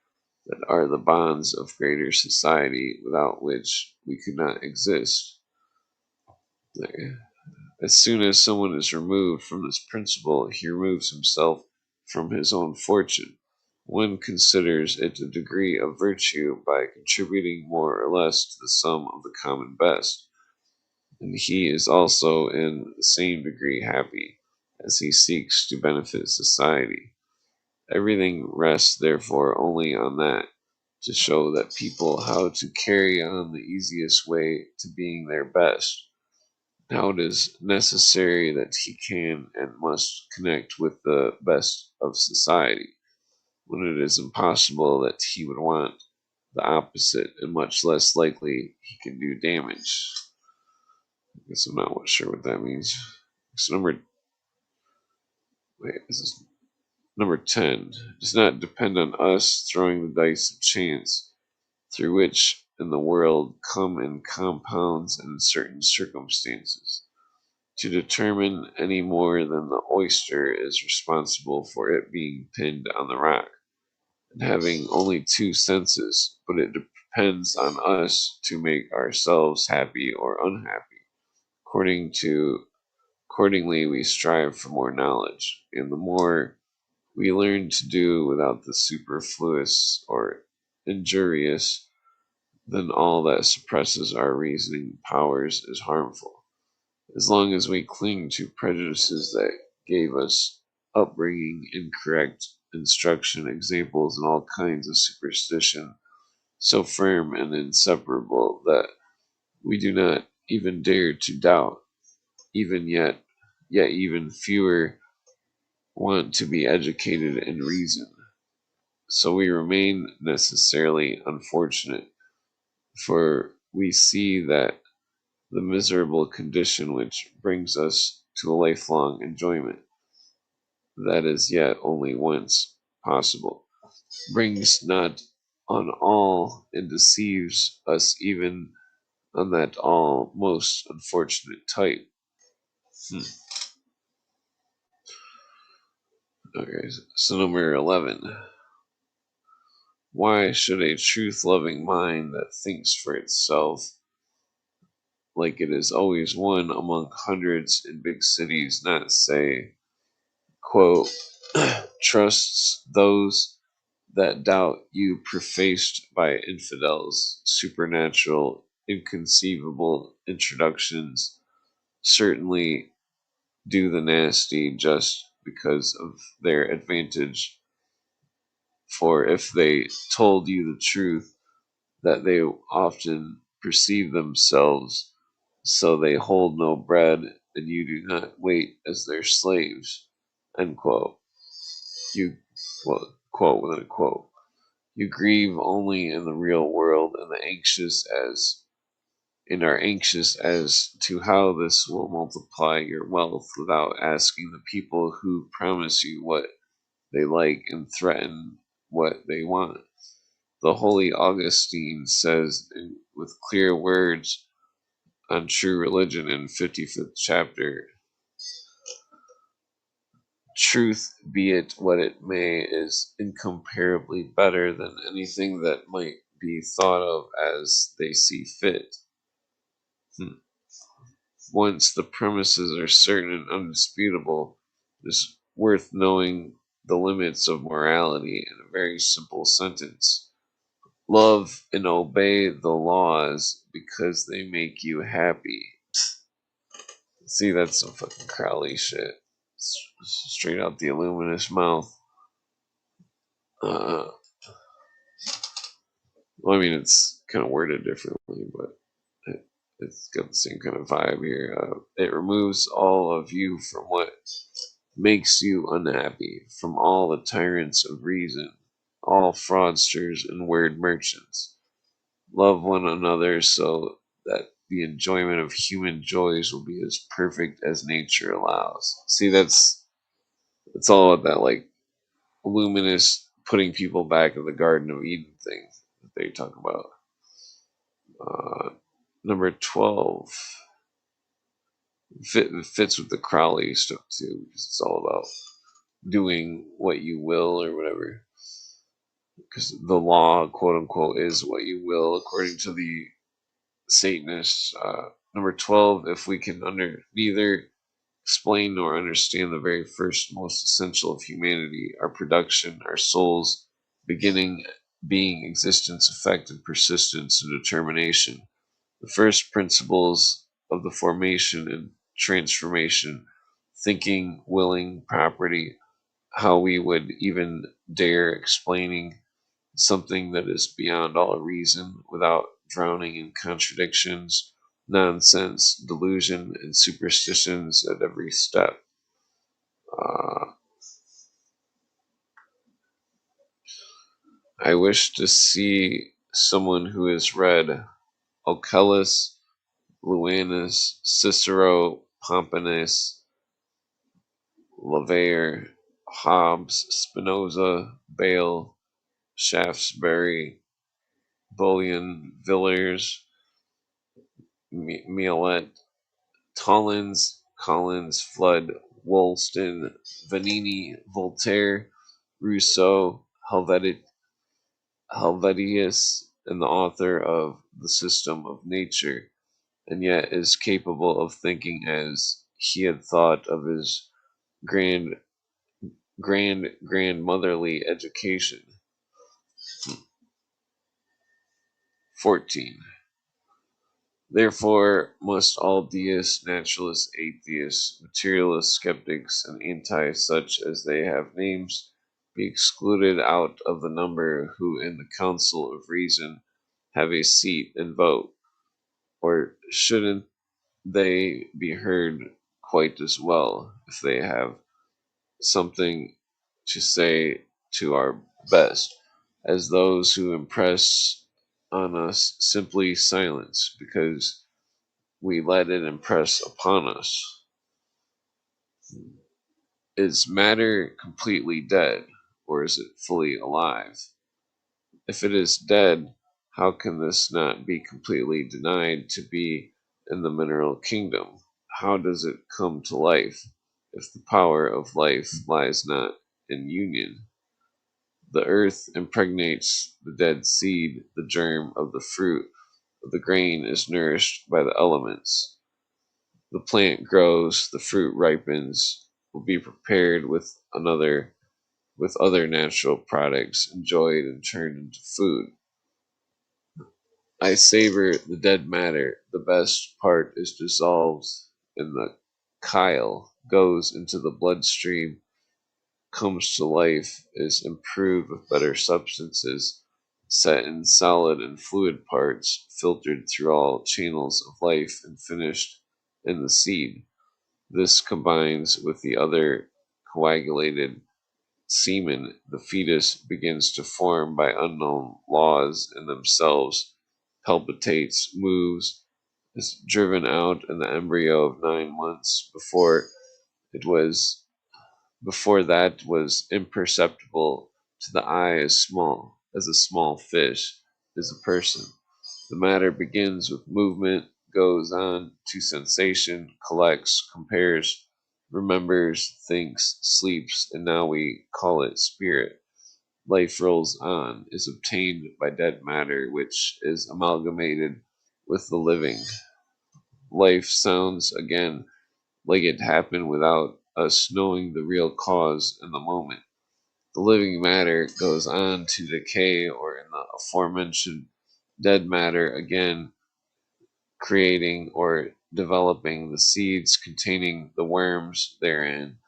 that are the bonds of greater society, without which we could not exist. As soon as someone is removed from this principle, he removes himself from his own fortune. One considers it a degree of virtue by contributing more or less to the sum of the common best, and he is also in the same degree happy, as he seeks to benefit society. Everything rests therefore only on that, to show that people how to carry on the easiest way to being their best. Now it is necessary that he can and must connect with the best of society, when it is impossible that he would want the opposite, and much less likely he can do damage. I guess I'm not sure what that means. So this is number 10. Does not depend on us throwing the dice of chance, through which in the world come in compounds and in certain circumstances, to determine any more than the oyster is responsible for it being pinned on the rock, and having only 2 senses, but it depends on us to make ourselves happy or unhappy. According to Accordingly, we strive for more knowledge, and the more we learn to do without the superfluous or injurious, then all that suppresses our reasoning powers is harmful. As long as we cling to prejudices that gave us upbringing, incorrect instruction, examples, and all kinds of superstition, so firm and inseparable that we do not even dare to doubt, even yet even fewer want to be educated in reason. So we remain necessarily unfortunate, for we see that the miserable condition which brings us to a lifelong enjoyment, that is yet only once possible, brings not on all and deceives us even on that all most unfortunate type. Hmm. Okay, so number 11. Why should a truth-loving mind that thinks for itself, like it is always one among hundreds in big cities, not say, quote, trusts those that doubt you prefaced by infidels, supernatural, inconceivable introductions, certainly do the nasty just because of their advantage. For if they told you the truth, that they often perceive themselves, so they hold no bread, and you do not wait as their slaves. End quote. You quote within a quote. You grieve only in the real world, and are anxious as to how this will multiply your wealth without asking the people who promise you what they like and threaten what they want. The holy Augustine says with clear words on true religion in 55th chapter, truth, be it what it may, is incomparably better than anything that might be thought of as they see fit. Once the premises are certain and undisputable, it is worth knowing the limits of morality in a very simple sentence. Love and obey the laws because they make you happy. See, that's some fucking Crowley shit. Straight out the Illuminist mouth. Uh, well, I mean, it's kind of worded differently, but it's got the same kind of vibe here. It removes all of you from what makes you unhappy, from all the tyrants of reason, all fraudsters and word merchants. Love one another so that the enjoyment of human joys will be as perfect as nature allows. See, it's all about that, like, luminous putting people back in the Garden of Eden thing that they talk about. Number 12 fits with the Crowley stuff too, because it's all about doing what you will or whatever. Because the law, quote unquote, is what you will, according to the Satanists. Number 12, if we can neither explain nor understand the very first, most essential of humanity, our production, our souls, beginning, being, existence, effect, and persistence and determination, the first principles of the formation and transformation, thinking, willing, property, how we would even dare explaining something that is beyond all reason without drowning in contradictions, nonsense, delusion, and superstitions at every step. Uh, I wish to see someone who has read Ocellus, Luanus, Cicero, Pomponus, Leverrier, Hobbes, Spinoza, Bale, Shaftesbury, Bullion, Villiers, Mialet, Tollins, Collins, Flood, Woolston, Vanini, Voltaire, Rousseau, Helvetius, and the author of The System of Nature, and yet is capable of thinking as he had thought of his grand grandmotherly education. 14. Therefore, must all deists, naturalists, atheists, materialists, skeptics, and anti-such as they have names be excluded out of the number who in the council of reason have a seat and vote, or shouldn't they be heard quite as well if they have something to say to our best, as those who impress on us simply silence, because we let it impress upon us? Is matter completely dead, or is it fully alive? If it is dead, how can this not be completely denied to be in the mineral kingdom? How does it come to life, if the power of life lies not in union? The earth impregnates the dead seed, the germ of the fruit of the grain is nourished by the elements. The plant grows, the fruit ripens, will be prepared with other natural products, enjoyed and turned into food. I savor the dead matter. The best part is dissolved in the chyle, goes into the bloodstream, comes to life, is improved with better substances, set in solid and fluid parts, filtered through all channels of life, and finished in the seed. This combines with the other coagulated semen the fetus begins to form by unknown laws in themselves, palpitates, moves, is driven out in the embryo of 9 months it was before that was imperceptible to the eye as a small fish is a person. The matter begins with movement, goes on to sensation, collects, compares, remembers, thinks, sleeps, and now we call it spirit. Life rolls on, is obtained by dead matter, which is amalgamated with the living. Life sounds again like it happened without us knowing the real cause in the moment. The living matter goes on to decay, or in the aforementioned dead matter again, creating or developing the seeds containing the worms therein,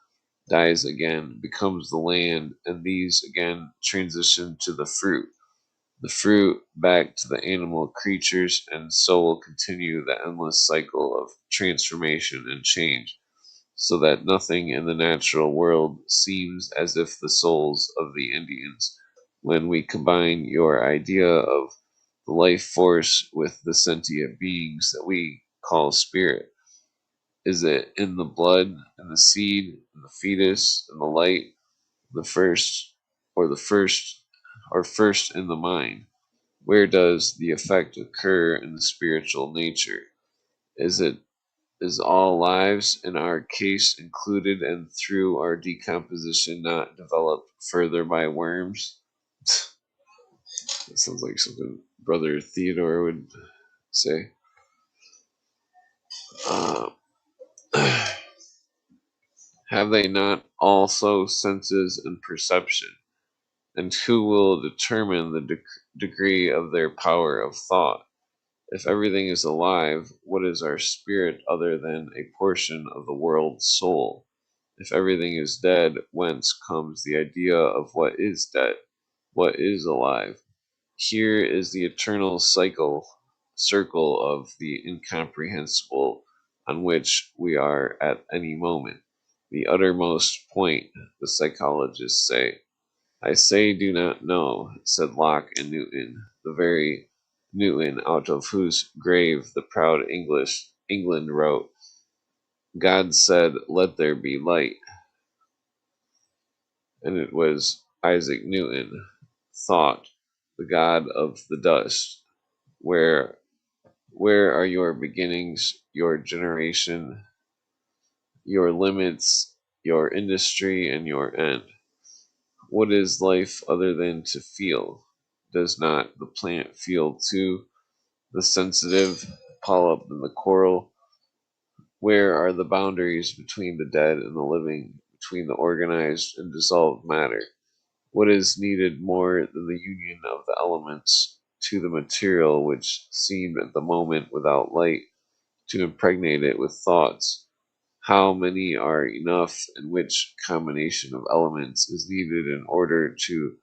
dies again, becomes the land, and these again transition to the fruit back to the animal creatures, and so will continue the endless cycle of transformation and change, so that nothing in the natural world seems as if the souls of the Indians, when we combine your idea of the life force with the sentient beings that we call spirit. Is it in the blood, in the seed, in the fetus, in the light, the first, or the first, or first in the mind? Where does the effect occur in the spiritual nature? Is it is all lives in our case included, and through our decomposition not developed further by worms? That sounds like something Brother Theodore would say. Uh, have they not also senses and perception? And who will determine the degree of their power of thought? If everything is alive, what is our spirit other than a portion of the world's soul? If everything is dead, whence comes the idea of what is dead, what is alive? Here is the eternal circle of the incomprehensible on which we are at any moment. The uttermost point, the psychologists say. I say do not know, said Locke and Newton, the very Newton out of whose grave the proud England wrote, God said, let there be light. And it was Isaac Newton, thought, the god of the dust. Where where are your beginnings, your generation, your limits, your industry, and your end? What is life other than to feel? Does not the plant feel too? The sensitive polyp and the coral? Where are the boundaries between the dead and the living, between the organized and dissolved matter? What is needed more than the union of the elements to the material which seemed at the moment without light to impregnate it with thoughts? How many are enough, and which combination of elements is needed in order to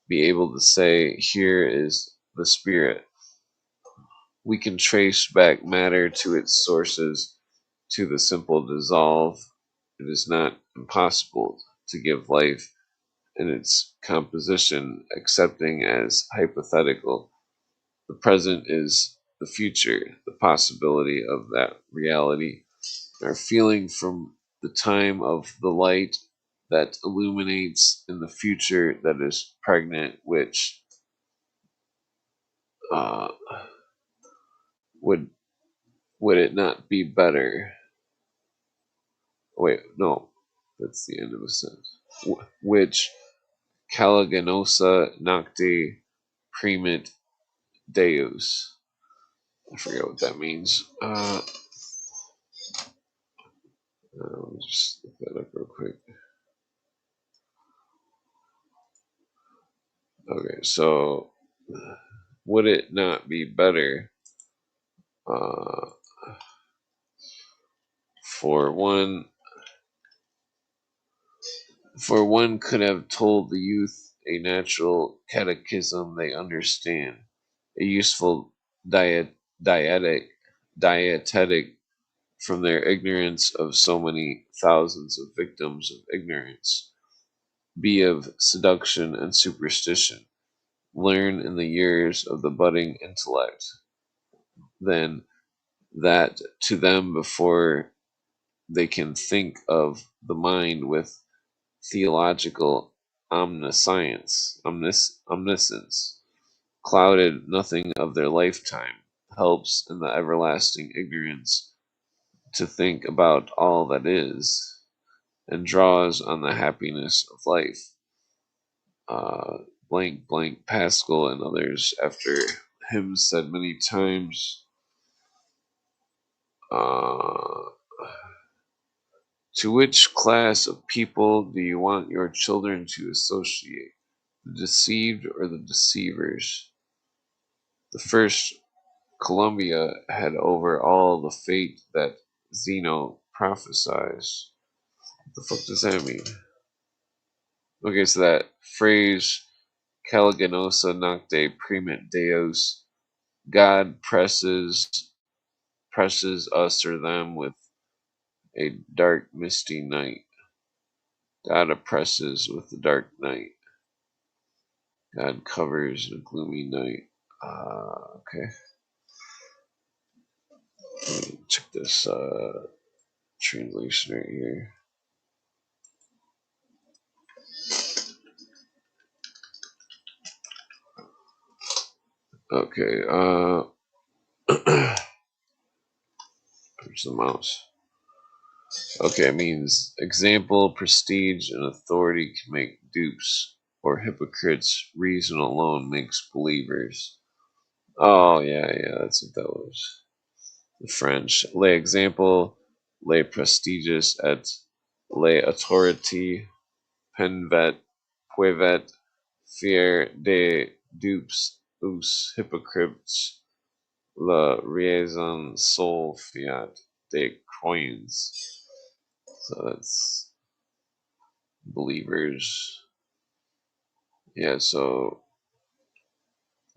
be able to say, here is the spirit? We can trace back matter to its sources, to the simple dissolve. It is not impossible to give life in its composition, accepting as hypothetical. The present is the future, the possibility of that reality. Our feeling from the time of the light that illuminates in the future that is pregnant, which uh, would would it not be better? Wait, no, that's the end of a sentence. Which Caliganosa nocte primit Deus. I forget what that means. Let me just look that up real quick. Okay, so would it not be better uh, for one could have told the youth a natural catechism they understand, a useful dietetic from their ignorance of so many thousands of victims of ignorance, be of seduction and superstition, learn in the years of the budding intellect, then that to them before they can think of the mind with theological omniscience, clouded nothing of their lifetime, helps in the everlasting ignorance to think about all that is, and draws on the happiness of life. Blank, blank, Pascal and others, after him, said many times, to which class of people do you want your children to associate, the deceived or the deceivers? The first Columbia had over all the fate that Zeno prophesies. What the fuck does that mean? Okay, so that phrase, Caliginosa nocte primit Deus, God presses us or them with a dark misty night. God oppresses with the dark night. God covers the gloomy night. Okay. Let me check this translation right here. Okay. Where's the mouse? Okay, it means example, prestige, and authority can make dupes or hypocrites. Reason alone makes believers. Oh, yeah, that's what that was. The French. Les exemple, les prestiges et les autorités peuvent faire des dupes us hypocrites. La raison seule fiat des croyants. So that's believers. Yeah, so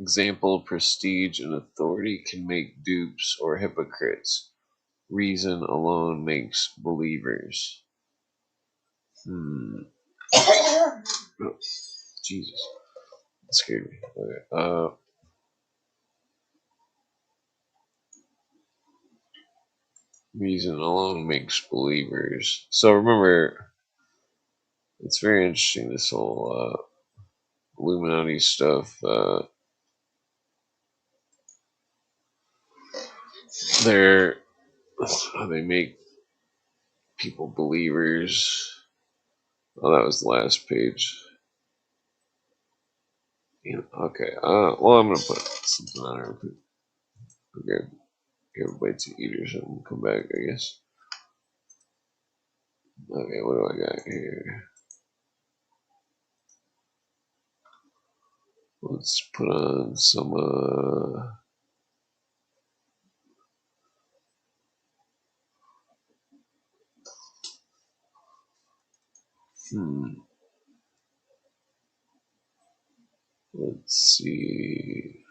example, prestige, and authority can make dupes or hypocrites. Reason alone makes believers. Oh, Jesus. That scared me. Okay. Reason alone makes believers. So remember, it's very interesting, this whole Illuminati stuff. They make people believers. Oh, that was the last page. Yeah, okay. Well, I'm gonna put something on there. Okay, give a bite to eat or something. Come back, I guess. Okay, what do I got here? Let's put on some. Let's see.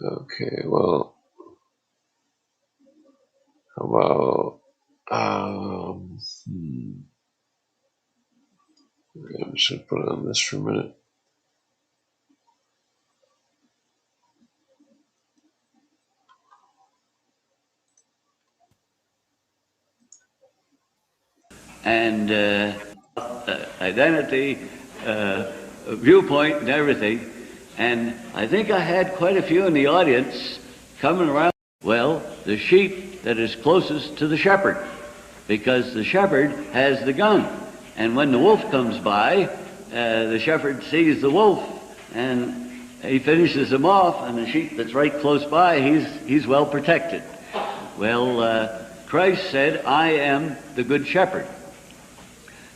Okay, well, how about I'm just gonna put on this for a minute. And identity, viewpoint, and everything. And I think I had quite a few in the audience coming around. Well, the sheep that is closest to the shepherd, because the shepherd has the gun. And when the wolf comes by, the shepherd sees the wolf, and he finishes him off, and the sheep that's right close by, he's well protected. Well, Christ said, I am the good shepherd.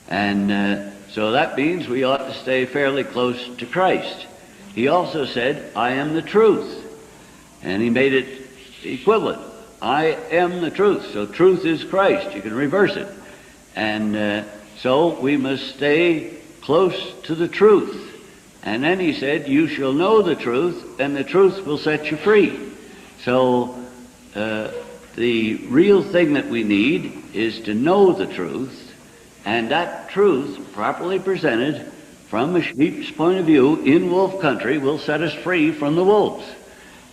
And so that means we ought to stay fairly close to Christ. He also said, I am the truth. and he made it equivalent. I am the truth, so truth is Christ. You can reverse it. And so we must stay close to the truth. And then he said, you shall know the truth, and the truth will set you free. So the real thing that we need is to know the truth, and that truth, properly presented from a sheep's point of view in wolf country, will set us free from the wolves.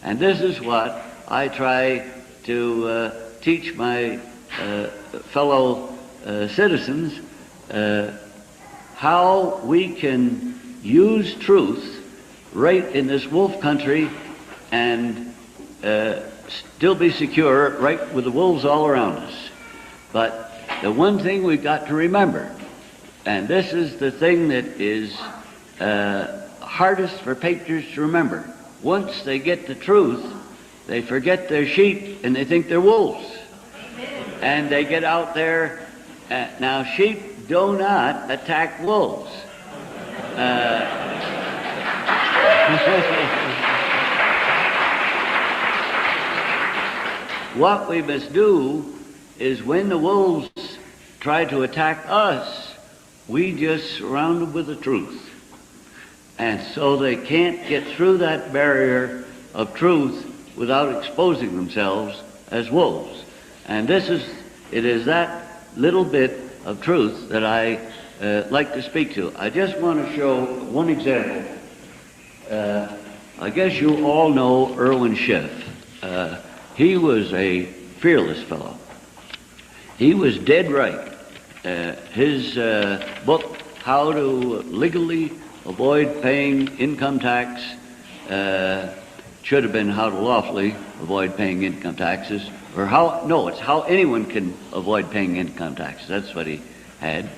And this is what I try to teach my fellow citizens, how we can use truth right in this wolf country and still be secure right with the wolves all around us. But the one thing we've got to remember, and this is the thing that is hardest for patriots to remember, once they get the truth, they forget their sheep and they think they're wolves. And they get out there. Now, sheep do not attack wolves. What we must do is when the wolves try to attack us, we just surround them with the truth. And so they can't get through that barrier of truth without exposing themselves as wolves. And it is that little bit of truth that I like to speak to. I just want to show one example. I guess you all know Irwin Schiff. He was a fearless fellow. He was dead right. His book, How to Legally Avoid Paying Income Tax, should have been How to Lawfully Avoid Paying Income Taxes, or it's How Anyone Can Avoid Paying Income Taxes. That's what he had.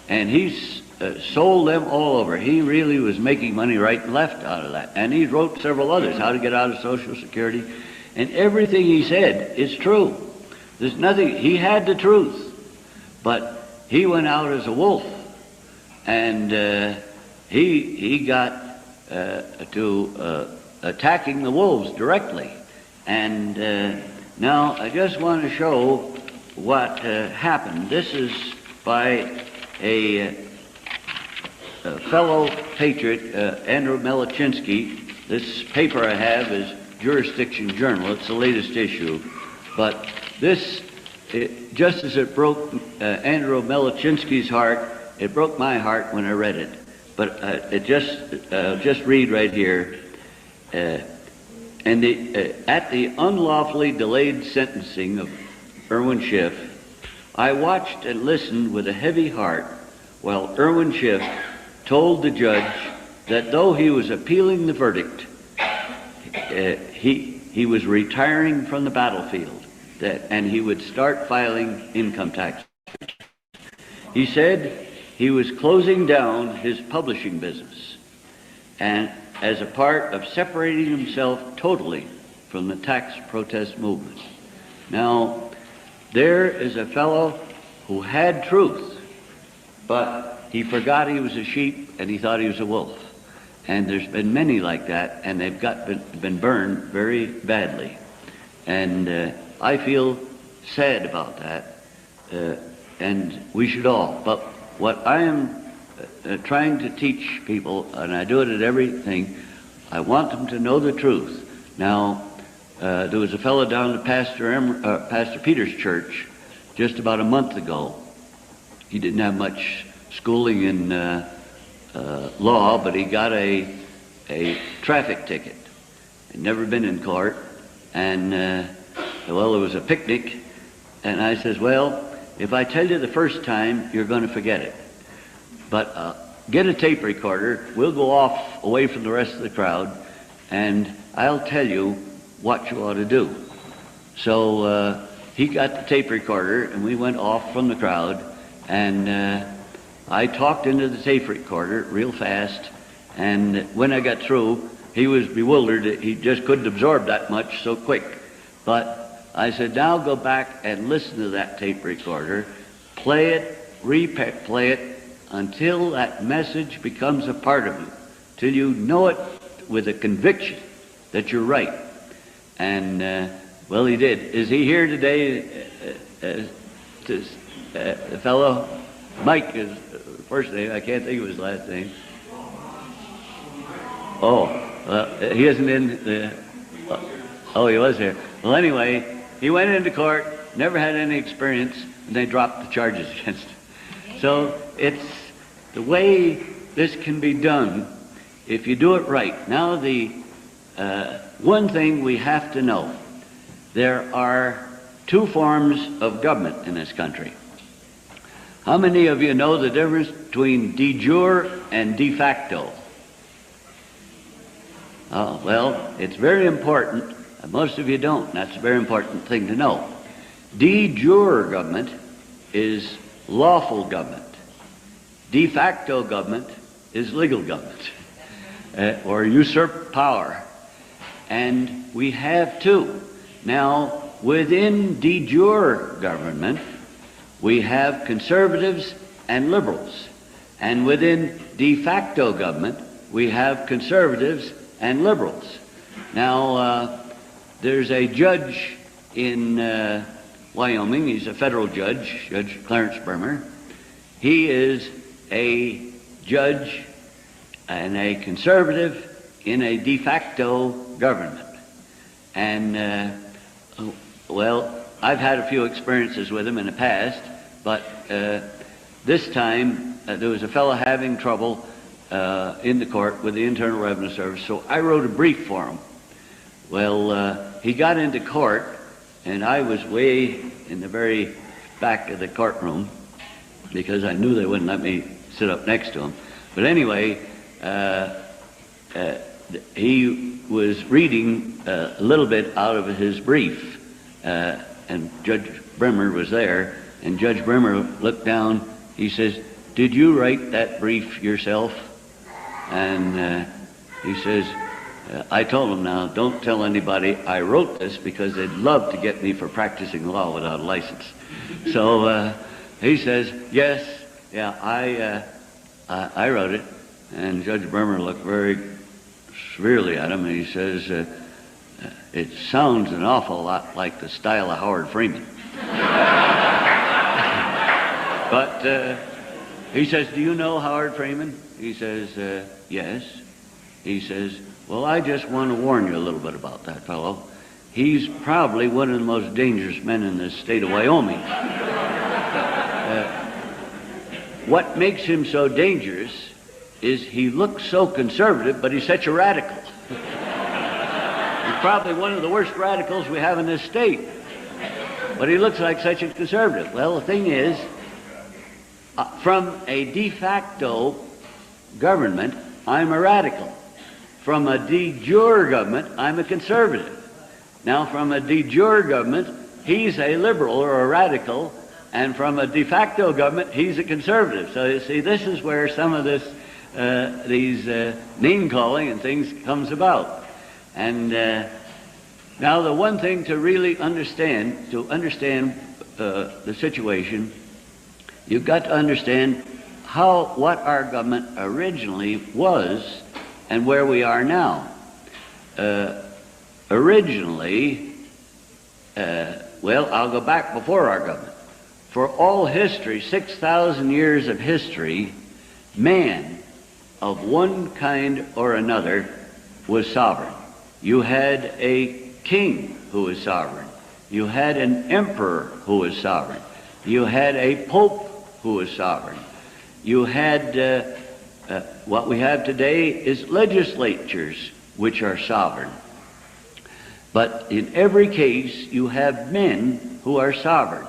And he's sold them all over. He really was making money right and left out of that. And he wrote several others, How to Get Out of Social Security. And everything he said is true. There's nothing, he had the truth. But he went out as a wolf. And he got to attacking the wolves directly. And now I just want to show what happened. This is by a fellow patriot, Andrew Melachinsky. This paper I have is Jurisdiction Journal. It's the latest issue. But this, just as it broke Andrew Melachinsky's heart, it broke my heart when I read it. But just read right here. At the unlawfully delayed sentencing of Irwin Schiff, I watched and listened with a heavy heart while Irwin Schiff told the judge that though he was appealing the verdict, he was retiring from the battlefield, and he would start filing income tax. He said he was closing down his publishing business, and as a part of separating himself totally from the tax protest movement. Now, there is a fellow who had truth, but he forgot he was a sheep and he thought he was a wolf. And there's been many like that, and they've been burned very badly. And I feel sad about that, and we should all. But what I am trying to teach people, and I do it at everything, I want them to know the truth. Now, there was a fellow down at Pastor Peter's church just about a month ago. He didn't have much schooling in law, but he got a traffic ticket. He'd never been in court, and well, there was a picnic, and I says, well, if I tell you the first time, you're going to forget it. But get a tape recorder, we'll go off away from the rest of the crowd, and I'll tell you what you ought to do. So he got the tape recorder, and we went off from the crowd, and I talked into the tape recorder real fast, and when I got through, he was bewildered. He just couldn't absorb that much so quick. But I said, now go back and listen to that tape recorder, play it, replay it, until that message becomes a part of you, till you know it with a conviction that you're right. And, well, he did. Is he here today? The fellow, Mike is first name. I can't think of his last name. Oh, well, he isn't in the... Oh, he was here. Well, anyway, he went into court, never had any experience, and they dropped the charges against him. So it's the way this can be done if you do it right. Now, the one thing we have to know, there are two forms of government in this country. How many of you know the difference between de jure and de facto? Oh, well, it's very important. Most of you don't. That's a very important thing to know. De jure government is lawful government. De facto government is legal government, or usurped power. And we have two. Now, within de jure government, we have conservatives and liberals. And within de facto government, we have conservatives and liberals. Now, there's a judge in Wyoming. He's a federal judge, Judge Clarence Bremer. He is a judge and a conservative in a de facto government. And, well, I've had a few experiences with him in the past, but this time there was a fellow having trouble in the court with the Internal Revenue Service, so I wrote a brief for him. Well, he got into court, and I was way in the very back of the courtroom because I knew they wouldn't let me sit up next to him. But anyway, he was reading a little bit out of his brief, and Judge Bremer was there, and Judge Bremer looked down. He says, "Did you write that brief yourself?" And he says, I told him, now, don't tell anybody I wrote this because they'd love to get me for practicing law without a license. So he says, yes, yeah, I wrote it. And Judge Bremer looked very severely at him, and he says, it sounds an awful lot like the style of Howard Freeman. But he says, do you know Howard Freeman? He says, yes. He says, well, I just want to warn you a little bit about that fellow. He's probably one of the most dangerous men in the state of Wyoming. What makes him so dangerous is he looks so conservative, but he's such a radical. He's probably one of the worst radicals we have in this state. But he looks like such a conservative. Well, the thing is, from a de facto government, I'm a radical. From a de jure government, I'm a conservative. Now, from a de jure government, he's a liberal or a radical, and from a de facto government, he's a conservative. So you see, this is where some of this, these name-calling and things comes about. And now, the one thing to really understand, the situation, you've got to understand what our government originally was and where we are now. Originally, well, I'll go back before our government. For all history, 6,000 years of history, man of one kind or another was sovereign. You had a king who was sovereign. You had an emperor who was sovereign. You had a pope who was sovereign. You had what we have today is legislatures which are sovereign. But in every case, you have men who are sovereign.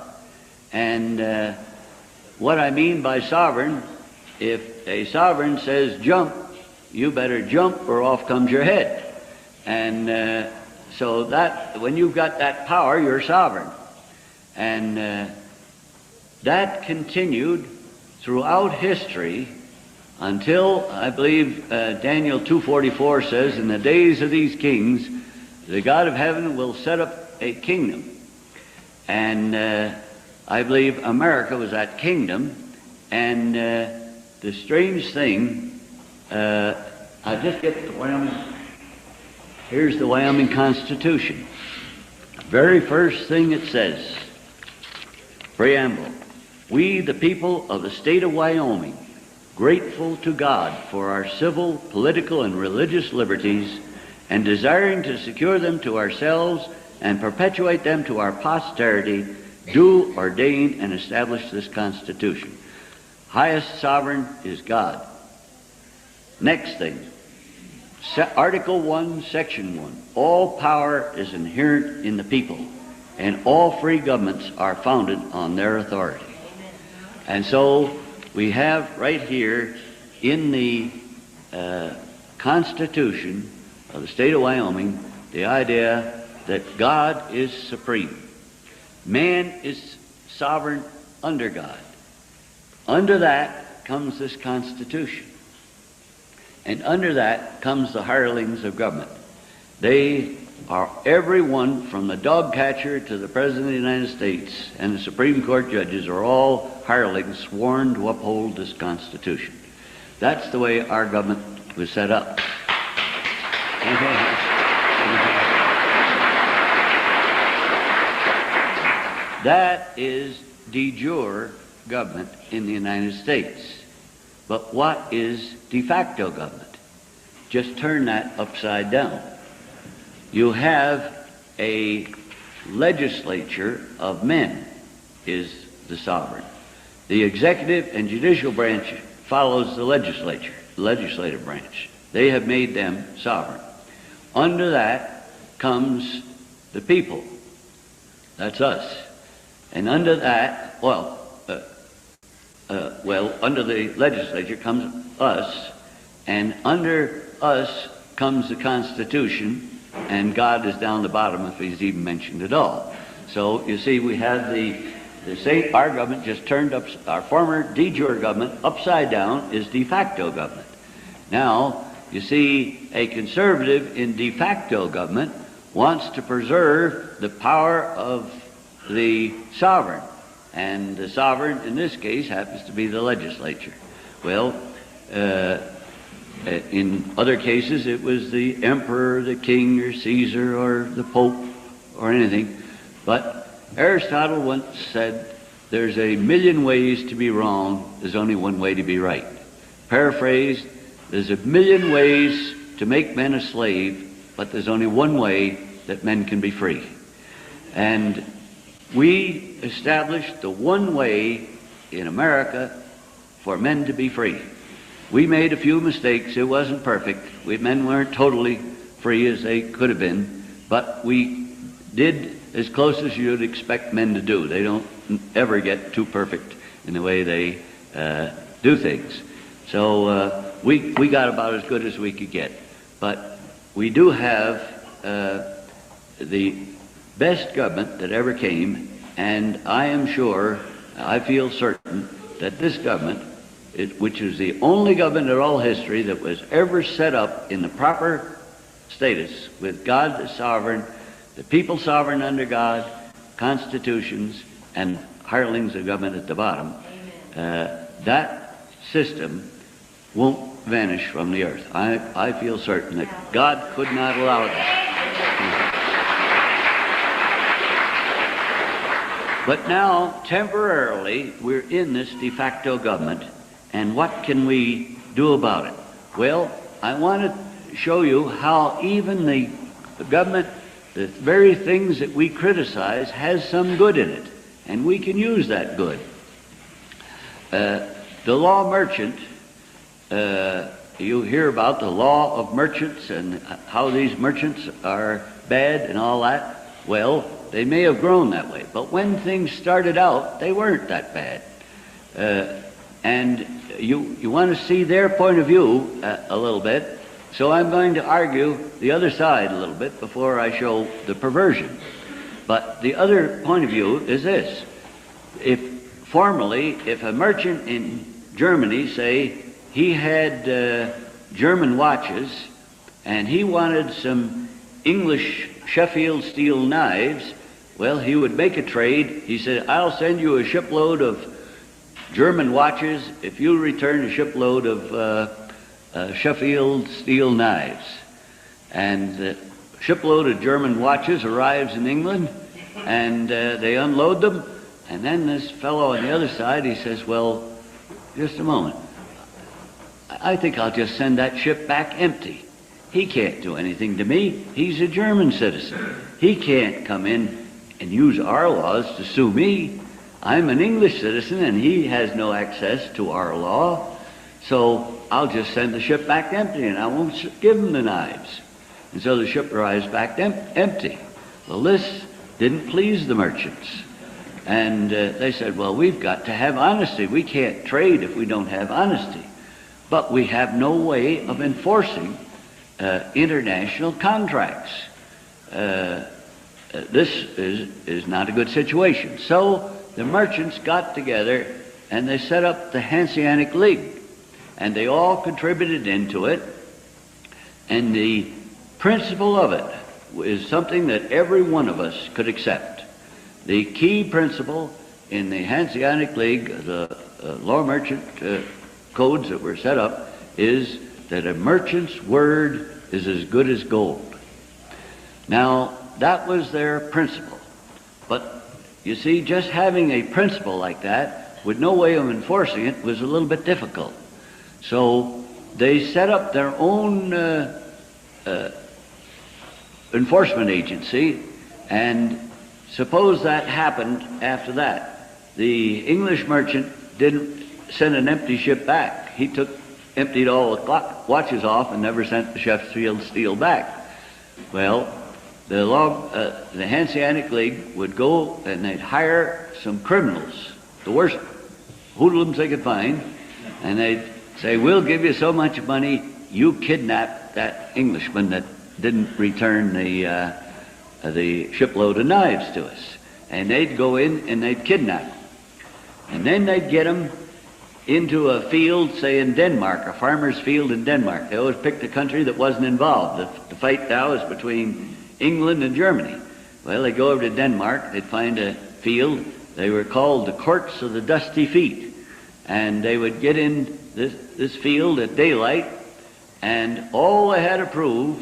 And what I mean by sovereign, if a sovereign says jump, you better jump or off comes your head. And so that when you've got that power, you're sovereign. And that continued throughout history until, I believe, Daniel 2:44 says, in the days of these kings, the God of heaven will set up a kingdom. And I believe America was that kingdom. And the strange thing, I just get the Wyoming, here's the Wyoming Constitution. very first thing it says, preamble, we, the people of the state of Wyoming, grateful to God for our civil, political, and religious liberties, and desiring to secure them to ourselves and perpetuate them to our posterity, do ordain and establish this Constitution. Highest sovereign is God. Next thing, Article 1, Section 1. All power is inherent in the people, and all free governments are founded on their authority. And so we have right here in the Constitution of the state of Wyoming the idea that God is supreme. Man is sovereign under God. Under that comes this Constitution. And under that comes the hirelings of government. They are everyone from the dog catcher to the President of the United States and the Supreme Court judges are all hirelings sworn to uphold this Constitution. That's the way our government was set up. That is de jure government in the United States. But what is de facto government? Just turn that upside down. You have a legislature of men is the sovereign. The executive and judicial branch follows the legislature, the legislative branch. They have made them sovereign. Under that comes the people. That's us. And under that, under the legislature comes us, and under us comes the Constitution, and God is down the bottom if he's even mentioned at all. So you see, we have our government just turned up, our former de jure government upside down is de facto government. Now, you see, a conservative in de facto government wants to preserve the power of the sovereign, and the sovereign in this case happens to be the legislature. Well, in other cases it was the emperor, the king, or Caesar, or the pope, or anything. But Aristotle once said, there's a million ways to be wrong, there's only one way to be right. Paraphrased, there's a million ways to make men a slave, but there's only one way that men can be free. And we established the one way in America for men to be free. We made a few mistakes. It wasn't perfect. Men weren't totally free as they could have been, but we did as close as you'd expect men to do. They don't ever get too perfect in the way they do things. So we got about as good as we could get. But we do have the best government that ever came, and I am sure, I feel certain, that this government, which is the only government in all history that was ever set up in the proper status, with God the sovereign, the people sovereign under God, constitutions, and hirelings of government at the bottom, that system won't vanish from the earth. I feel certain that God could not allow that. But now, temporarily, we're in this de facto government, and what can we do about it? Well, I want to show you how even the government, the very things that we criticize, has some good in it, and we can use that good. The law merchant, you hear about the law of merchants and how these merchants are bad and all that. Well, they may have grown that way, but when things started out, they weren't that bad. And you want to see their point of view a little bit, so I'm going to argue the other side a little bit before I show the perversion. But the other point of view is this. If a merchant in Germany, say, he had German watches, and he wanted some English Sheffield steel knives, well, he would make a trade. He said, I'll send you a shipload of German watches if you return a shipload of Sheffield steel knives. And the shipload of German watches arrives in England, and they unload them, and then this fellow on the other side, he says, well, just a moment. I think I'll just send that ship back empty. He can't do anything to me. He's a German citizen. He can't come in and use our laws to sue me. I'm an English citizen, and he has no access to our law. So I'll just send the ship back empty, and I won't give him the knives. And so the ship arrives back empty. Well, this didn't please the merchants. And they said, well, we've got to have honesty. We can't trade if we don't have honesty. But we have no way of enforcing international contracts. This is not a good situation. So the merchants got together and they set up the Hanseatic League. And they all contributed into it. And the principle of it is something that every one of us could accept. The key principle in the Hanseatic League, the law merchant codes that were set up, is that a merchant's word is as good as gold. Now, that was their principle. But you see, just having a principle like that with no way of enforcing it was a little bit difficult. So they set up their own enforcement agency, and suppose that happened after that. The English merchant didn't send an empty ship back. He emptied all the watches off and never sent the Sheffield steel back. Well, the Hanseatic League would go and they'd hire some criminals, the worst hoodlums they could find, and they'd say, we'll give you so much money, you kidnap that Englishman that didn't return the shipload of knives to us. And they'd go in and they'd kidnap him. And then they'd get him into a field, say in Denmark, a farmer's field in Denmark. They always picked a country that wasn't involved. The fight now is between England and Germany. Well, they go over to Denmark, they'd find a field. They were called the Courts of the Dusty Feet. And they would get in this field at daylight, and all they had to prove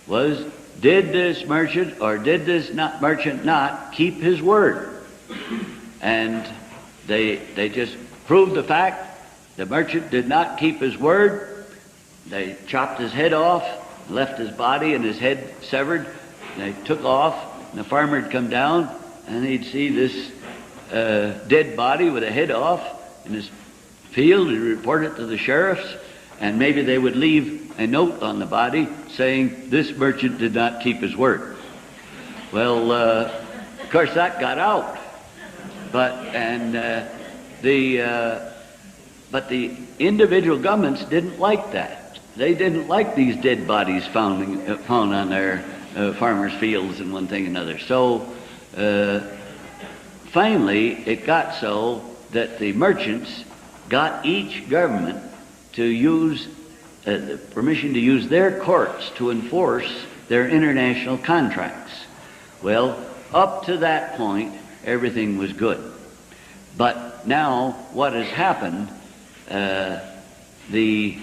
was, did this merchant or did this merchant not keep his word? And they just proved the fact the merchant did not keep his word. They chopped his head off, left his body and his head severed. They took off, and the farmer would come down, and he'd see this dead body with a head off in his field. He'd report it to the sheriffs, and maybe they would leave a note on the body saying this merchant did not keep his word. Well, of course that got out, but the individual governments didn't like that. They didn't like these dead bodies found on their farmers' fields and one thing and another. So finally, it got so that the merchants got each government to use permission to use their courts to enforce their international contracts. Well, up to that point, everything was good. But now, what has happened, the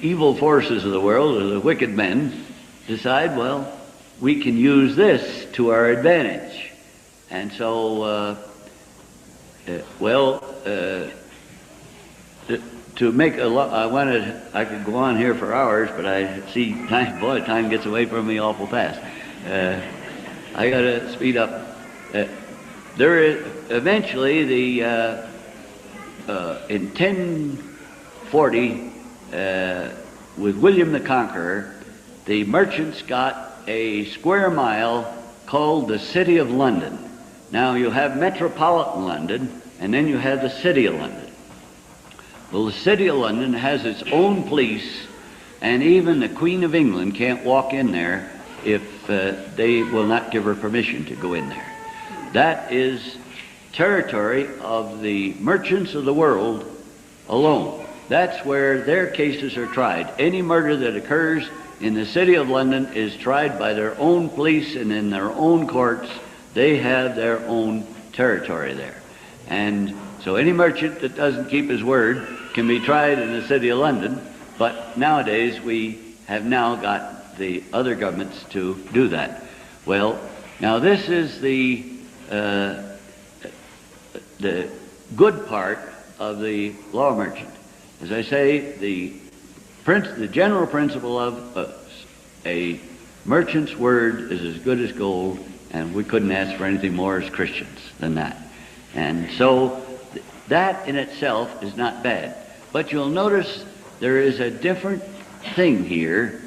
evil forces of the world, or the wicked men, decide, well, we can use this to our advantage. And so, to make I could go on here for hours, but I see time gets away from me awful fast. I got to speed up. Eventually, in 1040, with William the Conqueror, the merchants got a square mile called the City of London. Now you have metropolitan London, and then you have the City of London. Well, the City of London has its own police, and even the Queen of England can't walk in there if they will not give her permission to go in there. That is territory of the merchants of the world alone. That's where their cases are tried. Any murder that occurs in the City of London is tried by their own police and in their own courts. They have their own territory there. And so any merchant that doesn't keep his word can be tried in the City of London, but nowadays we have now got the other governments to do that. Well, Now this is the good part of the law merchant. As I say, the general principle of a merchant's word is as good as gold, and we couldn't ask for anything more as Christians than that. And so that in itself is not bad. But you'll notice there is a different thing here,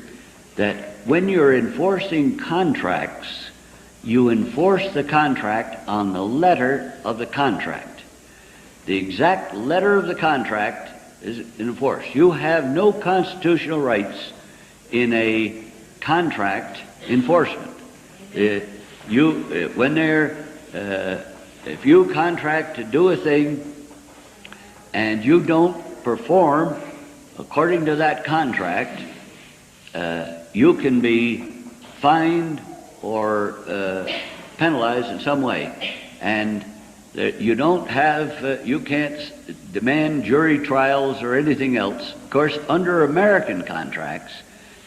that when you're enforcing contracts, you enforce the contract on the letter of the contract. The exact letter of the contract is enforced. You have no constitutional rights in a contract enforcement. If you contract to do a thing and you don't perform according to that contract, you can be fined or penalized in some way. And you don't have, you can't demand jury trials or anything else. Of course, under American contracts,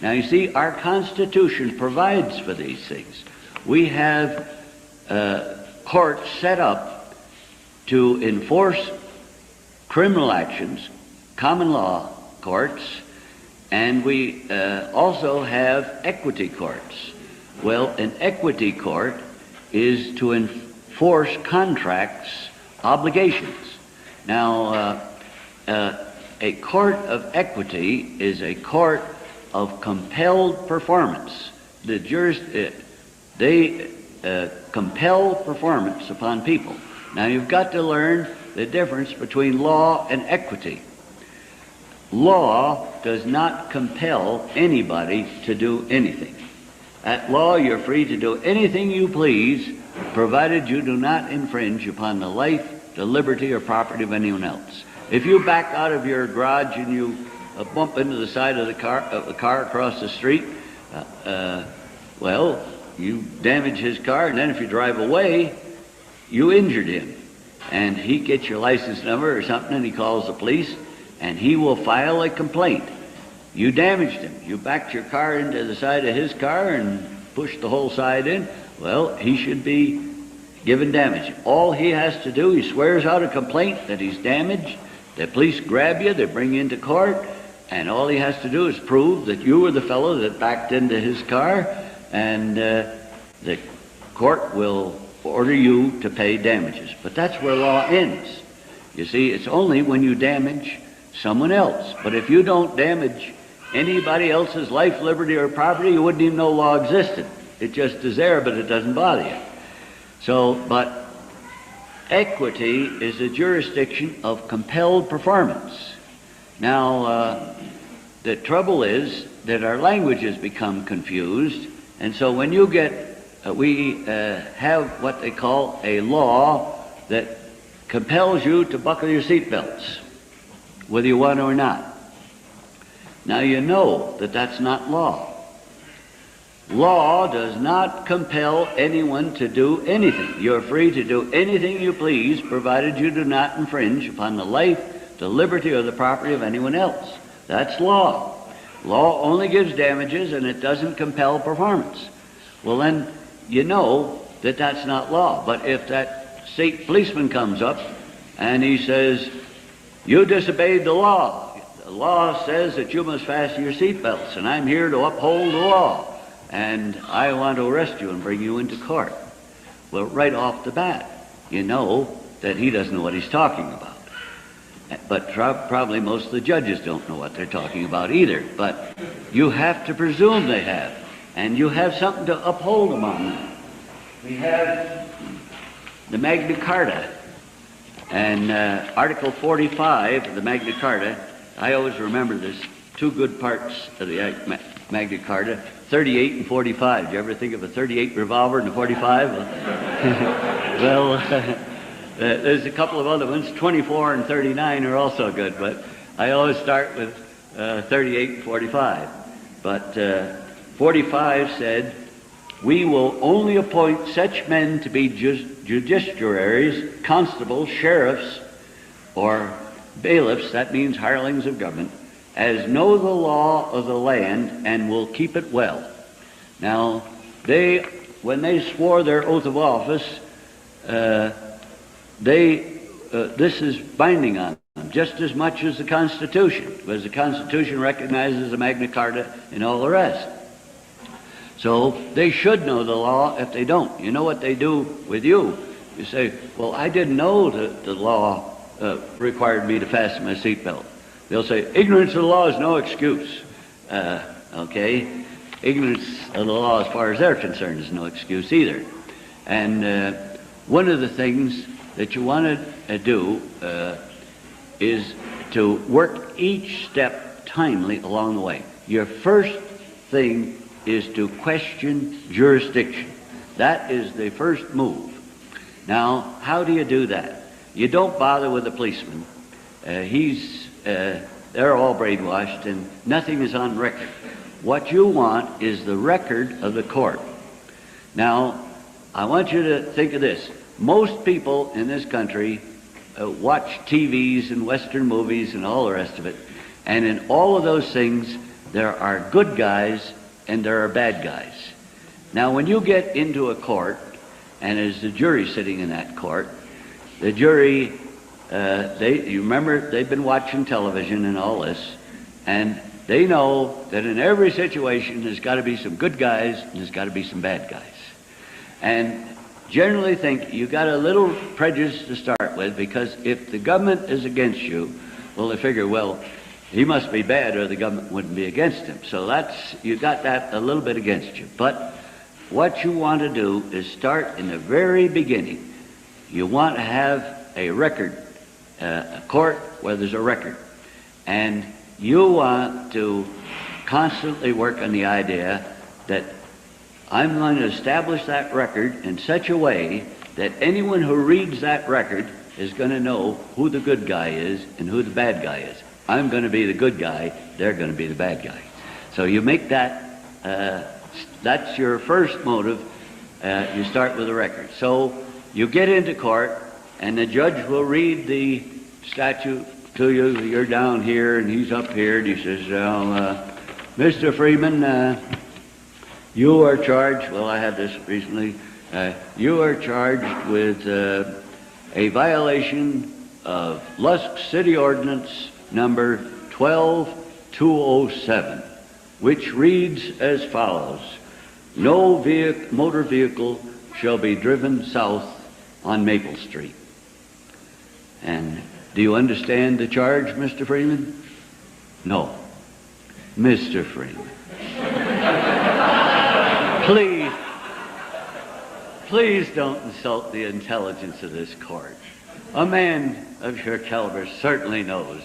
now you see, our Constitution provides for these things. We have courts set up to enforce criminal actions, common law courts, and we also have equity courts. Well, an equity court is to enforce contracts, obligations. Now, a court of equity is a court of compelled performance. They compel performance upon people. Now, you've got to learn the difference between law and equity. Law does not compel anybody to do anything. At law, you're free to do anything you please, provided you do not infringe upon the life, the liberty, or property of anyone else. If you back out of your garage and you bump into the side of the car across the street, well, you damage his car, and then if you drive away, you injured him. And he gets your license number or something, and he calls the police, and he will file a complaint. You damaged him. You backed your car into the side of his car and pushed the whole side in. Well, he should be given damage. All he has to do, he swears out a complaint that he's damaged. The police grab you, they bring you into court, and all he has to do is prove that you were the fellow that backed into his car, and the court will order you to pay damages. But that's where law ends. You see, it's only when you damage someone else. But if you don't damage anybody else's life, liberty, or property, you wouldn't even know law existed. It just is there, but it doesn't bother you. So, but equity is a jurisdiction of compelled performance. Now, the trouble is that our language has become confused, and so when you get, we have what they call a law that compels you to buckle your seatbelts, whether you want to or not. Now you know that that's not law. Law does not compel anyone to do anything. You're free to do anything you please, provided you do not infringe upon the life, the liberty, or the property of anyone else. That's law. Law only gives damages, and it doesn't compel performance. Well, then you know that that's not law. But if that state policeman comes up and he says, you disobeyed the law. The law says that you must fasten your seatbelts, and I'm here to uphold the law, and I want to arrest you and bring you into court. Well, right off the bat, you know that he doesn't know what he's talking about. But probably most of the judges don't know what they're talking about either. But you have to presume they have, and you have something to uphold them on that. We have the Magna Carta, and Article 45 of the Magna Carta. I always remember there's two good parts of the Magna Carta, 38 and 45. Do you ever think of a 38 revolver and a 45? Well, there's a couple of other ones. 24 and 39 are also good, but I always start with 38 and 45. But 45 said, we will only appoint such men to be justiciaries, constables, sheriffs, or bailiffs, that means hirelings of government, as know the law of the land and will keep it well. Now, they when they swore their oath of office, this is binding on them just as much as the Constitution, because the Constitution recognizes the Magna Carta and all the rest. So they should know the law if they don't. You know what they do with you? You say, well, I didn't know that the law required me to fasten my seatbelt. They'll say, ignorance of the law is no excuse. Okay? Ignorance of the law as far as they're concerned is no excuse either. And one of the things that you want to do is to work each step timely along the way. Your first thing is to question jurisdiction. That is the first move. Now, how do you do that? You don't bother with the policeman. They're all brainwashed and nothing is on record. What you want is the record of the court. Now, I want you to think of this. Most people in this country watch TVs and Western movies and all the rest of it, and in all of those things, there are good guys and there are bad guys. Now, when you get into a court, and there's the jury sitting in that court, the jury, you remember, they've been watching television and all this, and they know that in every situation there's got to be some good guys and there's got to be some bad guys. And generally think you got a little prejudice to start with, because if the government is against you, well, they figure, well, he must be bad or the government wouldn't be against him. So you got that a little bit against you. But what you want to do is start in the very beginning. You want to have a record, a court where there's a record. And you want to constantly work on the idea that I'm going to establish that record in such a way that anyone who reads that record is going to know who the good guy is and who the bad guy is. I'm going to be the good guy, they're going to be the bad guy. So you make that, that's your first motive. You start with a record. So you get into court and the judge will read the statute to you. You're down here and he's up here, and he says, well, Mr. Freeman, you are charged, well, I had this recently, you are charged with a violation of Lusk City Ordinance number 12207, which reads as follows: no motor vehicle shall be driven south on Maple Street. And do you understand the charge, Mr. Freeman? No. Mr. Freeman. Please don't insult the intelligence of this court. A man of your caliber certainly knows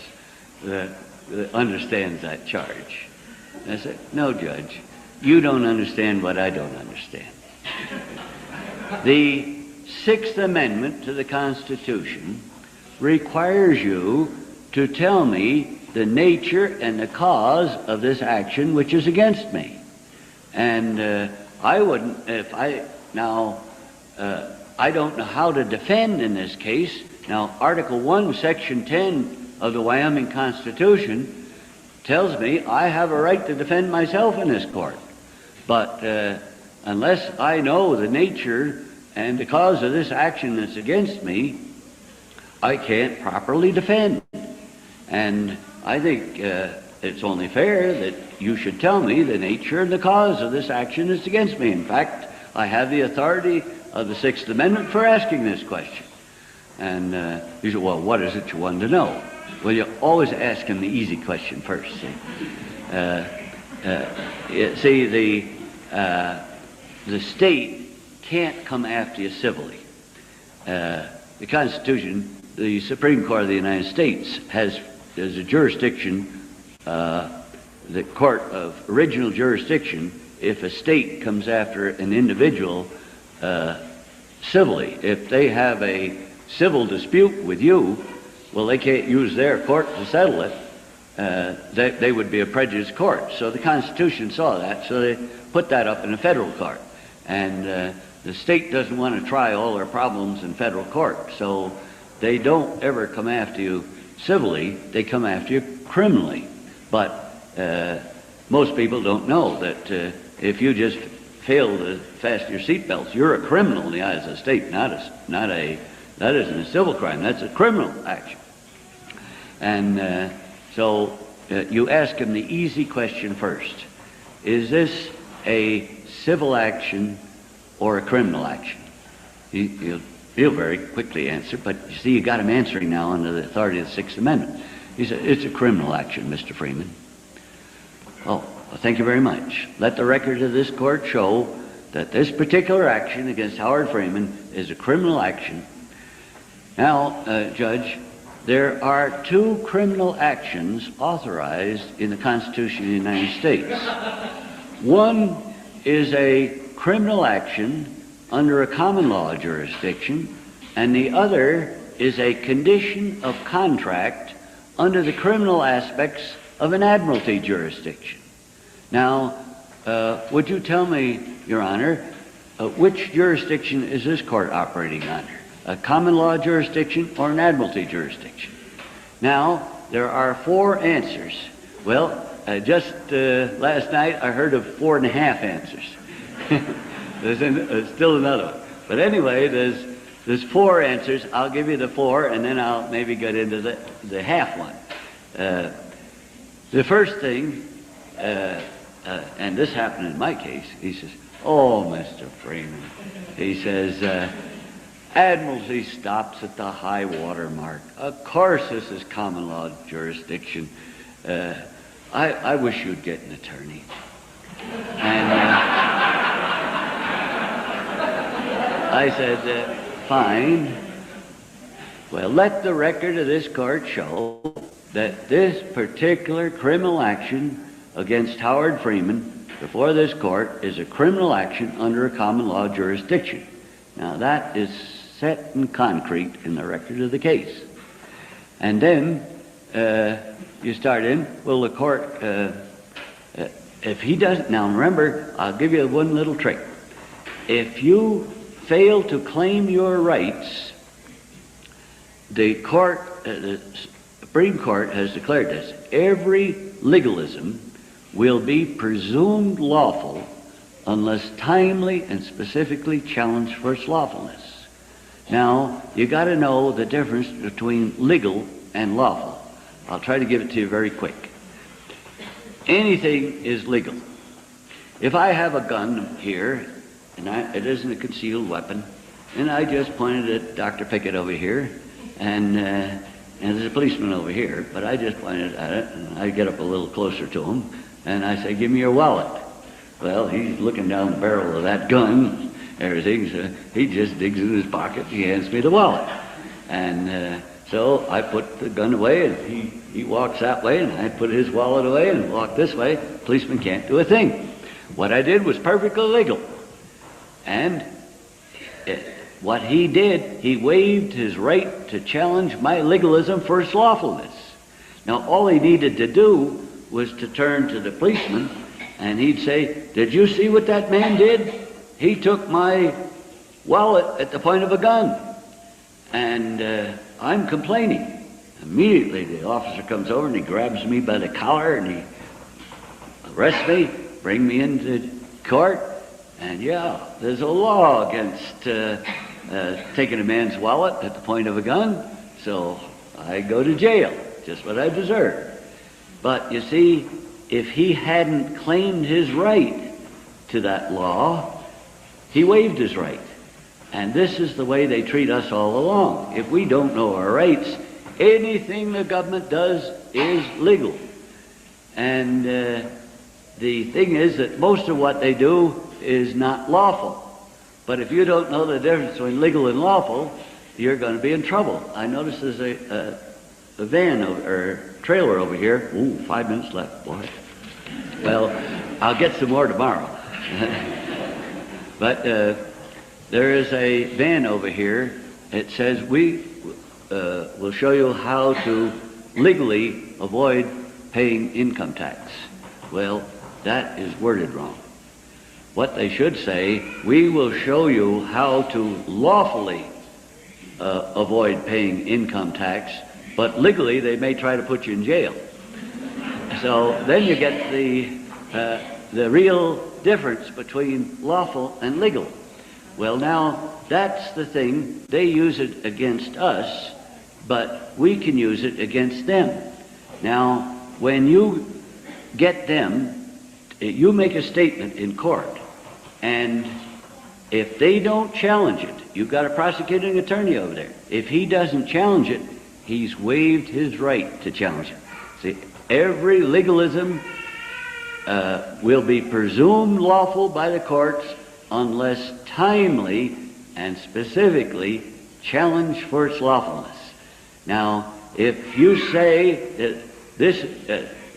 understands that charge. And I said, no, Judge, you don't understand what I don't understand. The Sixth Amendment to the Constitution requires you to tell me the nature and the cause of this action which is against me. And I wouldn't, I don't know how to defend in this case. Now, Article 1, Section 10 of the Wyoming Constitution tells me I have a right to defend myself in this court. But unless I know the nature and the cause of this action that's against me, I can't properly defend. And I think it's only fair that you should tell me the nature and the cause of this action that's against me. In fact, I have the authority of the Sixth Amendment for asking this question. And you say, well, what is it you want to know? Well, you always ask him the easy question first. See, the state can't come after you civilly. The Constitution, the Supreme Court of the United States has a jurisdiction, the court of original jurisdiction, if a state comes after an individual civilly. If they have a civil dispute with you, well, they can't use their court to settle it. They would be a prejudiced court. So the Constitution saw that, so they put that up in a federal court. And the state doesn't want to try all their problems in federal court, so they don't ever come after you civilly, they come after you criminally. But most people don't know that if you just fail to fasten your seatbelts, you're a criminal in the eyes of the state, that isn't a civil crime, that's a criminal action. And so you ask him the easy question first. Is this a civil action or a criminal action? He'll very quickly answer, but you see, you got him answering now under the authority of the Sixth Amendment. He said, it's a criminal action, Mr. Freeman. Oh, well, thank you very much. Let the record of this court show that this particular action against Howard Freeman is a criminal action. Now, Judge, there are two criminal actions authorized in the Constitution of the United States. One is a criminal action under a common law jurisdiction, and the other is a condition of contract under the criminal aspects of an admiralty jurisdiction. Now, would you tell me, Your Honor, which jurisdiction is this court operating under? A common law jurisdiction or an admiralty jurisdiction? Now, there are four answers. Well, just last night I heard of 4.5 answers. There's still another one. But anyway, there's four answers. I'll give you the four, and then I'll maybe get into the half one. The first thing, and this happened in my case, he says, oh, Mr. Freeman, he says, admiralty stops at the high water mark. Of course this is common law jurisdiction. I wish you'd get an attorney. And I said, fine. Well, let the record of this court show that this particular criminal action against Howard Freeman before this court is a criminal action under a common law jurisdiction. Now, that is set in concrete in the record of the case. And then you start in, well, the court, if he doesn't, now remember, I'll give you one little trick. If you fail to claim your rights, the court, the Supreme Court has declared this, every legalism will be presumed lawful unless timely and specifically challenged for its lawfulness. Now, you got to know the difference between legal and lawful. I'll try to give it to you very quick. Anything is legal. If I have a gun here, and it isn't a concealed weapon, and I just pointed at Dr. Pickett over here, and there's a policeman over here, but I just pointed at it, and I get up a little closer to him, and I say, give me your wallet. Well, he's looking down the barrel of that gun, everything, so he just digs in his pocket, he hands me the wallet. And so I put the gun away, and he walks that way, and I put his wallet away and walk this way. Policeman can't do a thing. What I did was perfectly legal. And what he did, he waived his right to challenge my legalism for its lawfulness. Now, all he needed to do was to turn to the policeman, and he'd say, did you see what that man did? He took my wallet at the point of a gun, and I'm complaining. Immediately, the officer comes over, and he grabs me by the collar, and he arrests me, bring me into court. And yeah, there's a law against taking a man's wallet at the point of a gun, so I go to jail, just what I deserve. But you see, if he hadn't claimed his right to that law, he waived his right. And this is the way they treat us all along. If we don't know our rights, anything the government does is legal. And the thing is that most of what they do is not lawful. But if you don't know the difference between legal and lawful, you're going to be in trouble. I notice there's a van or trailer over here. Ooh, 5 minutes left, boy. Well, I'll get some more tomorrow. But there is a van over here. It says we will show you how to legally avoid paying income tax. Well, that is worded wrong. What they should say, we will show you how to lawfully avoid paying income tax, but legally they may try to put you in jail. So then you get the real difference between lawful and legal. Well, now, that's the thing. They use it against us, but we can use it against them. Now, when you get them, you make a statement in court, and if they don't challenge it, you've got a prosecuting attorney over there. If he doesn't challenge it, he's waived his right to challenge it. See, every legalism will be presumed lawful by the courts unless timely and specifically challenged for its lawfulness. Now, if you say that this,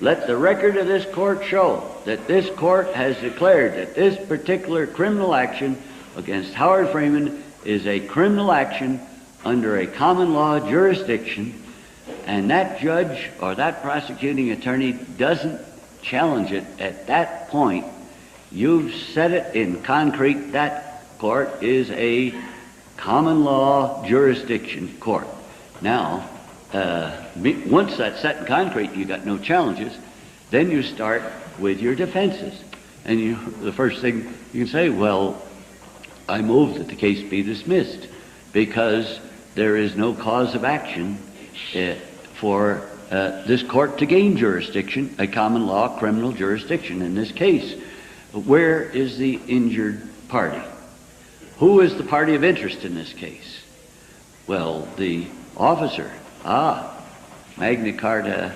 let the record of this court show that this court has declared that this particular criminal action against Howard Freeman is a criminal action under a common law jurisdiction, and that judge or that prosecuting attorney doesn't challenge it at that point, you've said it in concrete. That court is a common law jurisdiction court. Now, once that's set in concrete, you got no challenges, then you start with your defenses. And the first thing you can say, well, I move that the case be dismissed because there is no cause of action for this court to gain jurisdiction, a common law criminal jurisdiction in this case. Where is the injured party? Who is the party of interest in this case? Well, the officer. Magna Carta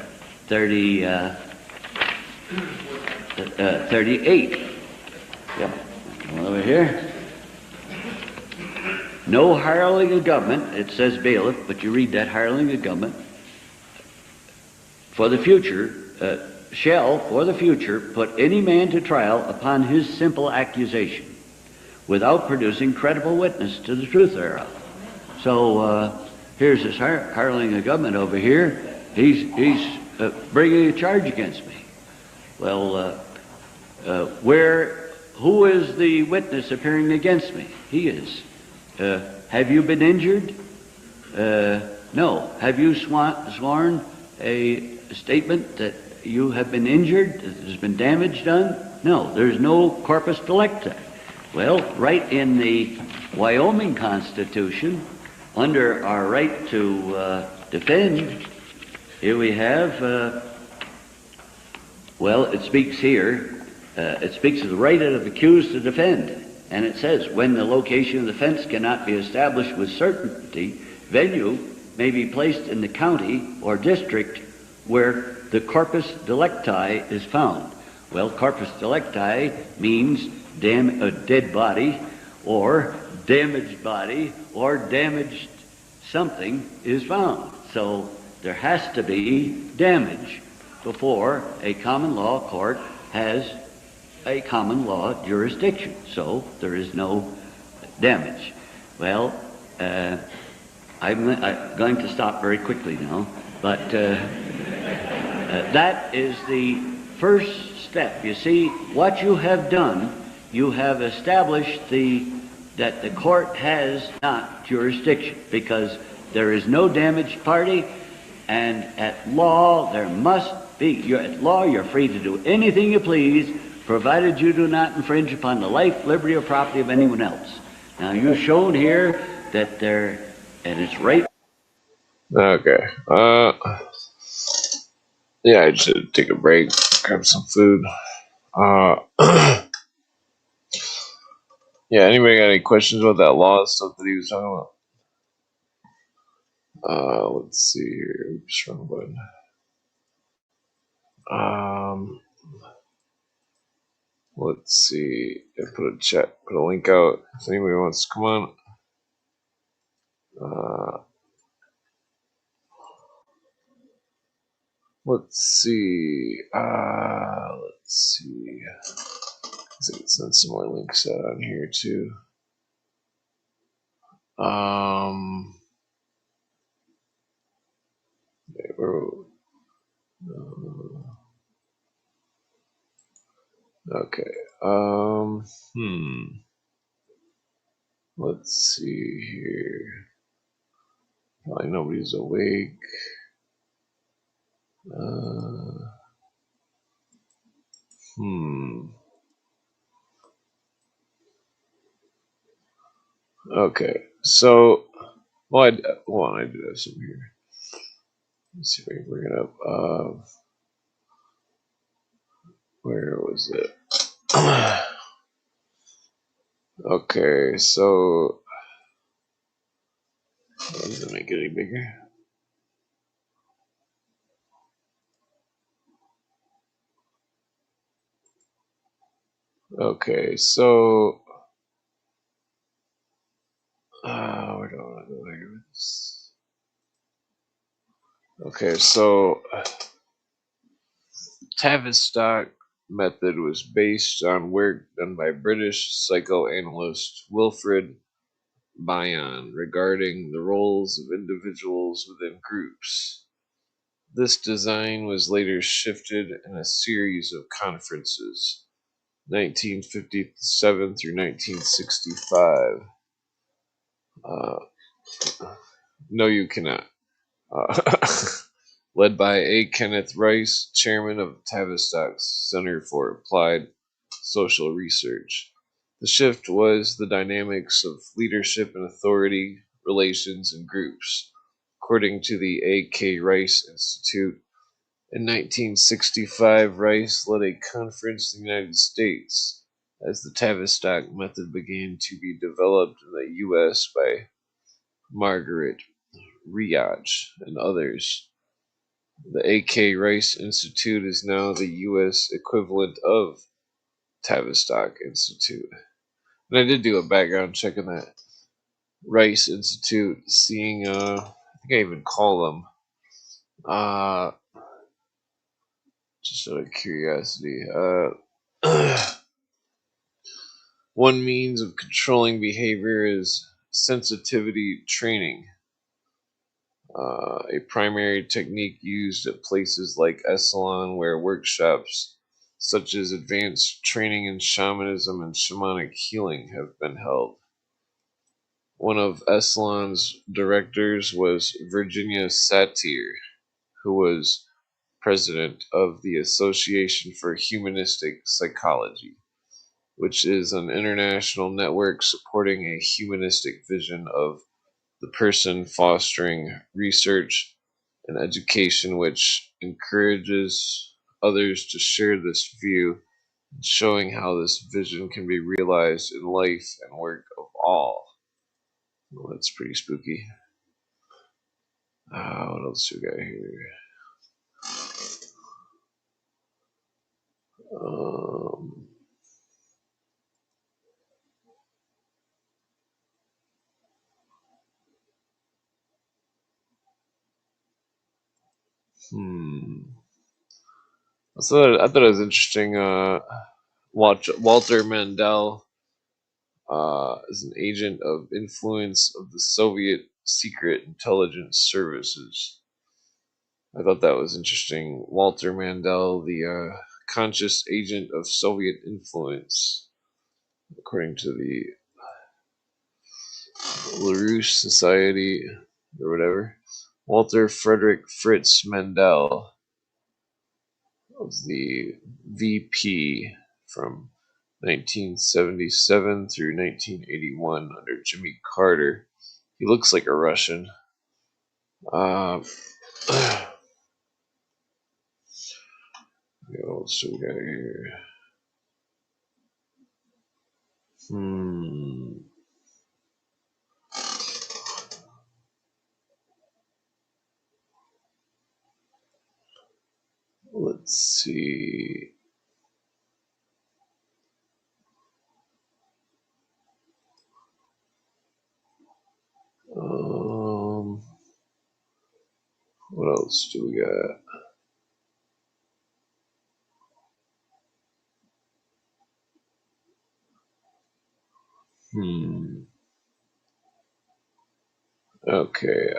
38. Yep. Over here. No hireling of government, it says bailiff, but you read that, hireling of government, for the future, shall, for the future, put any man to trial upon his simple accusation, without producing credible witness to the truth thereof. So here's this hireling of government over here. He's bringing a charge against me. Well, who is the witness appearing against me? He is. Have you been injured? No. Have you sworn a statement that you have been injured, that there's been damage done? No. There's no corpus delicti. Well, right in the Wyoming Constitution, under our right to defend, here we have, it speaks here, it speaks of the right of the accused to defend. And it says, when the location of the offense cannot be established with certainty, venue may be placed in the county or district where the corpus delicti is found. Well, corpus delicti means a dead body or damaged body or damaged something is found. So there has to be damage before a common law court has a common law jurisdiction. So there is no damage. Well, I'm going to stop very quickly now, but that is the first step. You see, what you have done, you have established that the court has not jurisdiction, because there is no damaged party, and at law there must be. At law you're free to do anything you please, provided you do not infringe upon the life, liberty, or property of anyone else. Now, you've shown here that and it's right. Okay. Yeah, I should take a break, grab some food. Yeah, anybody got any questions about that law stuff that he was talking about? Let's see here. Oops, wrong button. Let's see. I put a link out if anybody wants to come on. Let's see. Let's see. I can send some more links out on here too. Okay. Let's see here. Probably nobody's awake. Okay, so well, hold on, I do have some here. Let's see if I can bring it up. Where was it? Okay, so doesn't make it any bigger. Okay, so where do I want to go here with this? Okay, so Tavistock method was based on work done by British psychoanalyst Wilfred Bion regarding the roles of individuals within groups. This design was later shifted in a series of conferences, 1957 through 1965. Uh, no, you cannot. Led by A. Kenneth Rice, chairman of Tavistock's Center for Applied Social Research. The shift was the dynamics of leadership and authority relations in groups. According to the A. K. Rice Institute, in 1965, Rice led a conference in the United States as the Tavistock method began to be developed in the U.S. by Margaret Riach and others. The A. K. Rice Institute is now the U.S. equivalent of Tavistock Institute. And I did do a background check on that Rice Institute, seeing, I think I even call them, just out of curiosity, one means of controlling behavior is sensitivity training, a primary technique used at places like Esalen, where workshops such as advanced training in shamanism and shamanic healing have been held. One of Esalen's directors was Virginia Satir, who was president of the Association for Humanistic Psychology, which is an international network supporting a humanistic vision of the person, fostering research and education which encourages others to share this view, and showing how this vision can be realized in life and work of all. Well, that's pretty spooky. What else do we got here? Um, hmm. I thought it was interesting. Walter Mandel is an agent of influence of the Soviet secret intelligence services. I thought that was interesting. Walter Mandel, the conscious agent of Soviet influence, according to the LaRouche Society or whatever. Walter Frederick Fritz Mandel was the VP from 1977 through 1981 under Jimmy Carter. He looks like a Russian. Uh, what else do we got here? Let's see. What else do we got? Okay.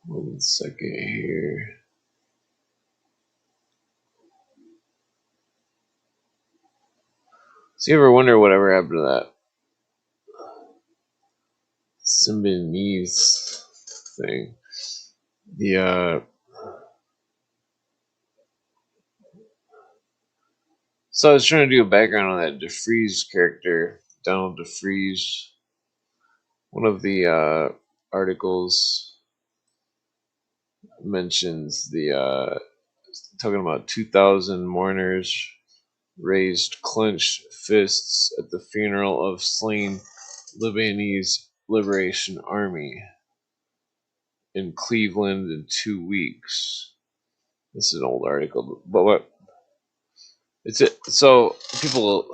One second here. So you ever wonder whatever happened to that Symbionese thing? The So I was trying to do a background on that DeFreeze character, Donald DeFreeze. One of the articles mentions the talking about 2,000 mourners raised clenched fists at the funeral of slain Lebanese Liberation Army in Cleveland in 2 weeks. This is an old article, but what it's it. So people,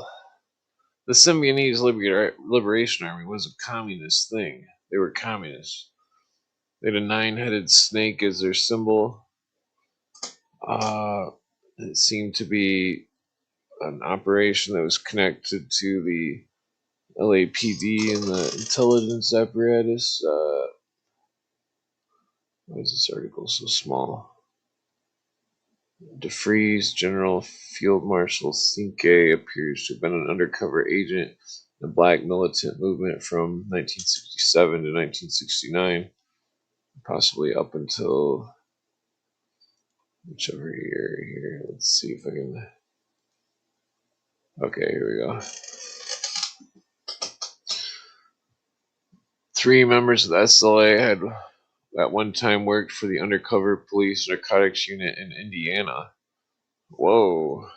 the Symbionese Liberation Army was a communist thing. They were communists. They had a 9-headed snake as their symbol. It seemed to be an operation that was connected to the LAPD and the intelligence apparatus. Why is this article so small? DeFreeze, General Field Marshal Cinque, appears to have been an undercover agent in the Black militant movement from 1967 to 1969, possibly up until whichever year here. Let's see if I can. Okay, here we go. 3 members of the SLA had at one time worked for the undercover police narcotics unit in Indiana. Whoa.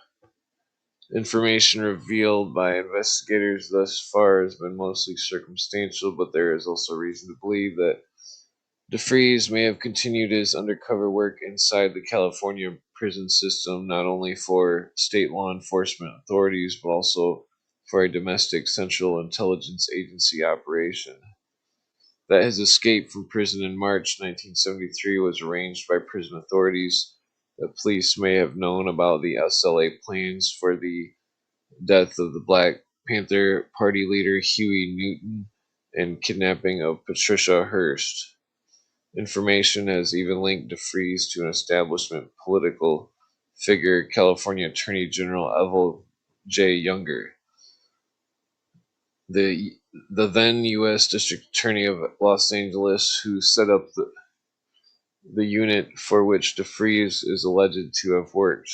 Information revealed by investigators thus far has been mostly circumstantial, but there is also reason to believe that DeFreeze may have continued his undercover work inside the California prison system, not only for state law enforcement authorities, but also for a domestic Central Intelligence Agency operation. That his escape from prison in March 1973 was arranged by prison authorities. That police may have known about the SLA plans for the death of the Black Panther Party leader Huey Newton and kidnapping of Patricia Hearst. Information has even linked DeFreeze to an establishment political figure, California Attorney General Ethel J. Younger. The then U.S. District Attorney of Los Angeles, who set up the unit for which DeFreeze is alleged to have worked.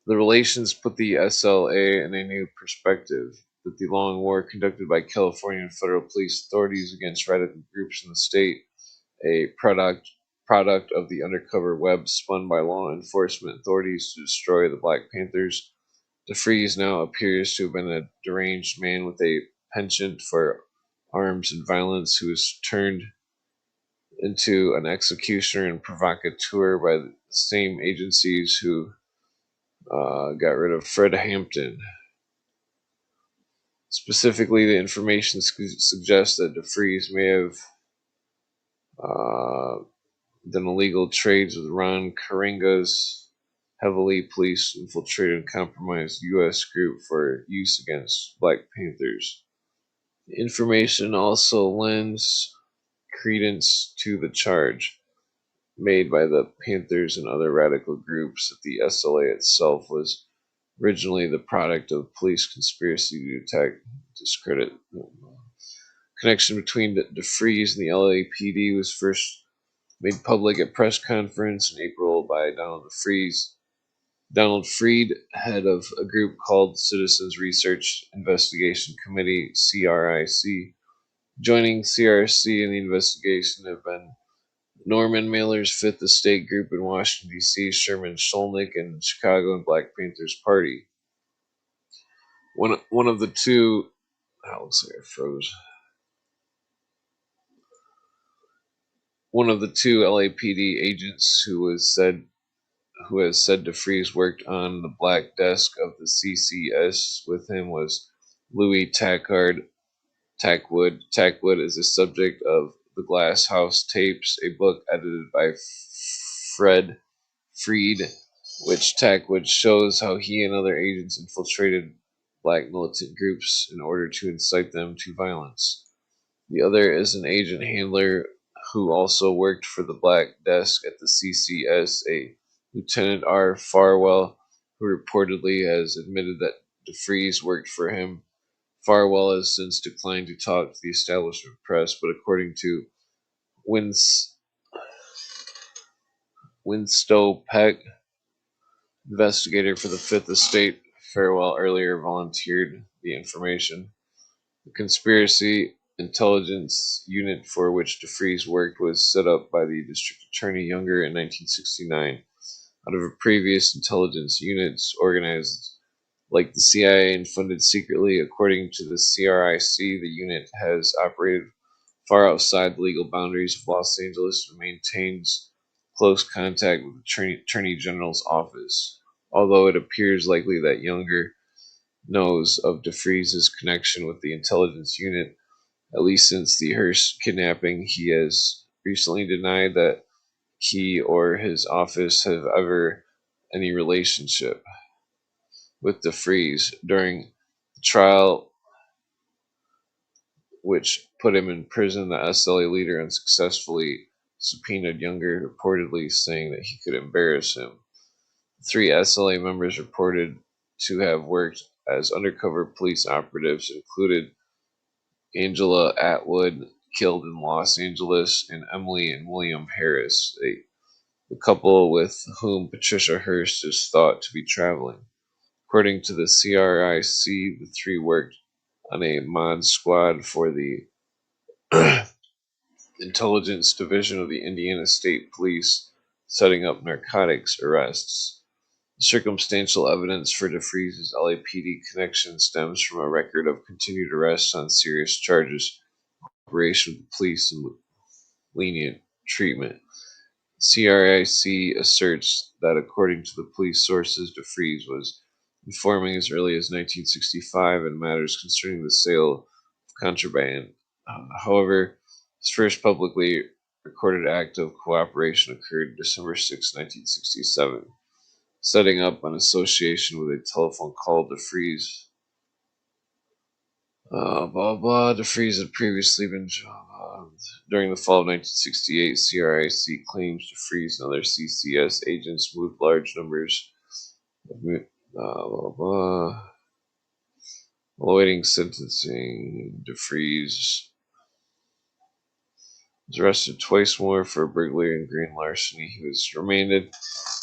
The relations put the SLA in a new perspective, that the long war conducted by California and federal police authorities against radical groups in the state, a product of the undercover web spun by law enforcement authorities to destroy the Black Panthers. DeFreeze now appears to have been a deranged man with a penchant for arms and violence who was turned into an executioner and provocateur by the same agencies who got rid of Fred Hampton. Specifically, the information suggests that DeFreeze may have done illegal trades with Ron Karenga's heavily police infiltrated and compromised U.S. group for use against Black Panthers. The information also lends credence to the charge made by the Panthers and other radical groups that the SLA itself was originally the product of police conspiracy to attack, discredit. Connection between DeFreeze and the LAPD was first made public at press conference in April by Donald DeFreeze. Donald Freed, head of a group called Citizens Research Investigation Committee, CRIC. Joining CRC in the investigation have been Norman Mailer's Fifth Estate Group in Washington, D.C., Sherman Skolnick in Chicago, and Black Panthers Party. One of the two... Oh, looks like I froze. One of the two LAPD agents who has said DeFreeze worked on the black desk of the CCS with him was Louis Tackwood. Tackwood is the subject of The Glass House Tapes, a book edited by Fred Freed, which Tackwood shows how he and other agents infiltrated Black militant groups in order to incite them to violence. The other is an agent handler who also worked for the black desk at the CCS, a Lieutenant R. Farwell, who reportedly has admitted that DeFreeze worked for him. Farwell has since declined to talk to the establishment press, but according to Winstow Peck, investigator for the Fifth Estate, Farewell, earlier volunteered the information. The conspiracy intelligence unit for which DeFries worked was set up by the District Attorney Younger in 1969 out of a previous intelligence units organized like the CIA and funded secretly. According to the CRIC, the unit has operated far outside the legal boundaries of Los Angeles and maintains close contact with the Attorney General's office. Although it appears likely that Younger knows of DeFries' connection with the intelligence unit, at least since the Hearst kidnapping, he has recently denied that he or his office have ever any relationship with DeFries. During the trial, which put him in prison, the SLA leader unsuccessfully subpoenaed Younger, reportedly saying that he could embarrass him. Three SLA members reported to have worked as undercover police operatives included Angela Atwood, killed in Los Angeles, and Emily and William Harris, the couple with whom Patricia Hearst is thought to be traveling. According to the CRIC, the three worked on a mod squad for the intelligence division of the Indiana State Police, setting up narcotics arrests. Circumstantial evidence for DeFries' LAPD connection stems from a record of continued arrests on serious charges, cooperation with the police, and lenient treatment. CRIC asserts that according to the police sources, DeFries was informing as early as 1965 in matters concerning the sale of contraband. However, his first publicly recorded act of cooperation occurred December 6, 1967, setting up an association with a telephone call. DeFries DeFries had previously been during the fall of 1968. CRIC claims DeFries and other CCS agents moved large numbers of awaiting sentencing. DeFries was arrested twice more for burglary and grand larceny. He was remanded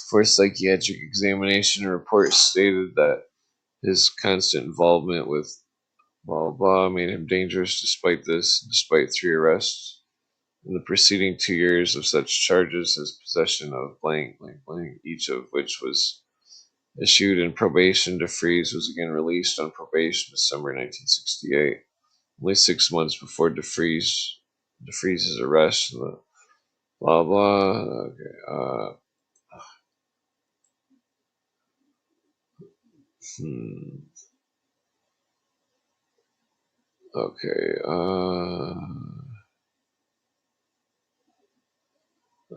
for a psychiatric examination. A report stated that his constant involvement with made him dangerous. Despite three arrests in the preceding 2 years of such charges as possession of blank, each of which was issued in probation, DeFries was again released on probation December 1968, only 6 months before DeFries' arrest. Blah blah. Okay. Okay.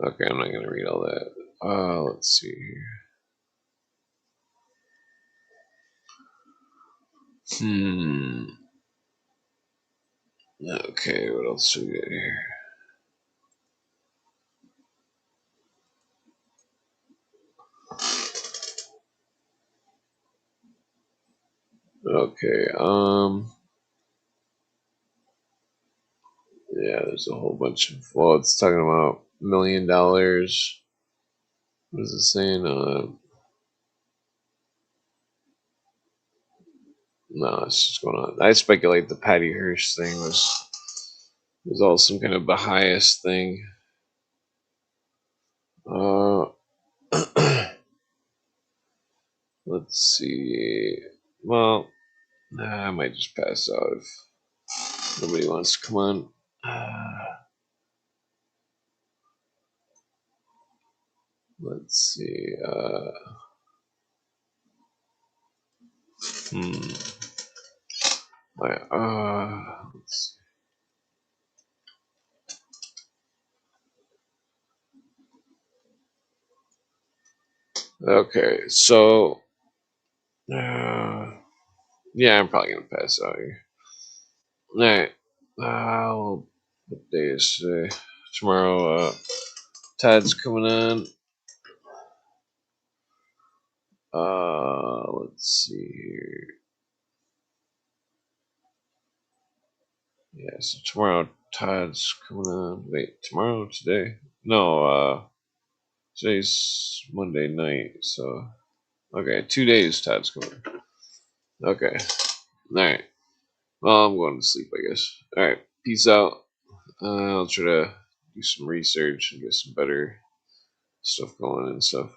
Okay, I'm not gonna read all that. Let's see here. Okay, what else do we got here? Okay, yeah, there's a whole bunch of, well, it's talking about $1 million. What is it saying? No, it's just going on. I speculate the Patty Hearst thing was all some kind of Baha'is thing. Let's see. Well, I might just pass out if nobody wants to come on. Let's see. Let's see. Okay, so yeah, I'm probably gonna pass out here. All right. What day is today? Tomorrow, Todd's coming on. Let's see here. Yeah, so tomorrow Todd's coming on. Wait, tomorrow? Today? No, today's Monday night, so Okay, 2 days. Todd's coming. Okay. All right. Well, I'm going to sleep, I guess. All right. Peace out. I'll try to do some research and get some better stuff going and stuff.